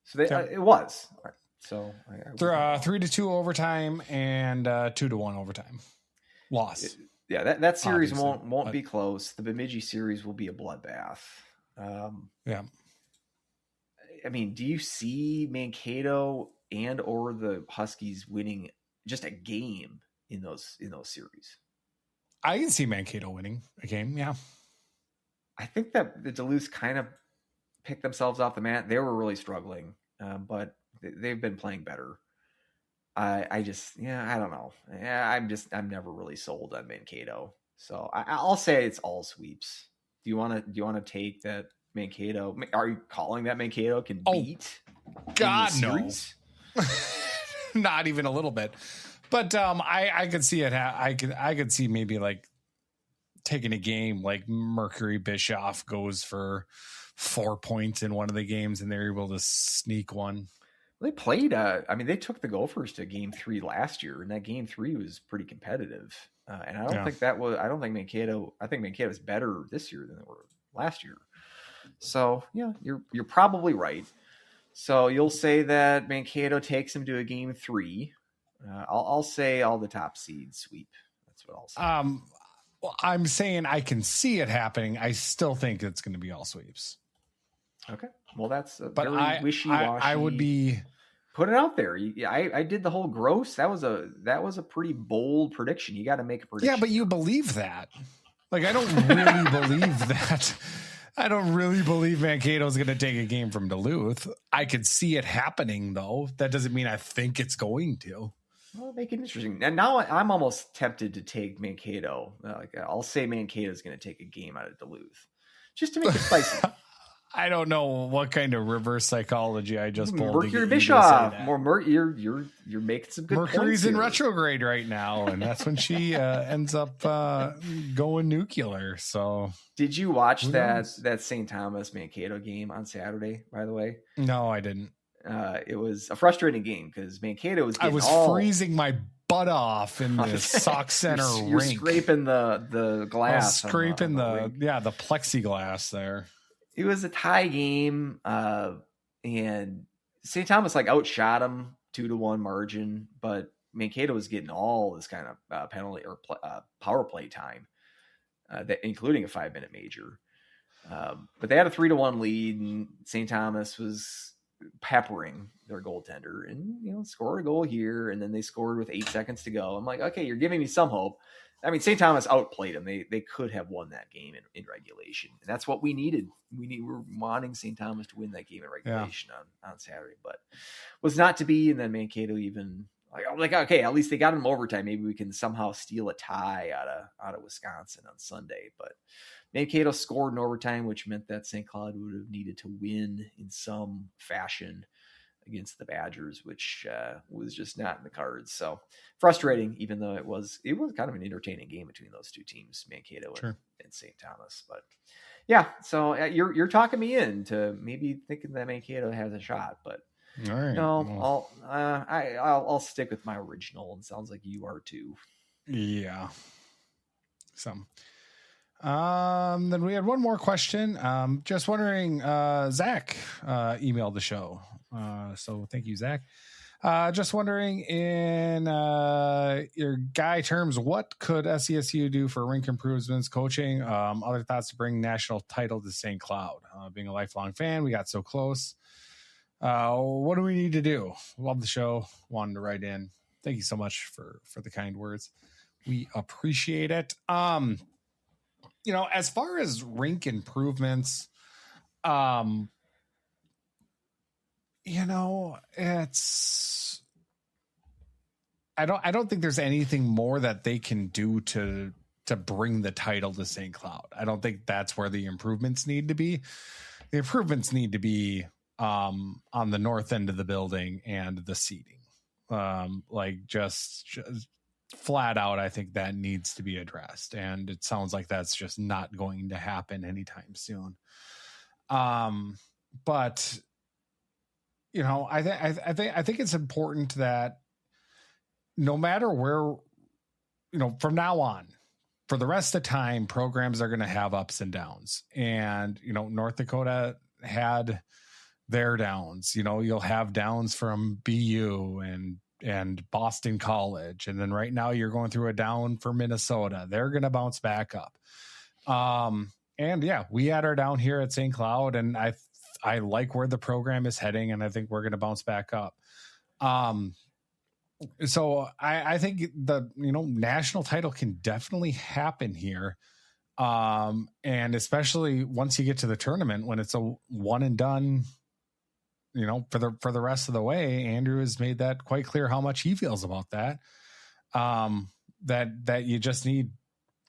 So it was. All right. So 3-2 overtime and 2-1 overtime loss. That series won't be close. The Bemidji series will be a bloodbath. Yeah. I mean, do you see Mankato and or the Huskies winning just a game in those series? I can see Mankato winning a game. Yeah. I think that the Duluth kind of picked themselves off the mat. They were really struggling, but they've been playing better. I don't know. I'm never really sold on Mankato. So I'll say it's all sweeps. Do you want to take that Mankato? Are you calling that Mankato can beat? God, no. Not even a little bit. But I could see it. I could see maybe like taking a game like Mercury Bischoff goes for 4 points in one of the games and they're able to sneak one. They played. They took the Gophers to Game 3 last year, and that Game 3 was pretty competitive. And I don't think that was. I don't think Mankato. I think Mankato is better this year than they were last year. So yeah, you're probably right. So you'll say that Mankato takes them to a Game 3. I'll say all the top seeds sweep. That's what I'll say. Well, I'm saying I can see it happening. I still think it's going to be all sweeps. Okay. Well, that's but very wishy-washy. I would be put it out there. I did the whole gross. That was a pretty bold prediction. You got to make a prediction. Yeah, but you believe that. Like, I don't really believe that. I don't really believe Mankato's going to take a game from Duluth. I could see it happening, though. That doesn't mean I think it's going to. Well, make it interesting. And now I'm almost tempted to take Mankato. I'll say Mankato's going to take a game out of Duluth, just to make it spicy. I don't know what kind of reverse psychology I just pulled. Mercury Bischoff. You're making some good Mercury's points in here. retrograde right now, and that's when she ends up going nuclear. So, did you watch that St. Thomas Mankato game on Saturday? By the way, no, I didn't. It was a frustrating game because Mankato was. I was freezing my butt off in the Sauk Centre you're rink. Scraping the glass. Scraping the plexiglass there. It was a tie game, and St. Thomas outshot them 2-1 margin, but Mankato was getting all this kind of penalty or power play time, including a 5-minute major. But they had a 3-1 lead, and St. Thomas was peppering their goaltender, and scored a goal here, and then they scored with 8 seconds to go. I'm like, okay, you're giving me some hope. I mean, St. Thomas outplayed them. They could have won that game in regulation, and that's what we needed. We're wanting St. Thomas to win that game in regulation on Saturday, but was not to be. And then Mankato even okay, at least they got in overtime. Maybe we can somehow steal a tie out of Wisconsin on Sunday. But Mankato scored in overtime, which meant that St. Cloud would have needed to win in some fashion against the Badgers, which was just not in the cards. So frustrating, even though it was kind of an entertaining game between those two teams, Mankato and St. Thomas. But yeah, so you're talking me into maybe thinking that Mankato has a shot, but all right, no, I'll stick with my original, and sounds like you are too. Yeah. Then we had one more question. Just wondering, Zach emailed the show. So thank you, Zach. Just wondering, in your guy terms, what could SCSU do for rink improvements, coaching, other thoughts to bring national title to St. Cloud? Being a lifelong fan, we got so close. What do we need to do? Love the show. Wanted to write in. Thank you so much for the kind words. We appreciate it. As far as rink improvements, it's, I don't think there's anything more that they can do to bring the title to St. Cloud. I don't think that's where the improvements need to be. The improvements need to be on the north end of the building and the seating. Just flat out, I think that needs to be addressed, and it sounds like that's just not going to happen anytime soon. But I think it's important that no matter where, from now on, for the rest of the time, programs are going to have ups and downs, and North Dakota had their downs. You'll have downs from BU and Boston College. And then right now you're going through a down for Minnesota. They're going to bounce back up. And yeah, we had our down here at St. Cloud, and I like where the program is heading, and I think we're going to bounce back up. So I think the, national title can definitely happen here. And especially once you get to the tournament, when it's a one and done, for the rest of the way. Andrew has made that quite clear how much he feels about that. That you just need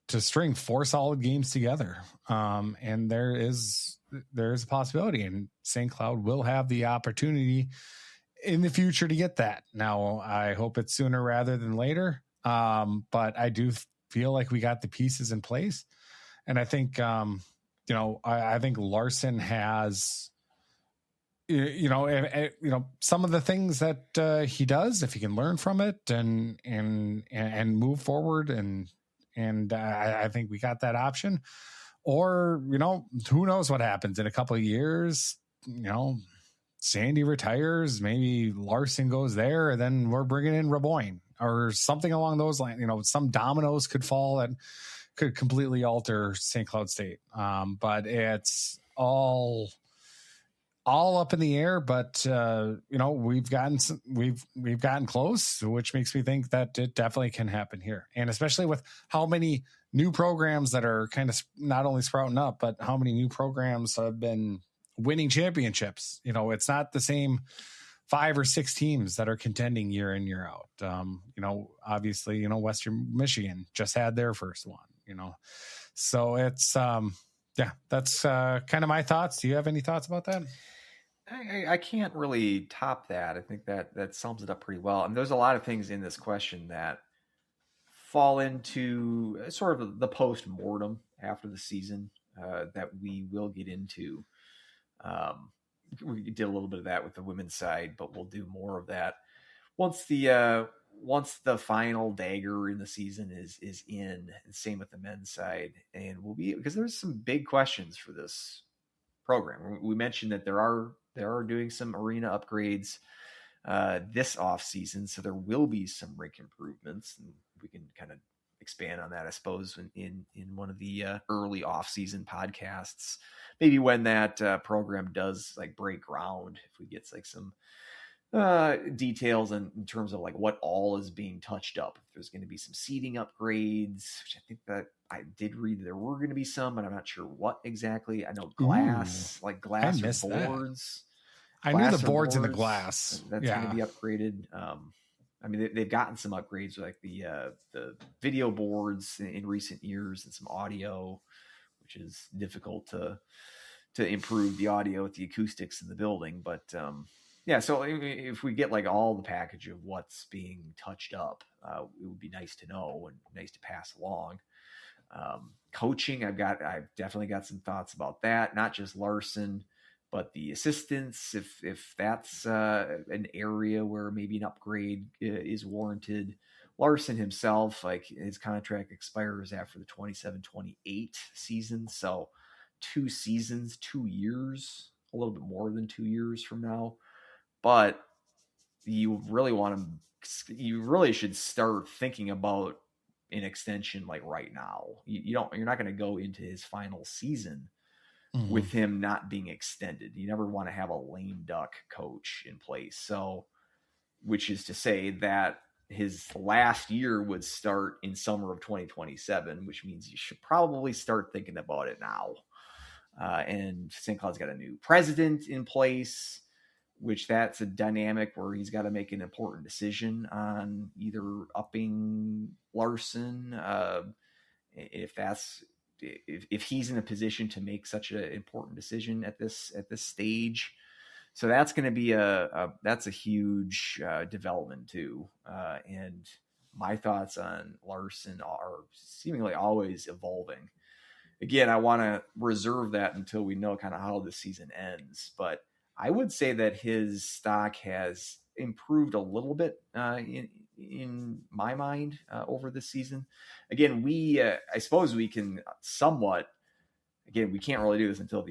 to string 4 solid games together. And there is a possibility, and St. Cloud will have the opportunity in the future to get that. Now, I hope it's sooner rather than later. But I do feel like we got the pieces in place. And I think, I think Larson has, some of the things that he does, if he can learn from it and move forward, and I think we got that option. Or who knows what happens in a couple of years? Sandy retires, maybe Larson goes there, and then we're bringing in Raboyne or something along those lines. Some dominoes could fall that could completely alter St. Cloud State. But it's all up in the air, but we've gotten close, which makes me think that it definitely can happen here. And especially with how many new programs that are kind of not only sprouting up, but how many new programs have been winning championships. It's not the same 5 or 6 teams that are contending year in, year out. Obviously, Western Michigan just had their first one, so it's, Yeah, that's kind of my thoughts. Do you have any thoughts about that? I can't really top that. I think that sums it up pretty well. And there's a lot of things in this question that fall into sort of the post-mortem after the season that we will get into. We did a little bit of that with the women's side, but we'll do more of that once the final dagger in the season is in. Same with the men's side, and we'll be, because there's some big questions for this program. We mentioned that they are doing some arena upgrades this off season, so there will be some rink improvements, and we can kind of expand on that, I suppose, in one of the early off season podcasts, maybe when that program does like break ground, if we get like some details in terms of like what all is being touched up. If there's going to be some seating upgrades, which I think that I did read there were going to be some, but I'm not sure what exactly. I know glass, like glass or boards. I knew the boards and the glass. That's going to be upgraded. I mean, they've gotten some upgrades, like the video boards in recent years, and some audio, which is difficult to improve the audio with the acoustics in the building. But yeah, so if we get like all the package of what's being touched up, it would be nice to know and nice to pass along. Coaching, I've definitely got some thoughts about that. Not just Larson, but the assistants, if that's an area where maybe an upgrade is warranted. Larson himself, like his contract expires after the 27-28 season. So 2 seasons, 2 years, a little bit more than 2 years from now. But you really should start thinking about an extension like right now. You're not going to go into his final season with him not being extended. You never want to have a lame duck coach in place. So, which is to say that his last year would start in summer of 2027, which means you should probably start thinking about it now. And St. Cloud's got a new president in place, which that's a dynamic where he's got to make an important decision on either upping Larson, if he's in a position to make such an important decision at this stage. So that's going to be that's a huge development too. And my thoughts on Larson are seemingly always evolving. Again, I want to reserve that until we know kind of how the season ends, but I would say that his stock has improved a little bit in my mind over this season. Again, I suppose we can somewhat, again, we can't really do this until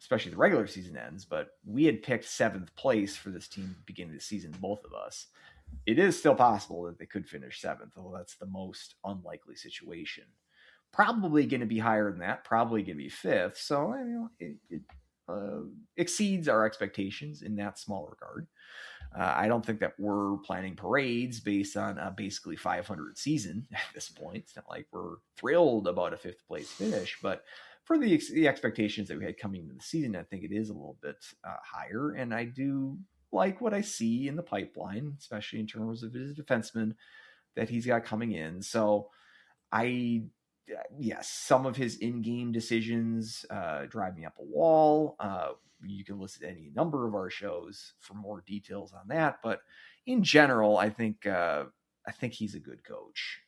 especially the regular season ends, but we had picked 7th place for this team beginning of the season, both of us. It is still possible that they could finish 7th, although that's the most unlikely situation. Probably going to be higher than that, probably going to be 5th. So it exceeds our expectations in that small regard. I don't think that we're planning parades based on a basically 500 season at this point. It's not like we're thrilled about a 5th place finish, but for the expectations that we had coming into the season, I think it is a little bit higher. And I do like what I see in the pipeline, especially in terms of his defensemen that he's got coming in. So yes, some of his in-game decisions drive me up a wall. You can listen to any number of our shows for more details on that. But in general, I think he's a good coach.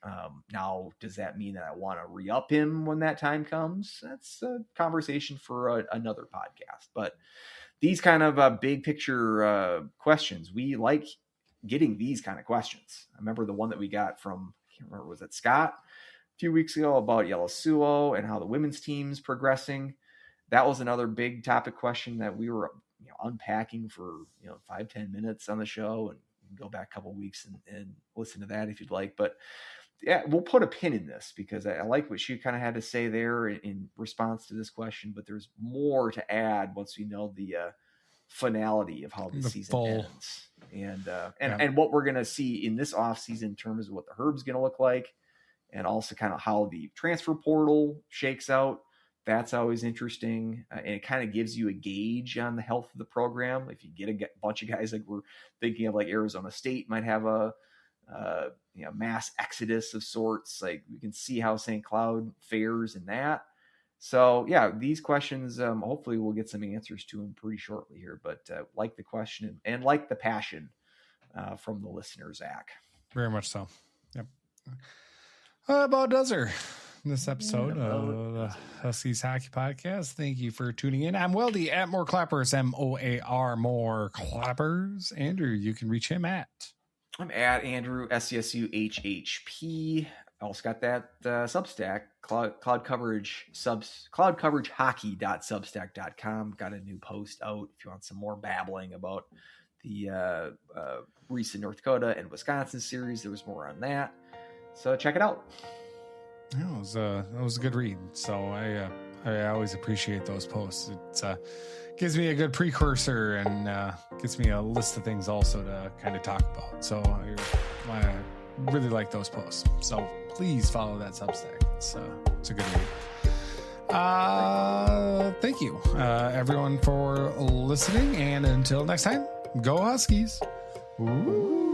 Now, does that mean that I want to re-up him when that time comes? That's a conversation for another podcast. But these kind of big picture questions, we like getting these kind of questions. I remember the one that we got from, I can't remember, was it Scott? Few weeks ago about Yellowsuo and how the women's team's progressing. That was another big topic question that we were unpacking for 5-10 minutes on the show, and you can go back a couple of weeks and listen to that if you'd like. But yeah, we'll put a pin in this because I like what she kind of had to say there in response to this question, but there's more to add once we know the finality of how the season ends and what we're going to see in this off season in terms of what the Herb's going to look like. And also kind of how the transfer portal shakes out. That's always interesting. And it kind of gives you a gauge on the health of the program. If you get a bunch of guys like we're thinking of, like Arizona State might have a mass exodus of sorts. Like we can see how St. Cloud fares in that. So yeah, these questions, hopefully we'll get some answers to them pretty shortly here. But like the question and like the passion from the listener, Zach. Very much so. Yep. About does her. This episode of the Huskies Hockey Podcast. Thank you for tuning in. I'm Weldie at More Clappers, MOAR More Clappers. Andrew, you can reach him at. I'm at Andrew SCSU HHP. I also got that Substack, cloud coverage cloudcoveragehockey.substack.com. Got a new post out if you want some more babbling about the recent North Dakota and Wisconsin series. There was more on that, so check it out. Yeah, it was a good read. So I always appreciate those posts. It gives me a good precursor and gives me a list of things also to kind of talk about. So I really like those posts. So please follow that Substack. It's a good read. Thank you, everyone, for listening. And until next time, go Huskies. Ooh.